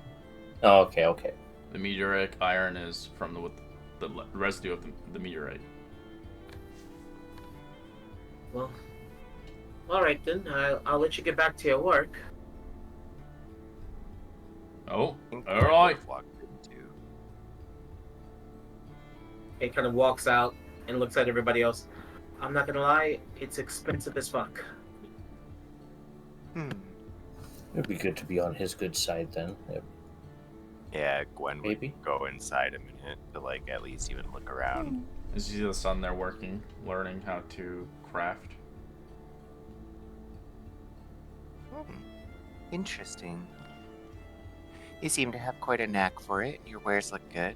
[SPEAKER 3] Oh, okay.
[SPEAKER 9] The meteoric iron is from the residue of the meteorite.
[SPEAKER 2] Well, all right then. I'll let you get back to your work.
[SPEAKER 9] Oh,
[SPEAKER 4] I think
[SPEAKER 9] all
[SPEAKER 4] Gwen
[SPEAKER 9] right.
[SPEAKER 4] would've walked in too.
[SPEAKER 2] He kind of walks out and looks at everybody else. I'm not gonna lie, it's expensive as fuck.
[SPEAKER 3] It'd be good to be on his good side then. Yep.
[SPEAKER 4] Yeah, Gwen would
[SPEAKER 3] Maybe.
[SPEAKER 4] go inside a minute to like at least even look around.
[SPEAKER 9] As you see the son there working, learning how to craft.
[SPEAKER 4] Interesting. You seem to have quite a knack for it. Your wares look good.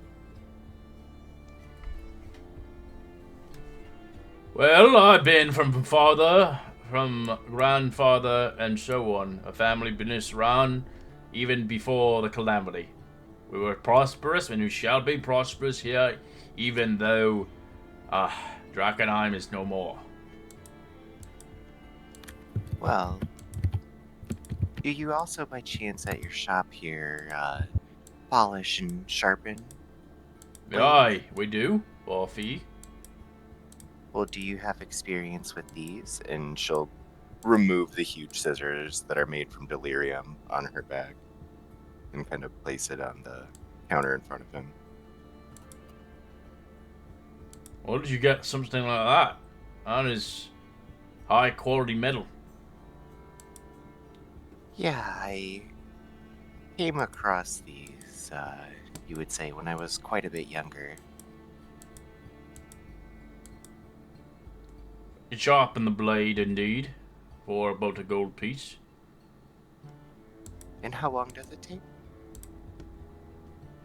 [SPEAKER 9] Well, I've been from grandfather, and so on. A family business run even before the calamity. We were prosperous, and we shall be prosperous here, even though Drakkenheim is no more.
[SPEAKER 4] Well, do you also by chance at your shop here polish and sharpen?
[SPEAKER 9] Aye, we do. For a fee.
[SPEAKER 4] Well, do you have experience with these? And she'll remove the huge scissors that are made from Delirium on her bag and kind of place it on the counter in front of him.
[SPEAKER 9] Where did you get something like that? That is high quality metal.
[SPEAKER 4] Yeah, I came across these, you would say, when I was quite a bit younger.
[SPEAKER 9] You sharpen the blade, indeed, for about a gold piece.
[SPEAKER 4] And how long does it take?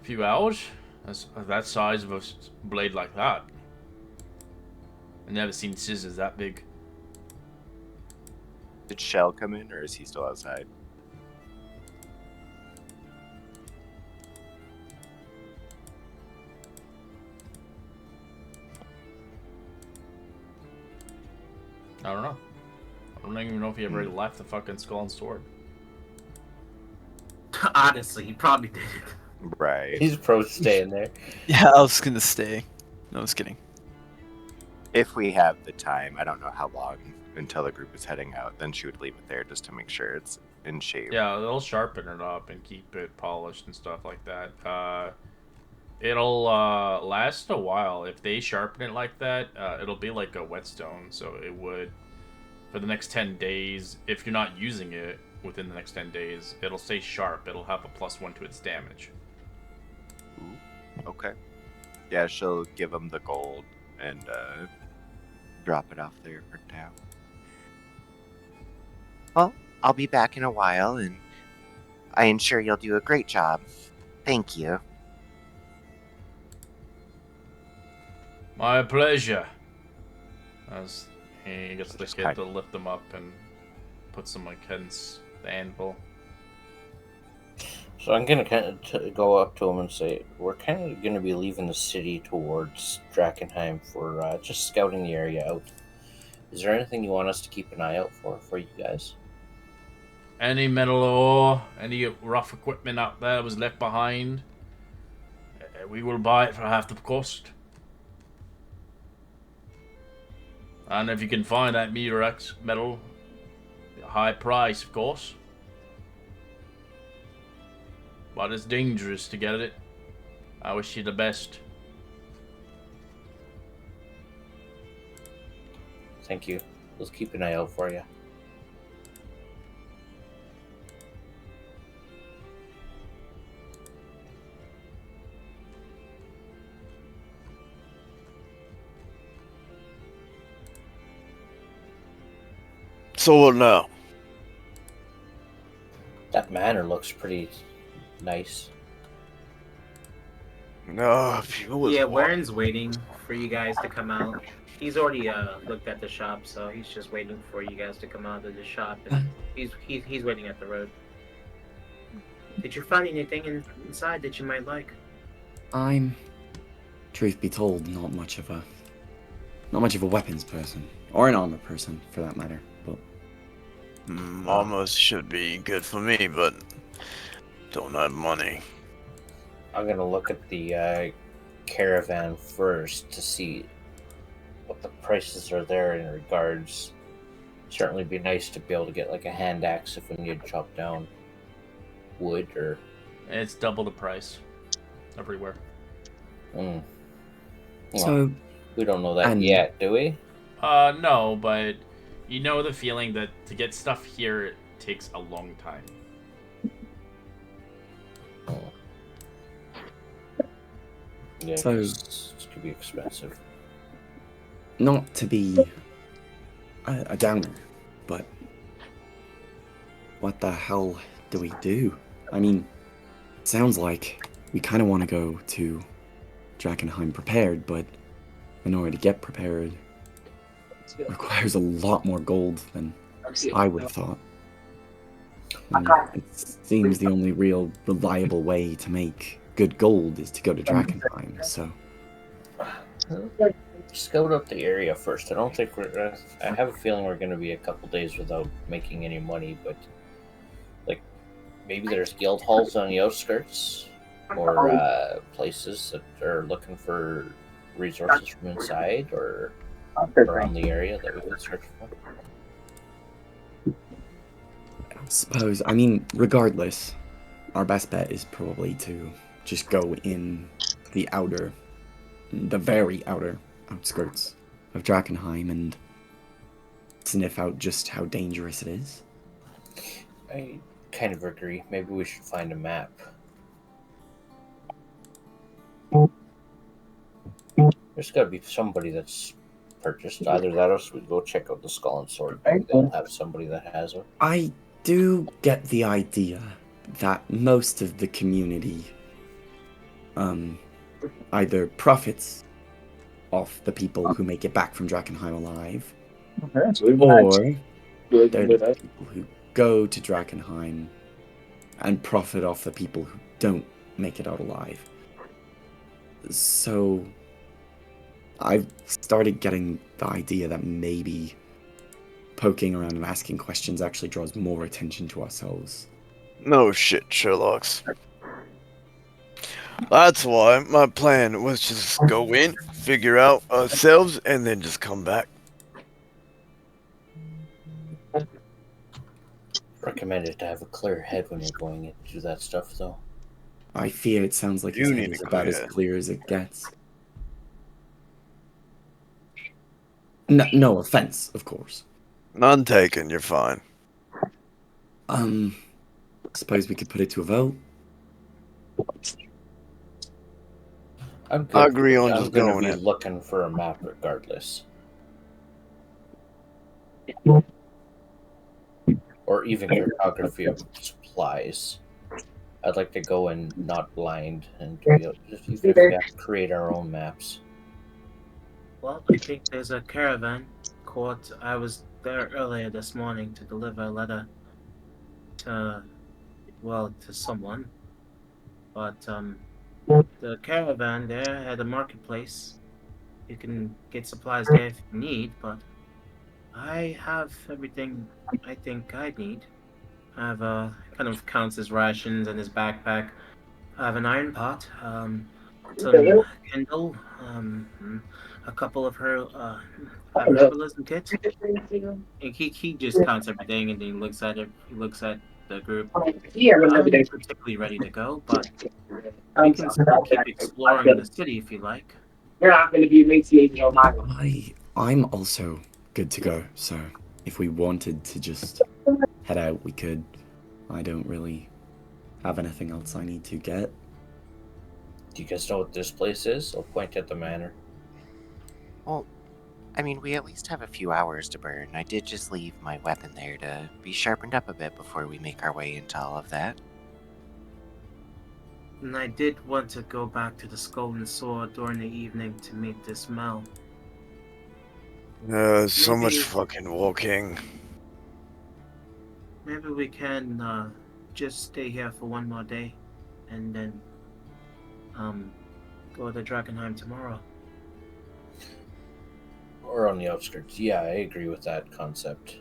[SPEAKER 9] A few hours? That's that size of a blade like that. I've never seen scissors that big.
[SPEAKER 4] Did Shell come in, or is he still outside?
[SPEAKER 9] I don't know. I don't even know if he ever left the fucking Skull and Sword.
[SPEAKER 2] Honestly, he probably did it.
[SPEAKER 4] Right.
[SPEAKER 3] He's probably staying there.
[SPEAKER 6] Yeah, I was gonna stay. No, I was kidding.
[SPEAKER 4] If we have the time, I don't know how long until the group is heading out, then she would leave it there just to make sure it's in shape.
[SPEAKER 9] Yeah, they'll sharpen it up and keep it polished and stuff like that. It'll last a while. If they sharpen it like that, it'll be like a whetstone. So it would, for the next 10 days, if you're not using it within the next 10 days, it'll stay sharp. It'll have a +1 to its damage.
[SPEAKER 4] Ooh, okay. Yeah, she'll give him the gold and drop it off there for now. Well, I'll be back in a while, and I ensure you'll do a great job. Thank you.
[SPEAKER 9] My pleasure. As he gets the
[SPEAKER 4] Just
[SPEAKER 9] kid
[SPEAKER 4] kind-
[SPEAKER 9] to lift them up and put some against the anvil.
[SPEAKER 3] So I'm gonna kind of go up to him and say, we're kind of gonna be leaving the city towards Drakkenheim for just scouting the area out. Is there anything you want us to keep an eye out for you guys?
[SPEAKER 9] Any metal ore, any rough equipment out there that was left behind, we will buy it for half the cost. And if you can find that meteor X metal, a high price, of course. But it's dangerous to get it. I wish you the best.
[SPEAKER 3] Thank you. Let's keep an eye out for you.
[SPEAKER 6] So what now?
[SPEAKER 3] That manor looks pretty nice.
[SPEAKER 6] No, people was
[SPEAKER 2] Yeah,
[SPEAKER 6] walking.
[SPEAKER 2] Warren's waiting for you guys to come out. He's already looked at the shop, so he's just waiting for you guys to come out of the shop, and he's waiting at the road. Did you find anything inside that you might like?
[SPEAKER 5] I'm, truth be told, not much of a weapons person, or an armor person for that matter. But
[SPEAKER 6] Almost should be good for me, but don't have money.
[SPEAKER 3] I'm gonna look at the caravan first to see what the prices are there in regards. Certainly be nice to be able to get like a hand axe if we need to chop down wood or.
[SPEAKER 9] It's double the price everywhere.
[SPEAKER 3] Well,
[SPEAKER 5] so
[SPEAKER 3] we don't know that
[SPEAKER 5] and-
[SPEAKER 3] yet, do we?
[SPEAKER 9] No, but you know the feeling that to get stuff here it takes a long time.
[SPEAKER 3] Yeah,
[SPEAKER 5] So-
[SPEAKER 3] 'cause it could be expensive.
[SPEAKER 5] not to be a downer, but what the hell do we do? I mean, sounds like we kind of want to go to Drakkenheim prepared, but in order to get prepared requires a lot more gold than I would have thought. And it seems the only real reliable way to make good gold is to go to Drakkenheim, so
[SPEAKER 3] Scout out the area first. I don't think we're. I have a feeling we're going to be a couple days without making any money, but like maybe there's guild halls on the outskirts or places that are looking for resources from inside or around the area that we could search for.
[SPEAKER 5] I suppose. I mean, regardless, our best bet is probably to just go in the very outer outskirts of Drakkenheim and sniff out just how dangerous it is.
[SPEAKER 3] I kind of agree. Maybe we should find a map. There's got to be somebody that's purchased either that or we go check out the Skull and Sword. Maybe they'll have somebody that has it.
[SPEAKER 5] I do get the idea that most of the community either profits off the people who make it back from Drakkenheim alive, or they're the people who go to Drakkenheim and profit off the people who don't make it out alive. So I've started getting the idea that maybe poking around and asking questions actually draws more attention to ourselves.
[SPEAKER 6] No shit, Sherlock's. That's why my plan was just go in, figure out ourselves, and then just come back.
[SPEAKER 3] Recommended to have a clear head when you're going in to do that stuff, though.
[SPEAKER 5] I fear it sounds like his
[SPEAKER 6] You
[SPEAKER 5] head
[SPEAKER 6] need
[SPEAKER 5] is
[SPEAKER 6] a
[SPEAKER 5] about
[SPEAKER 6] clear
[SPEAKER 5] as
[SPEAKER 6] head.
[SPEAKER 5] clear as it gets. No offense, of course.
[SPEAKER 6] None taken, you're fine.
[SPEAKER 5] Suppose we could put it to a vote.
[SPEAKER 3] I'm
[SPEAKER 6] I agree on
[SPEAKER 3] I'm
[SPEAKER 6] just
[SPEAKER 3] gonna
[SPEAKER 6] going
[SPEAKER 3] be
[SPEAKER 6] in.
[SPEAKER 3] looking for a map regardless. Or even cartography of supplies. I'd like to go in not blind and to be able just if we have to create our own maps.
[SPEAKER 2] Well, I think there's a caravan court. I was there earlier this morning to deliver a letter to someone. But the caravan there had a marketplace. You can get supplies there if you need, but I have everything I think I need. I have kind of counts his rations and his backpack. I have an iron pot, some Kindle, a couple of her herbalism kit. And he just counts everything and then he looks at it. He looks at the group. I'm particularly ready to go, but we can still keep exploring the city if you like.
[SPEAKER 5] I'm also good to go, so if we wanted to just head out, we could. I don't really have anything else I need to get.
[SPEAKER 3] Do you guys know what this place is? I'll point at the manor.
[SPEAKER 4] Well, I mean, we at least have a few hours to burn. I did just leave my weapon there to be sharpened up a bit before we make our way into all of that.
[SPEAKER 2] And I did want to go back to the Skull and Sword during the evening to meet this Mel.
[SPEAKER 6] So much
[SPEAKER 2] Maybe-
[SPEAKER 6] fucking walking.
[SPEAKER 2] Maybe we can just stay here for one more day, and then go to Drakkenheim tomorrow.
[SPEAKER 3] Or on the outskirts. Yeah, I agree with that concept.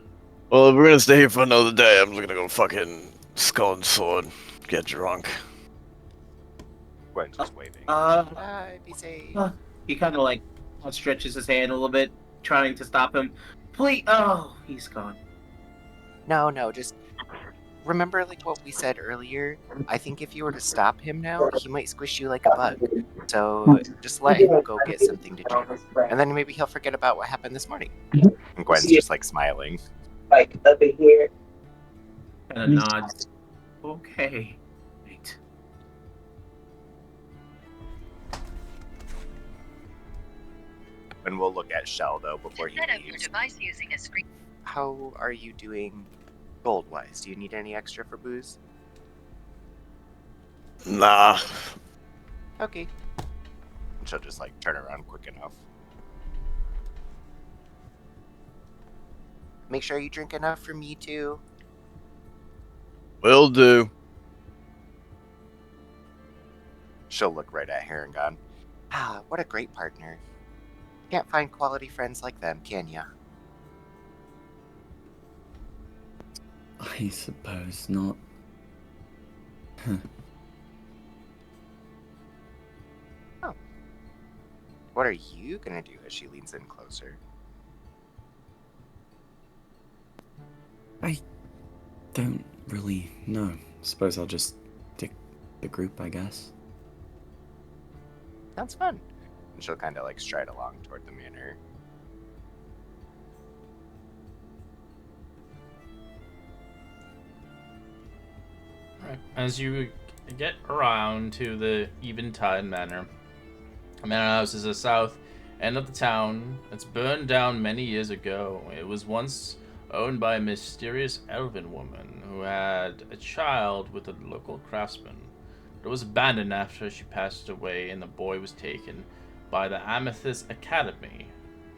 [SPEAKER 6] Well, if we're gonna stay here for another day, I'm just gonna go fucking Skull and Sword, get drunk.
[SPEAKER 4] Gwen's just waving.
[SPEAKER 2] Uh,
[SPEAKER 4] Be safe.
[SPEAKER 2] he kind of like stretches his hand a little bit, trying to stop him. Please, oh, he's gone.
[SPEAKER 4] No, just remember like what we said earlier? I think if you were to stop him now, he might squish you like a bug. So just let him go get something to drink. And then maybe he'll forget about what happened this morning. And Gwen's just like smiling.
[SPEAKER 8] Like up in here.
[SPEAKER 2] Kind of nods. Okay. Wait.
[SPEAKER 4] And we'll look at Shell though before he
[SPEAKER 10] Set up your
[SPEAKER 4] leaves.
[SPEAKER 10] device using a screen.
[SPEAKER 4] How are you doing gold-wise? Do you need any extra for booze?
[SPEAKER 6] Nah.
[SPEAKER 4] Okay. And she'll just like turn around quick enough. Make sure you drink enough for me too.
[SPEAKER 6] Will do.
[SPEAKER 4] She'll look right at Harangon. Ah, what a great partner. Can't find quality friends like them, can ya?
[SPEAKER 5] I suppose not. Huh.
[SPEAKER 4] What are you gonna do as she leans in closer?
[SPEAKER 5] I don't really know. Suppose I'll just stick the group, I guess.
[SPEAKER 4] Sounds fun. And she'll kind of like stride along toward the manor.
[SPEAKER 1] Right. As you get around to the Eventide Manor, the manor house is the south end of the town. It's burned down many years ago. It was once owned by a mysterious elven woman who had a child with a local craftsman. It was abandoned after she passed away, and the boy was taken by the Amethyst Academy.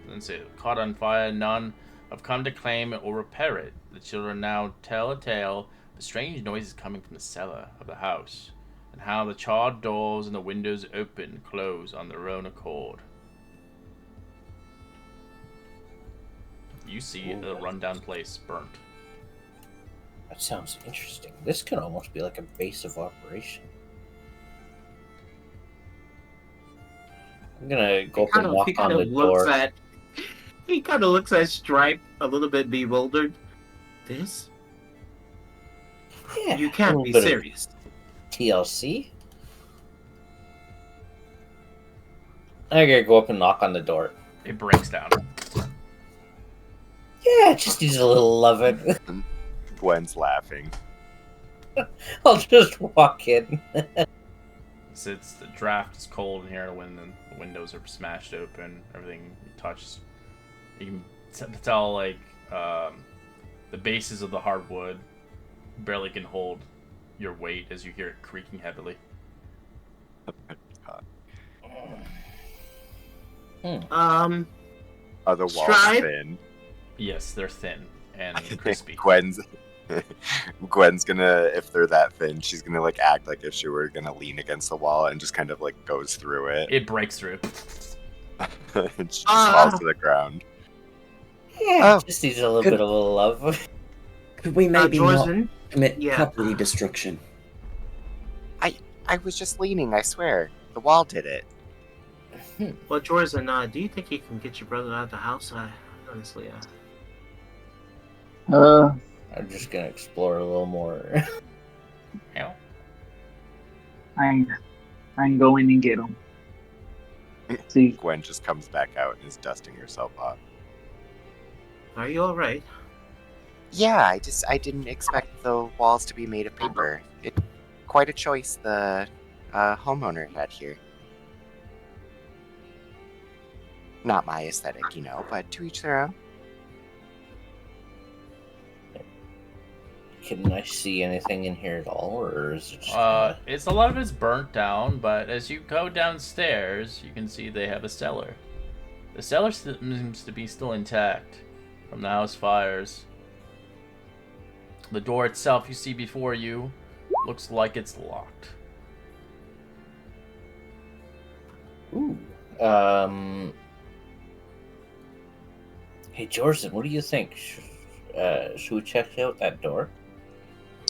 [SPEAKER 1] Since it caught on fire, none have come to claim it or repair it. The children now tell a tale of strange noises coming from the cellar of the house, and how the charred doors and the windows open and close on their own accord. You see a rundown place burnt.
[SPEAKER 3] That sounds interesting. This could almost be like a base of operation. I'm gonna go up and knock on the door.
[SPEAKER 2] He kind of looks at Stripe a little bit bewildered. This?
[SPEAKER 3] Yeah,
[SPEAKER 2] You can't be serious.
[SPEAKER 3] TLC? I gotta go up and knock on the door.
[SPEAKER 1] It breaks down.
[SPEAKER 3] Yeah, it just needs a little loving.
[SPEAKER 4] Gwen's laughing.
[SPEAKER 3] I'll just walk in.
[SPEAKER 1] The draft is cold in here when the windows are smashed open. Everything you touch, you can tell like the bases of the hardwood barely can hold your weight as you hear it creaking heavily.
[SPEAKER 4] Are the walls
[SPEAKER 2] Stripe?
[SPEAKER 4] thin?
[SPEAKER 1] Yes, they're thin and crispy.
[SPEAKER 4] Gwen's gonna, if they're that thin, she's gonna like act like if she were gonna lean against the wall and just kind of like goes through it.
[SPEAKER 1] It breaks through.
[SPEAKER 4] And she just falls to the ground.
[SPEAKER 3] Yeah, it just needs a little bit of love.
[SPEAKER 5] Could we maybe not
[SPEAKER 2] Jorzen?
[SPEAKER 5] commit
[SPEAKER 2] Yeah.
[SPEAKER 5] property destruction?
[SPEAKER 4] I was just leaning, I swear. The wall did it.
[SPEAKER 2] Well, Jorzen, do you think you can get your brother out of the house? Honestly,
[SPEAKER 3] I'm just gonna explore a little more.
[SPEAKER 1] Hell.
[SPEAKER 8] I can go in and get him. See,
[SPEAKER 4] Gwen just comes back out and is dusting herself off.
[SPEAKER 2] are you all right?
[SPEAKER 4] Yeah, I didn't expect the walls to be made of paper. Quite a choice the homeowner had here. Not my aesthetic, but to each their own.
[SPEAKER 3] Can I see anything in here at all, or is it just
[SPEAKER 1] It's a lot of it's burnt down, but as you go downstairs, you can see they have a cellar. The cellar seems to be still intact from the house fires. The door itself you see before you looks like it's locked.
[SPEAKER 3] Ooh. Hey, Jorzen, what do you think? Should we check out that door?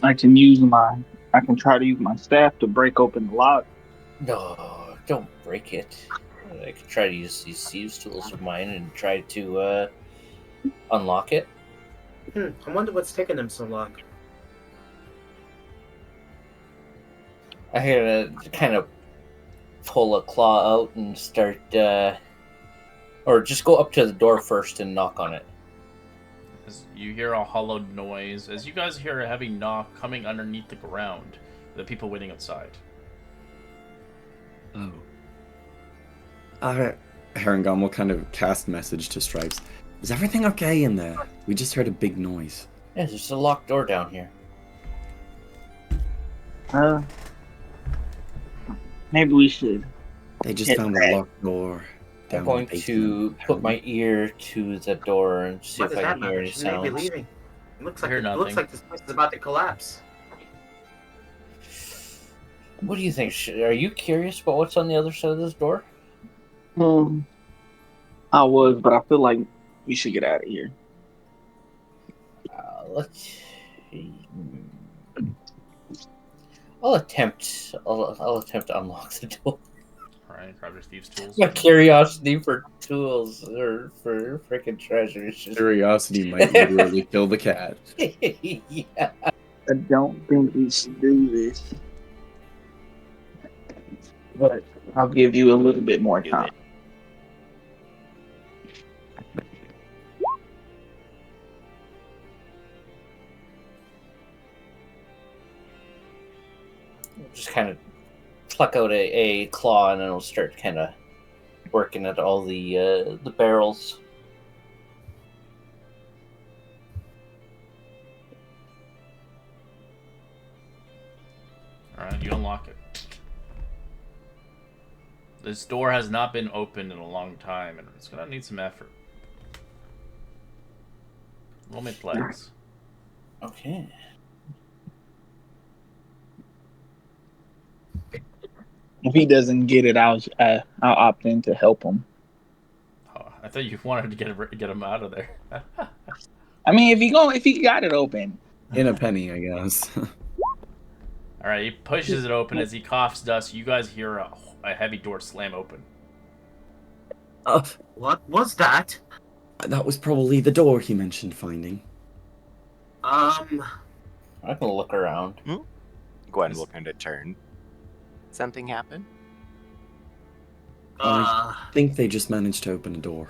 [SPEAKER 8] I can try to use my staff to break open the lock.
[SPEAKER 3] No, don't break it. I could try to use these thieves' tools of mine and try to unlock it.
[SPEAKER 2] I wonder what's taking them so long.
[SPEAKER 3] I gotta kind of pull a claw out and start, or just go up to the door first and knock on it.
[SPEAKER 1] As you hear a hollow noise, as you guys hear a heavy knock coming underneath the ground. The people waiting outside.
[SPEAKER 5] Oh. Harangon will kind of cast message to Stripes. Is everything okay in there? We just heard a big noise.
[SPEAKER 3] Yeah, there's a locked door down here.
[SPEAKER 8] Maybe we should.
[SPEAKER 5] They just found a locked door.
[SPEAKER 3] I'm going to put my ear to the door and see
[SPEAKER 2] What
[SPEAKER 3] if
[SPEAKER 2] does
[SPEAKER 3] I
[SPEAKER 2] that
[SPEAKER 3] can hear
[SPEAKER 2] matter?
[SPEAKER 3] any
[SPEAKER 2] She may be
[SPEAKER 3] sounds.
[SPEAKER 2] leaving. It looks like
[SPEAKER 1] Hear nothing.
[SPEAKER 2] this place is about to collapse.
[SPEAKER 3] What do you think? Are you curious about what's on the other side of this door?
[SPEAKER 8] I was, but I feel like we should get out of here.
[SPEAKER 3] Let's. I'll attempt to unlock the door.
[SPEAKER 1] Alright, grab your thieves' tools.
[SPEAKER 3] My curiosity for tools or for freaking treasures. Just...
[SPEAKER 7] Curiosity might literally kill the cat.
[SPEAKER 3] Yeah.
[SPEAKER 8] I don't think we should do this. But I'll give you a little bit more time.
[SPEAKER 3] Just kind of pluck out a claw and then it'll start kind of working at all the barrels.
[SPEAKER 1] Alright, you unlock it. This door has not been opened in a long time, and it's gonna need some effort. Roll me athletics.
[SPEAKER 3] Okay.
[SPEAKER 8] If he doesn't get it, I'll opt in to help him.
[SPEAKER 1] Oh, I thought you wanted to get him out of there.
[SPEAKER 8] I mean, if he got it open.
[SPEAKER 7] In a penny, I guess.
[SPEAKER 1] Alright, he pushes it open. As he coughs dust, you guys hear a heavy door slam open.
[SPEAKER 2] What was that?
[SPEAKER 7] That was probably the door he mentioned finding.
[SPEAKER 3] I'm gonna look around.
[SPEAKER 4] Gwen will kind of turn. Something happen?
[SPEAKER 7] I think they just managed to open a door.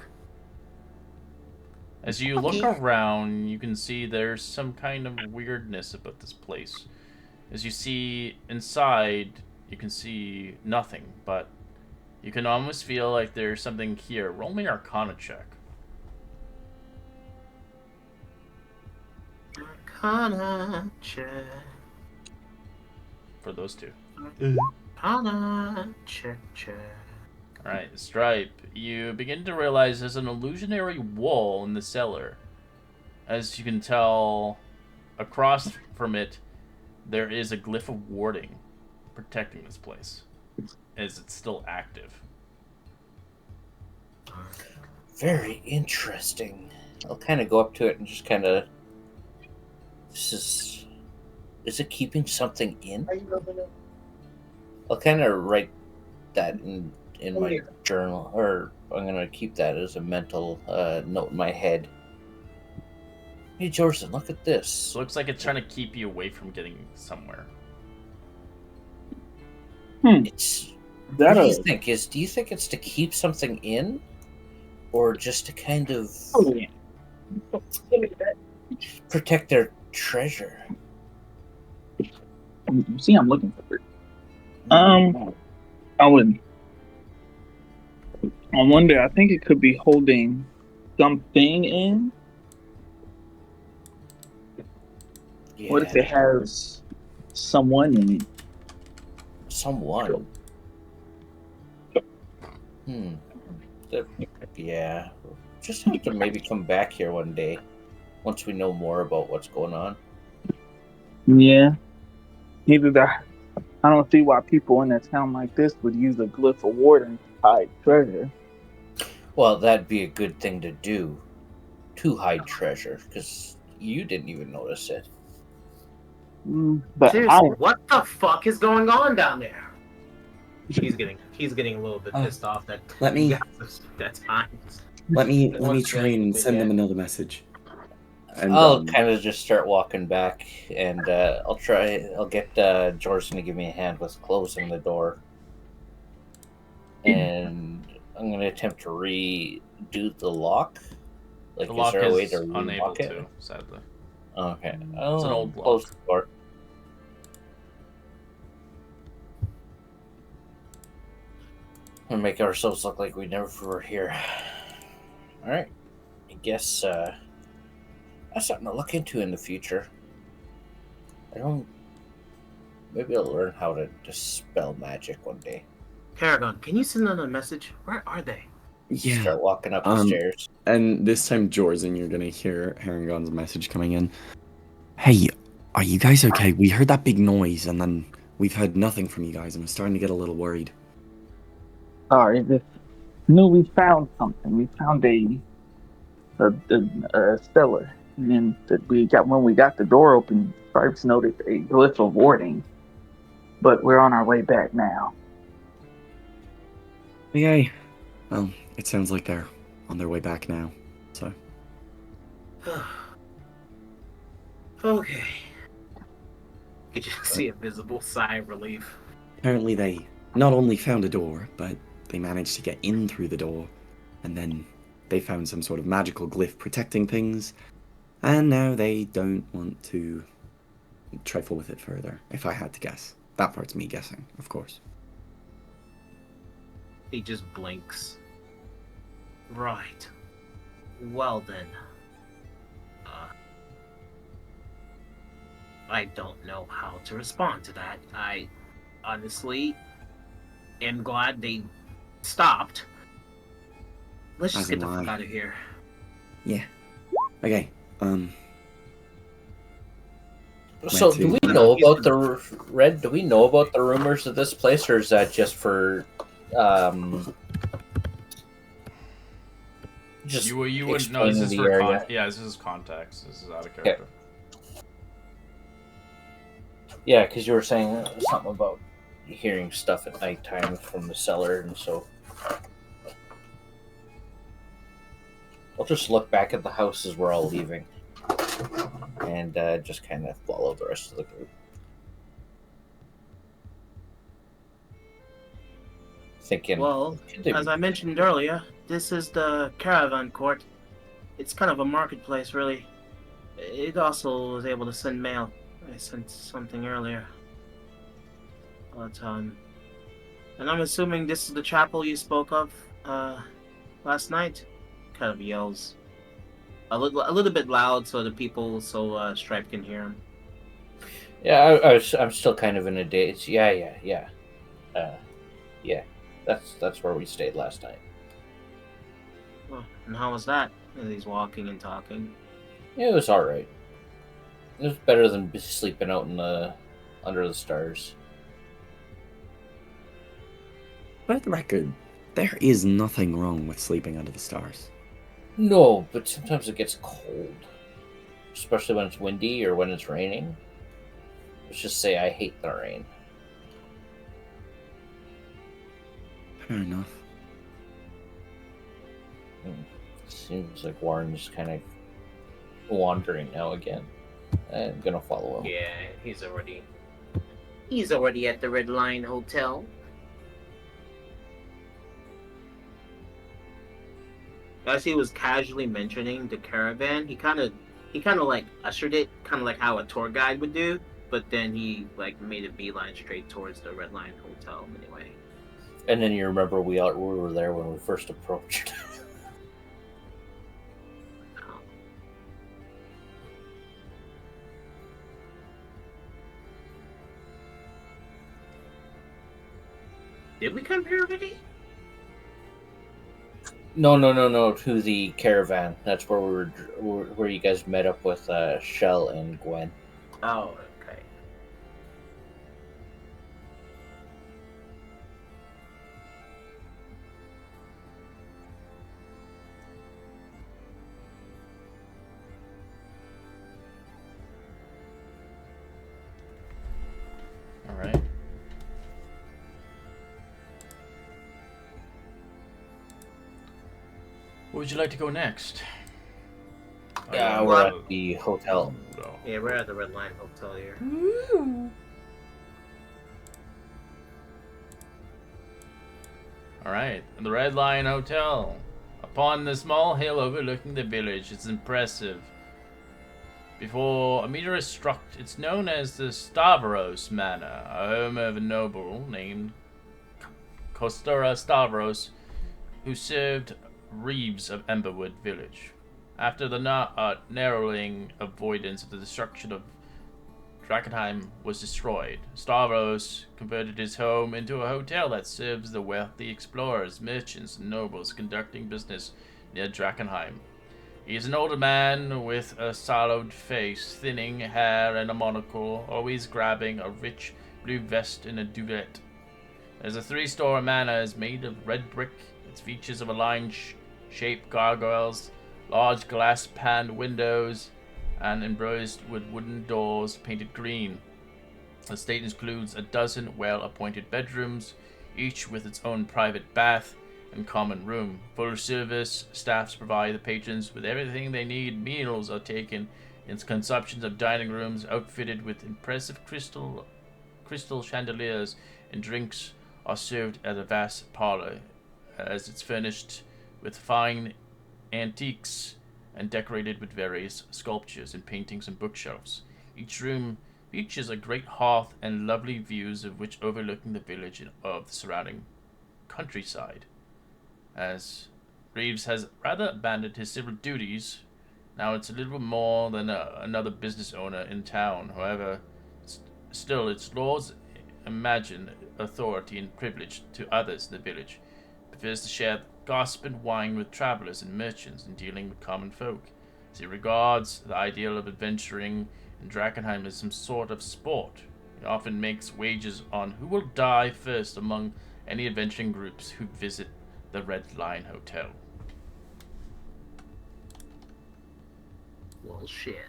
[SPEAKER 1] As you look around, you can see there's some kind of weirdness about this place. As you see inside, you can see nothing, but you can almost feel like there's something here. Roll me an Arcana check.
[SPEAKER 2] Arcana check.
[SPEAKER 1] For those two.
[SPEAKER 2] Arcana check.
[SPEAKER 1] Alright, Stripe, you begin to realize there's an illusionary wall in the cellar. As you can tell, across from it, there is a glyph of warding protecting this place, as it's still active.
[SPEAKER 3] Very interesting. I'll kind of go up to it and just kind of... Is it keeping something in? I'll kind of write that in my journal, or I'm going to keep that as a mental note in my head. Hey, Jordan, look at this.
[SPEAKER 1] It looks like it's trying to keep you away from getting somewhere.
[SPEAKER 3] It's... What do you think? Do you think it's to keep something in? Or just to kind of protect their treasure?
[SPEAKER 8] You see, I'm looking for it. I wonder, I think it could be holding something in.
[SPEAKER 3] Yeah.
[SPEAKER 8] What if it has someone in it?
[SPEAKER 3] Someone? Yeah. Just have to maybe come back here one day once we know more about what's going on.
[SPEAKER 8] Yeah. Either that. I don't see why people in a town like this would use a glyph of warding to hide treasure.
[SPEAKER 3] Well, that'd be a good thing to do, to hide treasure, because you didn't even notice it.
[SPEAKER 8] But
[SPEAKER 2] seriously, what the fuck is going on down there? He's getting a little bit pissed off that
[SPEAKER 7] Let me
[SPEAKER 2] that's fine.
[SPEAKER 7] let me try and send them another message. And,
[SPEAKER 3] I'll kind of just start walking back, and I'll get Jordan to give me a hand with closing the door. And I'm going to attempt to redo the lock. Like,
[SPEAKER 1] The lock
[SPEAKER 3] is there a way
[SPEAKER 1] is
[SPEAKER 3] to
[SPEAKER 1] unable
[SPEAKER 3] relock it?
[SPEAKER 1] to, sadly.
[SPEAKER 3] Okay.
[SPEAKER 1] It's an old lock.
[SPEAKER 3] Close the door. And make ourselves look like we never were here. Alright. I guess that's something to look into in the future. Maybe I'll learn how to dispel magic one day.
[SPEAKER 2] Paragon, can you send them a message? Where are they?
[SPEAKER 7] Yeah.
[SPEAKER 3] Start walking up the stairs.
[SPEAKER 7] And this time, Jorzen, you're gonna hear Harangon's message coming in. Hey, are you guys okay? We heard that big noise, and then we've heard nothing from you guys, and we're starting to get a little worried.
[SPEAKER 8] Sorry, No, we found something. We found a cellar, and then when we got the door open, Stripes noticed a glyph of warding. But we're on our way back now.
[SPEAKER 5] Okay. Well, it sounds like they're on their way back now. So.
[SPEAKER 2] Okay. You just see a visible sigh of relief.
[SPEAKER 5] Apparently they not only found a door, but they managed to get in through the door, and then they found some sort of magical glyph protecting things, and now they don't want to trifle with it further, if I had to guess. That part's me guessing, of course.
[SPEAKER 2] He just blinks. Right. Well then. I don't know how to respond to that. I honestly am glad they stopped. Let's just
[SPEAKER 5] As
[SPEAKER 2] get the
[SPEAKER 5] am
[SPEAKER 2] fuck
[SPEAKER 5] I.
[SPEAKER 2] out of here.
[SPEAKER 5] Yeah. Okay,
[SPEAKER 3] So,
[SPEAKER 5] Went
[SPEAKER 3] do we
[SPEAKER 5] to-
[SPEAKER 3] know about the Red? Do we know about the rumors of this place, or is that just for just
[SPEAKER 1] You wouldn't know. This
[SPEAKER 3] explaining
[SPEAKER 1] is
[SPEAKER 3] the
[SPEAKER 1] for
[SPEAKER 3] area?
[SPEAKER 1] yeah. This is context. This is out of character.
[SPEAKER 3] Yeah, because you were saying something about hearing stuff at nighttime from the cellar, and so I'll just look back at the house as we're all leaving, and just kind of follow the rest of the group. Thinking,
[SPEAKER 2] Well,
[SPEAKER 3] should they
[SPEAKER 2] as
[SPEAKER 3] be-
[SPEAKER 2] I mentioned earlier, this is the caravan court. It's kind of a marketplace, really. It also was able to send mail. I sent something earlier. But, and I'm assuming this is the chapel you spoke of, last night? Kind of yells. A little bit loud so the people, Stripe can hear him.
[SPEAKER 3] Yeah, I'm still kind of in a daze. Yeah. That's where we stayed last night.
[SPEAKER 2] Well, and how was that? As he's walking and talking.
[SPEAKER 3] Yeah, it was all right. It was better than sleeping out in the under the stars.
[SPEAKER 5] For the record, there is nothing wrong with sleeping under the stars.
[SPEAKER 3] No, but sometimes it gets cold, especially when it's windy or when it's raining. Let's just say I hate the rain.
[SPEAKER 5] Fair enough.
[SPEAKER 3] Seems like Warren's kind of wandering now again. I'm gonna follow him.
[SPEAKER 2] Yeah, he's already at the Red Lion Hotel. As he was casually mentioning the caravan, he kind of like ushered it, kind of like how a tour guide would do. But then he like made a beeline straight towards the Red Lion Hotel. Anyway.
[SPEAKER 3] And then you remember we were there when we first approached.
[SPEAKER 2] Did we come here already?
[SPEAKER 3] No. To the caravan. That's where where you guys met up with Shell and Gwen.
[SPEAKER 2] Oh, okay.
[SPEAKER 1] All right. Where would you like to go next?
[SPEAKER 3] Yeah,
[SPEAKER 1] Oh,
[SPEAKER 3] we're at the hotel.
[SPEAKER 1] No.
[SPEAKER 2] Yeah, we're at the Red Lion Hotel here.
[SPEAKER 1] All right, the Red Lion Hotel. Upon the small hill overlooking the village, it's impressive. Before a meteor is struck, it's known as the Stavros Manor, a home of a noble named Kostura Stavros, who served Reeves of Emberwood village. After the narrowing avoidance of the destruction of Drakkenheim was destroyed, Stavros converted his home into a hotel that serves the wealthy explorers, merchants, and nobles conducting business near Drakkenheim. He is an older man with a sallow face, thinning hair, and a monocle, always grabbing a rich blue vest and a duvet. As a three-story manor is made of red brick,
[SPEAKER 9] Its features of shaped gargoyles, large glass paned windows, and embraced with wooden doors painted green. The estate includes a dozen well-appointed bedrooms, each with its own private bath and common room. Full service staffs provide the patrons with everything they need. Meals are taken in consumptions of dining rooms outfitted with impressive crystal chandeliers, and drinks are served at a vast parlor, as it's furnished with fine antiques and decorated with various sculptures and paintings and bookshelves. Each room features a great hearth and lovely views of which overlooking the village and of the surrounding countryside. As Reeves has rather abandoned his civil duties, now it's a little more than another business owner in town. However, still its laws imagine authority and privilege to others in the village. Prefers to share gossip and wine with travelers and merchants and dealing with common folk, as he regards the ideal of adventuring in Drakkenheim as some sort of sport. He often makes wagers on who will die first among any adventuring groups who visit the Red Lion Hotel.
[SPEAKER 2] Well, shit.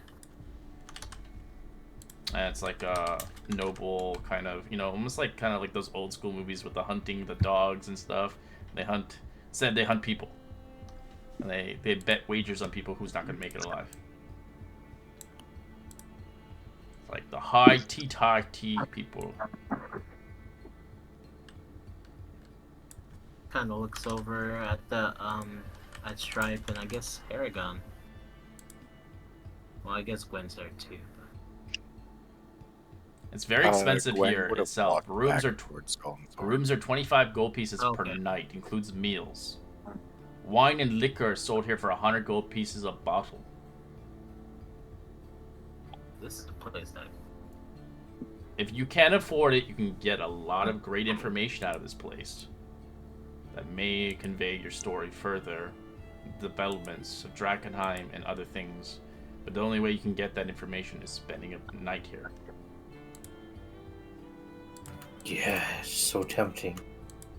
[SPEAKER 1] And it's like a noble kind of, almost like kind of like those old school movies with the hunting the dogs and stuff. They hunt people. And they bet wagers on people who's not going to make it alive. It's like the high tea people.
[SPEAKER 2] Kind of looks over at the at Stripe and I guess Aragon. Well, I guess Gwen's there too.
[SPEAKER 1] It's very expensive
[SPEAKER 4] Gwen
[SPEAKER 1] here
[SPEAKER 4] would have
[SPEAKER 1] itself.
[SPEAKER 4] walked
[SPEAKER 1] Rooms
[SPEAKER 4] back towards Skull and Thorn.
[SPEAKER 1] are 25 gold pieces per
[SPEAKER 2] Okay.
[SPEAKER 1] night, includes meals. Wine and liquor are sold here for 100 gold pieces a bottle.
[SPEAKER 2] This is the place that.
[SPEAKER 1] If you can afford it, you can get a lot of great information out of this place that may convey your story further, developments of Drakkenheim and other things. But the only way you can get that information is spending a night here.
[SPEAKER 3] Yeah, it's so tempting.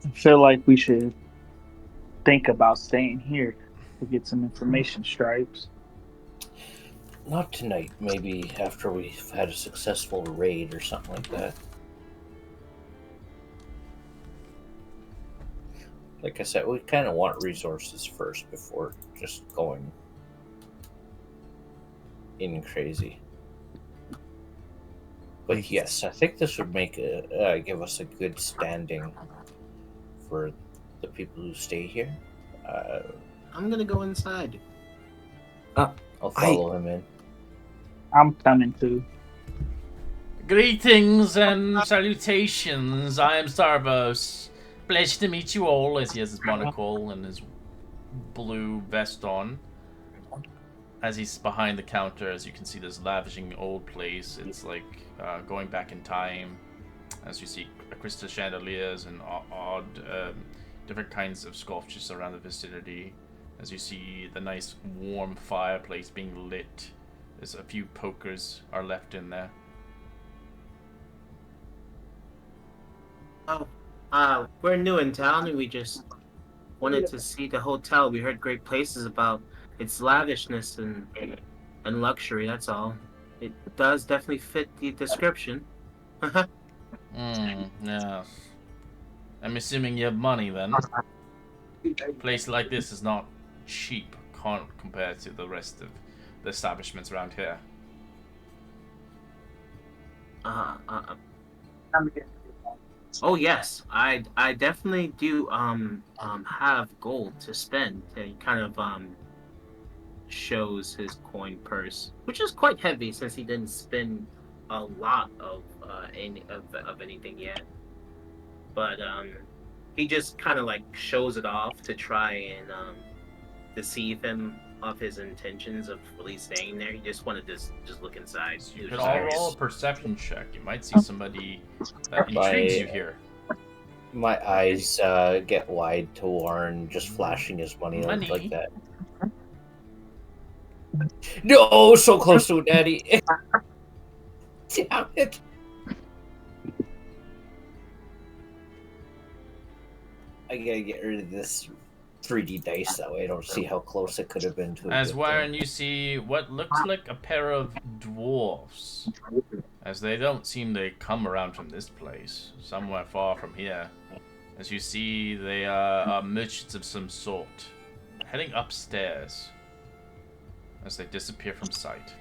[SPEAKER 8] I feel like we should think about staying here to get some information, Stripes.
[SPEAKER 3] Not tonight, maybe after we've had a successful raid or something like that. Like I said, we kind of want resources first before just going in crazy. But yes, I think this would make give us a good standing for the people who stay here.
[SPEAKER 2] I'm gonna go inside.
[SPEAKER 3] I'll follow him in.
[SPEAKER 8] I'm coming too.
[SPEAKER 9] Greetings and salutations. I am Starvos. Pleasure to meet you all, as he has his monocle and his blue vest on. As he's behind the counter, as you can see this lavishing old place, it's like going back in time. As you see crystal chandeliers and odd different kinds of sculptures around the vicinity. As you see the nice warm fireplace being lit. There's a few pokers are left in there.
[SPEAKER 2] Oh, we're new in town and we just wanted to see the hotel. We heard great places about its lavishness and luxury, that's all. It does definitely fit the description.
[SPEAKER 9] Yeah. I'm assuming you have money then. A place like this is not cheap compared to the rest of the establishments around here.
[SPEAKER 2] Oh yes, I definitely do have gold to spend. He kind of shows his coin purse, which is quite heavy since he didn't spend a lot of anything yet. But he just kind of like shows it off to try and deceive him of his intentions of really staying there. He just wanted to just look inside.
[SPEAKER 1] So you could all roll a perception check. You might see somebody that intrigues you here.
[SPEAKER 3] My eyes get wide to Warren just flashing his money like that. No, so close to it, Daddy. Damn it. I gotta get rid of this 3D dice that way. I don't see how close it could have been to.
[SPEAKER 9] As Warren, you see what looks like a pair of dwarfs, as they don't seem to come around from this place, somewhere far from here. As you see, they are merchants of some sort, heading upstairs as they disappear from sight.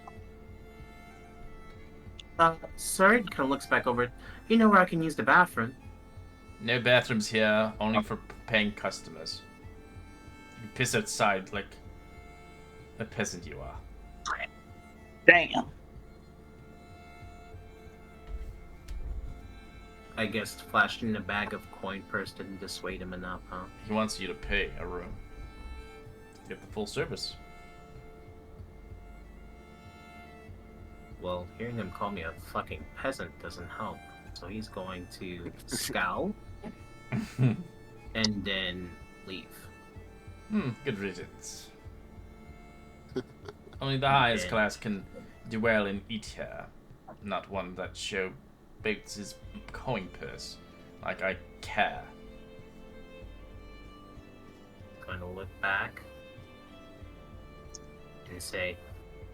[SPEAKER 2] Sir, kind of looks back over. You know where I can use the bathroom?
[SPEAKER 9] No bathrooms here, only for paying customers. You can piss outside like a peasant you are.
[SPEAKER 8] Damn.
[SPEAKER 2] I guess flashing a bag of coin purse didn't dissuade him enough, huh?
[SPEAKER 9] He wants you to pay a room to get the full service.
[SPEAKER 2] Well, hearing him call me a fucking peasant doesn't help. So he's going to scowl and then leave.
[SPEAKER 9] Good riddance. Only the highest class can dwell and eat here, not one that show bakes his coin purse like I care.
[SPEAKER 2] Going to look back and say,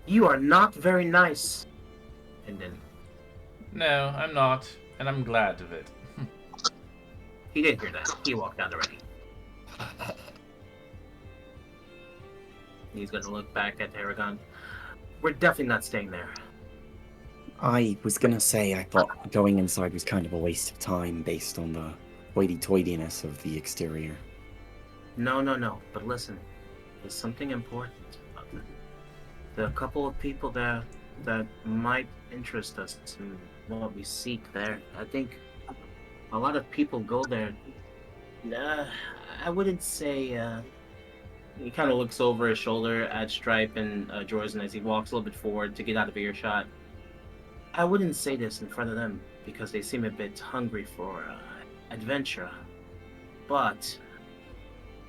[SPEAKER 2] "You are not very nice." And then
[SPEAKER 9] No, I'm not, and I'm glad of it.
[SPEAKER 2] he didn't hear that. He walked out already. He's going to look back at Aragon. We're definitely not staying there.
[SPEAKER 5] I was gonna say I thought going inside was kind of a waste of time based on the hoity-toityness of the exterior.
[SPEAKER 2] No. But listen, there's something important. There are a couple of people there that might interest us in what we seek there. I think a lot of people go there. I wouldn't say. He kind of looks over his shoulder at Stripe and Jordan as he walks a little bit forward to get out of earshot. I wouldn't say this in front of them because they seem a bit hungry for adventure, but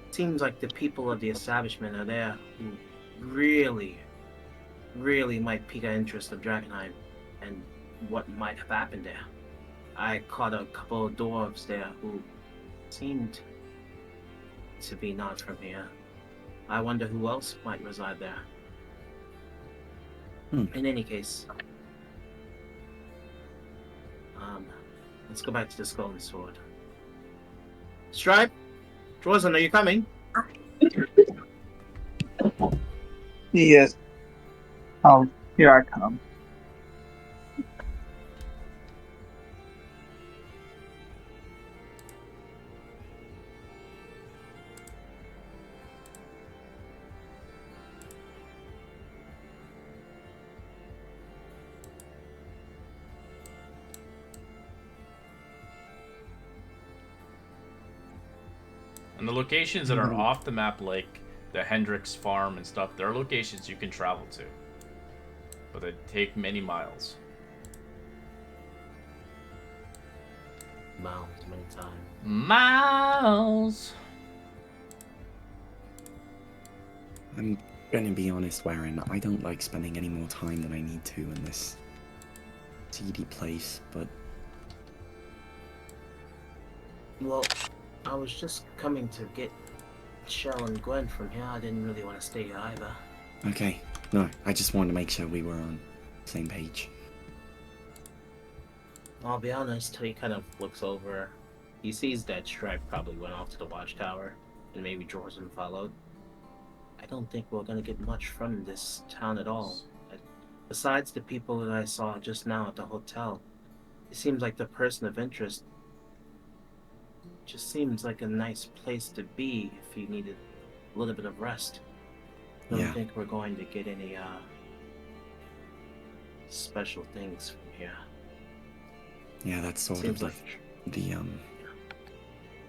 [SPEAKER 2] it seems like the people of the establishment are there who really might pique our interest of Drakkenheim and what might have happened there. I caught a couple of dwarves there who seemed to be not from here. I wonder who else might reside there. In any case, let's go back to the Skull and Sword. Stripe, Jordan, are you coming?
[SPEAKER 8] Yes. Oh, here I come.
[SPEAKER 1] And the locations that are off the map, like the Hendrix farm and stuff, there are locations you can travel to. But they take many miles.
[SPEAKER 2] Miles, many times.
[SPEAKER 9] Miles!
[SPEAKER 5] I'm gonna be honest, Warren, I don't like spending any more time than I need to in this seedy place, but...
[SPEAKER 2] Well, I was just coming to get Shell and Gwen from here. I didn't really want to stay here either.
[SPEAKER 5] Okay, no, I just wanted to make sure we were on the same page.
[SPEAKER 2] I'll be honest, he kind of looks over. He sees that Stripe probably went off to the watchtower, and maybe Jordan followed. I don't think we're gonna get much from this town at all. Besides the people that I saw just now at the hotel, it seems like the person of interest just seems like a nice place to be if you needed a little bit of rest. I don't think we're going to get any special things from here.
[SPEAKER 5] Yeah, that's sort
[SPEAKER 2] Seems
[SPEAKER 5] of the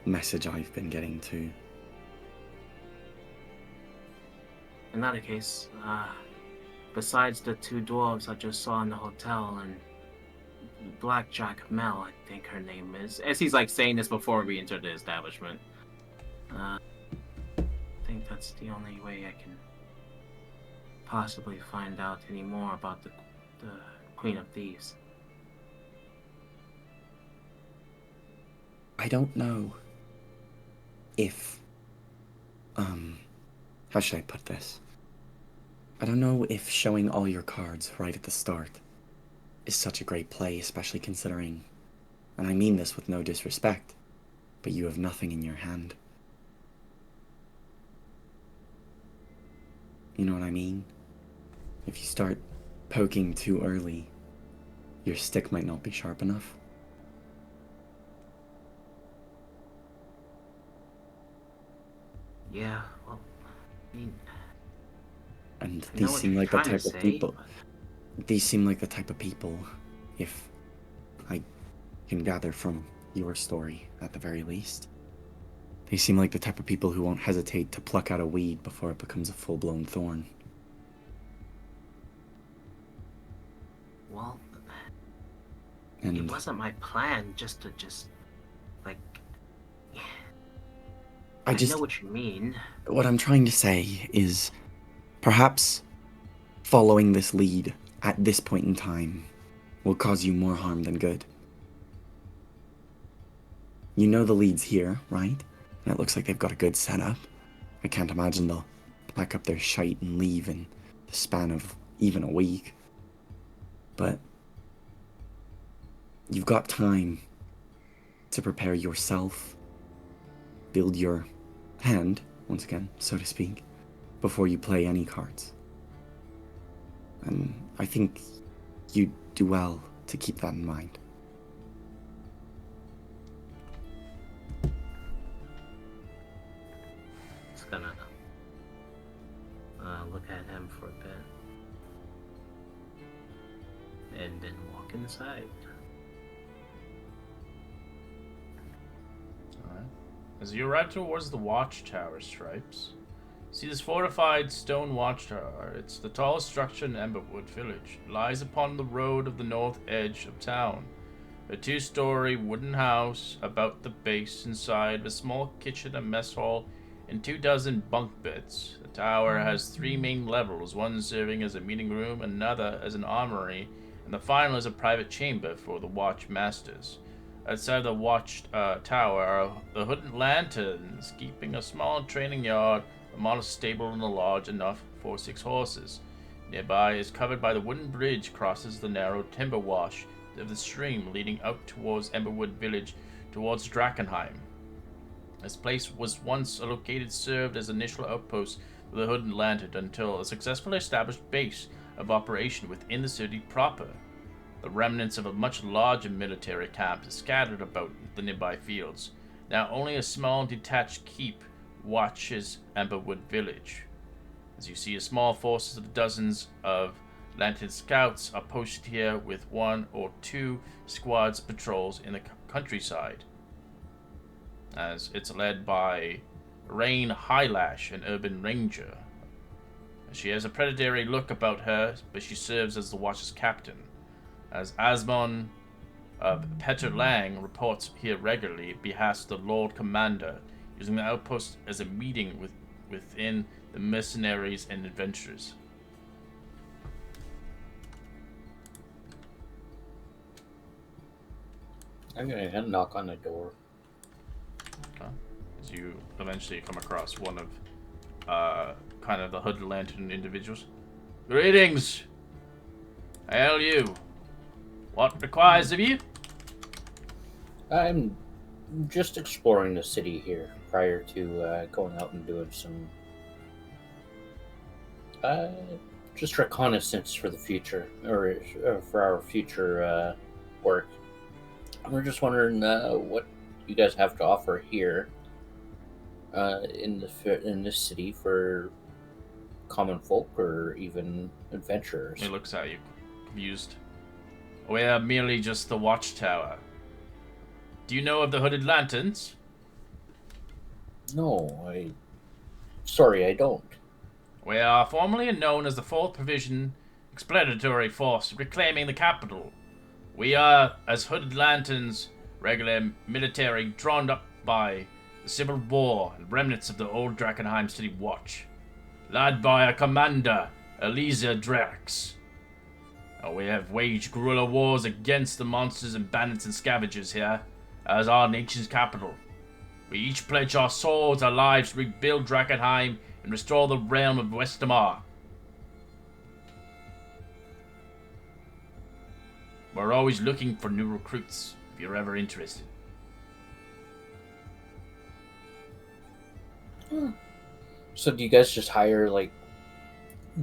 [SPEAKER 5] message I've been getting too.
[SPEAKER 2] In that case, besides the two dwarves I just saw in the hotel and Blackjack Mel, I think her name is. As he's like saying this before we enter the establishment. I think that's the only way I can possibly find out any more about the Queen of Thieves.
[SPEAKER 5] I don't know if How should I put this? I don't know if showing all your cards right at the start is such a great play, especially considering, and I mean this with no disrespect, but you have nothing in your hand. You know what I mean? If you start poking too early, your stick might not be sharp enough.
[SPEAKER 2] Yeah, well, I mean,
[SPEAKER 5] And
[SPEAKER 2] I know
[SPEAKER 5] these
[SPEAKER 2] what
[SPEAKER 5] seem
[SPEAKER 2] you're
[SPEAKER 5] like the
[SPEAKER 2] trying to
[SPEAKER 5] type of
[SPEAKER 2] say,
[SPEAKER 5] people.
[SPEAKER 2] but
[SPEAKER 5] These seem like the type of people, if I can gather from your story at the very least, they seem like the type of people who won't hesitate to pluck out a weed before it becomes a full-blown thorn.
[SPEAKER 2] well,
[SPEAKER 5] And
[SPEAKER 2] it wasn't my plan just to like. I know what you mean.
[SPEAKER 5] what I'm trying to say is, perhaps following this lead at this point in time will cause you more harm than good. You know the lead's here, right? And it looks like they've got a good setup. I can't imagine they'll pack up their shite and leave in the span of even a week. But you've got time to prepare yourself, build your hand, once again, so to speak, before you play any cards. And I think you do well to keep that in mind.
[SPEAKER 2] Just gonna look at him for a bit, and then walk inside.
[SPEAKER 1] Alright. As you arrive towards the watchtower, Stripes, see this fortified stone watchtower. It's the tallest structure in Emberwood village. It lies upon the road of the north edge of town. A 2-story wooden house about the base, inside a small kitchen, a mess hall, and 24 bunk beds. The tower has 3 main levels, one serving as a meeting room, another as an armory, and the final is a private chamber for the watch masters. Outside the watch tower are the hooded lanterns, keeping a small training yard, a modest stable, and a lodge enough for 6 horses. Nearby is covered by the wooden bridge crosses the narrow timber wash of the stream leading out towards Emberwood village towards Drakkenheim. This place was once located served as initial outpost for the Hooded Lantern until a successfully established base of operation within the city proper. The remnants of a much larger military camp is scattered about the nearby fields. Now only a small detached keep watches Emberwood village. As you see, a small force of dozens of Lantern scouts are posted here with 1 or 2 squads patrols in the countryside, as it's led by Rain Highlash, an urban ranger. She has a predatory look about her, but she serves as the watch's captain. As Asmon Petter Lang reports here regularly, behalf the Lord Commander, using the outpost as a meeting within the mercenaries and adventurers.
[SPEAKER 3] I'm gonna head and knock on the door.
[SPEAKER 1] Okay. As you eventually come across one of kind of the hooded lantern individuals. Greetings! Hail you. What requires of you?
[SPEAKER 3] I'm just exploring the city here prior to going out and doing some just reconnaissance for the future, or for our future work. We're just wondering what you guys have to offer here in this city for common folk or even adventurers.
[SPEAKER 1] He looks at you, confused. We are merely just the watchtower. Do you know of the hooded lanterns?
[SPEAKER 3] No, sorry, I don't.
[SPEAKER 1] We are formerly known as the 4th Provision Explanatory Force reclaiming the capital. We are, as hooded lanterns, regular military drawn up by the Civil War and remnants of the old Drakkenheim City Watch, led by our commander, Elisa Drax. We have waged guerrilla wars against the monsters and bandits and scavengers here, as our nation's capital.
[SPEAKER 9] We each pledge our souls, our lives to rebuild Drakkenheim and restore the realm of Westamar. We're always looking for new recruits, if you're ever interested.
[SPEAKER 3] So do you guys just hire, like,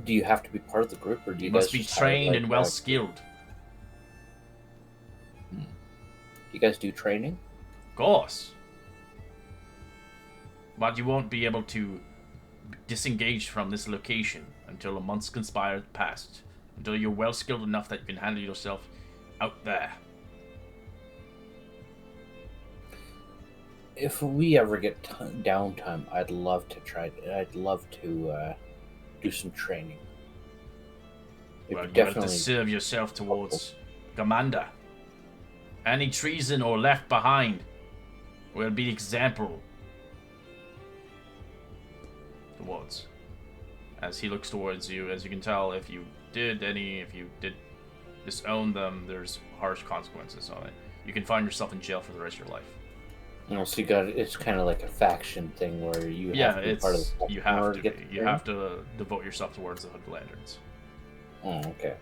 [SPEAKER 3] do you have to be part of the group, or do
[SPEAKER 9] You
[SPEAKER 3] you
[SPEAKER 9] must
[SPEAKER 3] guys
[SPEAKER 9] be
[SPEAKER 3] just hire,
[SPEAKER 9] trained
[SPEAKER 3] like,
[SPEAKER 9] and well skilled.
[SPEAKER 3] Do you guys do training?
[SPEAKER 9] Of course. But you won't be able to disengage from this location until a month's conspired past. Until you're well skilled enough that you can handle yourself out there.
[SPEAKER 3] If we ever get downtime, I'd love to do some training.
[SPEAKER 9] Well, you have to serve yourself towards Commander. Any treason or left behind will be example towards. As he looks towards you, as you can tell, if you did disown them, there's harsh consequences on it. You can find yourself in jail for the rest of your life.
[SPEAKER 3] So it's kind of like a faction thing where you have to be part of the
[SPEAKER 9] you have to devote yourself towards the Hood Lanterns.
[SPEAKER 3] Oh, okay.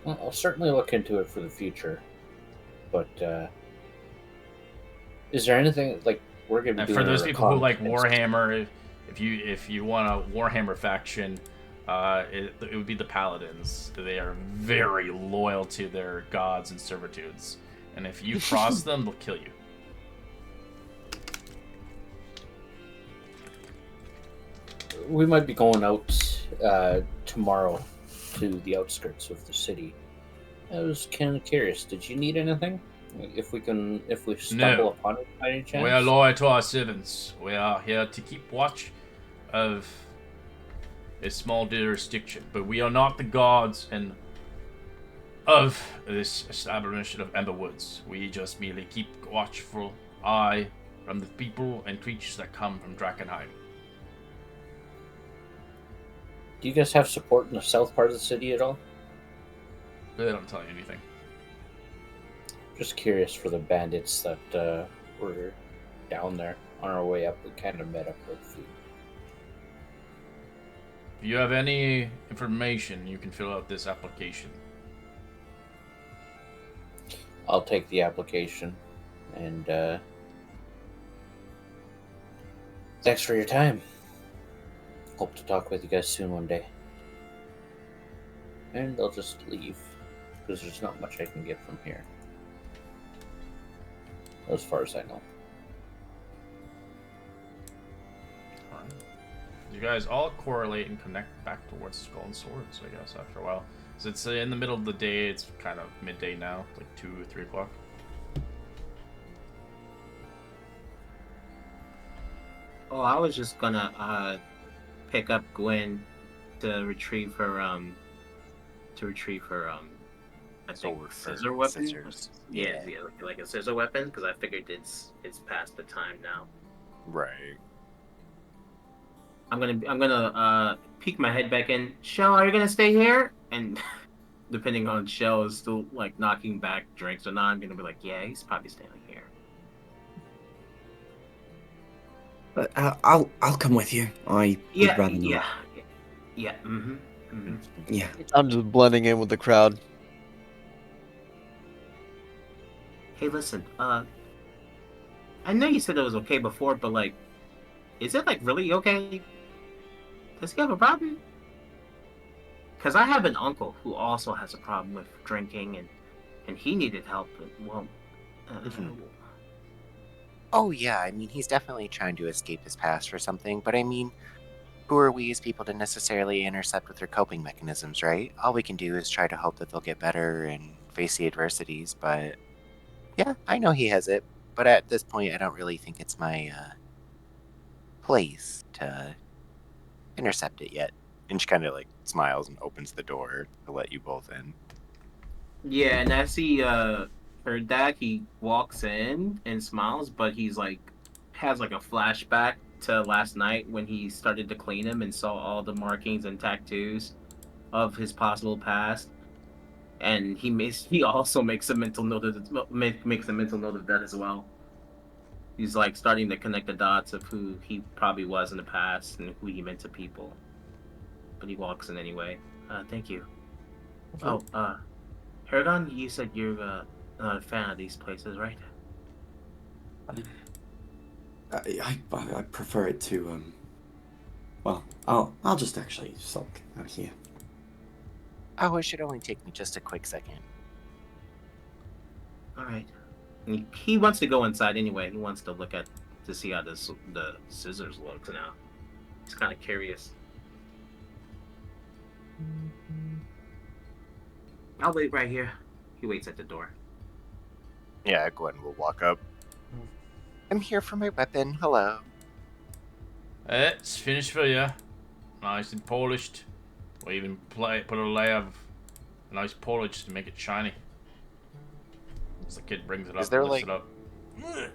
[SPEAKER 3] Well, I'll certainly look into it for the future. But is there anything like we're gonna be doing?
[SPEAKER 9] For those people who like Warhammer, if you want a Warhammer faction, it would be the Paladins. They are very loyal to their gods and servitudes, and if you cross them, they'll kill you.
[SPEAKER 3] We might be going out tomorrow to the outskirts of the city. I was kind of curious. Did you need anything? If we stumble upon it by any chance?
[SPEAKER 9] We are loyal to our servants. We are here to keep watch of a small jurisdiction, but we are not the gods and of this establishment of Emberwoods. We just merely keep watchful eye from the people and creatures that come from Drakkenheim.
[SPEAKER 3] Do you guys have support in the south part of the city at all?
[SPEAKER 9] They don't tell you anything.
[SPEAKER 3] Just curious for the bandits that were down there on our way up. We kind of met up with you.
[SPEAKER 9] If you have any information, you can fill out this application.
[SPEAKER 3] I'll take the application, and thanks for your time. Hope to talk with you guys soon one day. And I'll just leave, because there's not much I can get from here. As far as I know.
[SPEAKER 9] Alright. You guys all correlate and connect back towards Skull and Swords, I guess, after a while. So it's in the middle of the day, it's kind of midday now, like 2 or 3 o'clock.
[SPEAKER 2] Oh, I was just gonna pick up Gwen to retrieve her I think scissor weapon.
[SPEAKER 4] Scissors.
[SPEAKER 2] Yeah, like a scissor weapon, because I figured it's past the time now.
[SPEAKER 4] Right.
[SPEAKER 2] I'm gonna peek my head back in. Shell, are you gonna stay here? And depending on Shell is still like knocking back drinks or not, I'm gonna be like, yeah, he's probably staying here.
[SPEAKER 5] But I'll come with you. I would rather not.
[SPEAKER 2] Yeah. Mm-hmm.
[SPEAKER 5] Yeah.
[SPEAKER 6] I'm just blending in with the crowd.
[SPEAKER 2] Hey, listen. I know you said it was okay before, but like, is it like really okay? Does he have a problem? Because I have an uncle who also has a problem with drinking, and he needed help. Well,
[SPEAKER 4] Oh yeah, I mean he's definitely trying to escape his past or something, but I mean, who are we as people to necessarily intercept with their coping mechanisms, right? All we can do is try to hope that they'll get better and face the adversities, but yeah, I know he has it, but at this point I don't really think it's my place to intercept it yet. And she kind of like smiles and opens the door to let you both in.
[SPEAKER 2] yeah, and I see her dad. He walks in and smiles, but he's like has like a flashback to last night when he started to clean him and saw all the markings and tattoos of his possible past. And he also makes a mental note of that as well. He's like starting to connect the dots of who he probably was in the past and who he meant to people. But he walks in anyway. Thank you. Oh, Paragon, you said you're not a fan of these places, right?
[SPEAKER 5] I prefer it to well, I'll just actually sulk out here.
[SPEAKER 4] Oh, it should only take me just a quick second.
[SPEAKER 2] All right. And he wants to go inside anyway. He wants to look at to see how the scissors looks now. He's kind of curious. I'll wait right here. He waits at the door.
[SPEAKER 4] Yeah, Gwen will walk up. I'm here for my weapon. Hello.
[SPEAKER 1] It's finished for you. Nice and polished. We even put a layer of nice polish to make it shiny. As the kid brings it up,
[SPEAKER 4] Is there,
[SPEAKER 1] and lifts
[SPEAKER 4] like-
[SPEAKER 1] it up.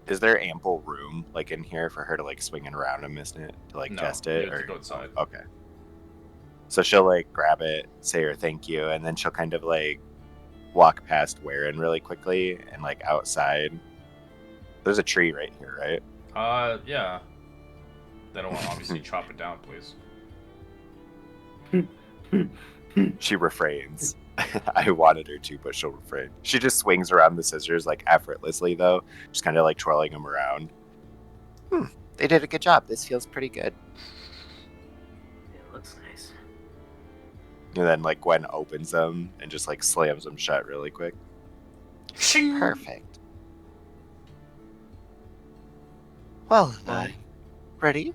[SPEAKER 4] Is there ample room, like, in here for her to, like, swing it around and miss it to, like,
[SPEAKER 1] No,
[SPEAKER 4] test
[SPEAKER 1] you
[SPEAKER 4] it?
[SPEAKER 1] have to go inside.
[SPEAKER 4] Okay. So she'll, like, grab it, say her thank you, and then she'll kind of, like, walk past Warren really quickly and, like, outside. There's a tree right here, right?
[SPEAKER 1] Yeah. They don't want to obviously chop it down, please.
[SPEAKER 4] She refrains. I wanted her to, but she'll refrain. She just swings around the scissors, like, effortlessly, though. Just kind of, like, twirling them around. They did a good job. This feels pretty good.
[SPEAKER 2] It looks nice.
[SPEAKER 4] And then, like, Gwen opens them and just, like, slams them shut really quick. Perfect. Well, ready?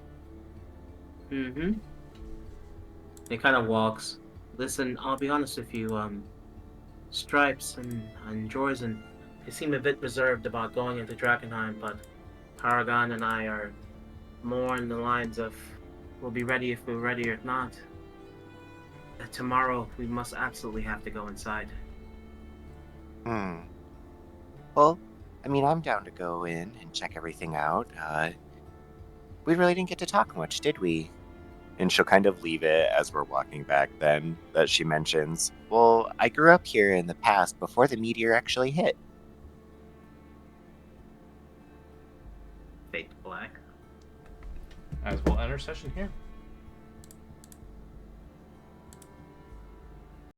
[SPEAKER 2] Mm-hmm. He kind of walks. Listen, I'll be honest with you, Stripes and Jorzen, they seem a bit reserved about going into Drakkenheim, but Paragon and I are more in the lines of we'll be ready if we're ready or not. Tomorrow, we must absolutely have to go inside.
[SPEAKER 4] Well, I mean, I'm down to go in and check everything out. We really didn't get to talk much, did we? And she'll kind of leave it as we're walking back then, that she mentions, well, I grew up here in the past before the meteor actually hit.
[SPEAKER 2] Fade to black.
[SPEAKER 1] As we'll end our session here.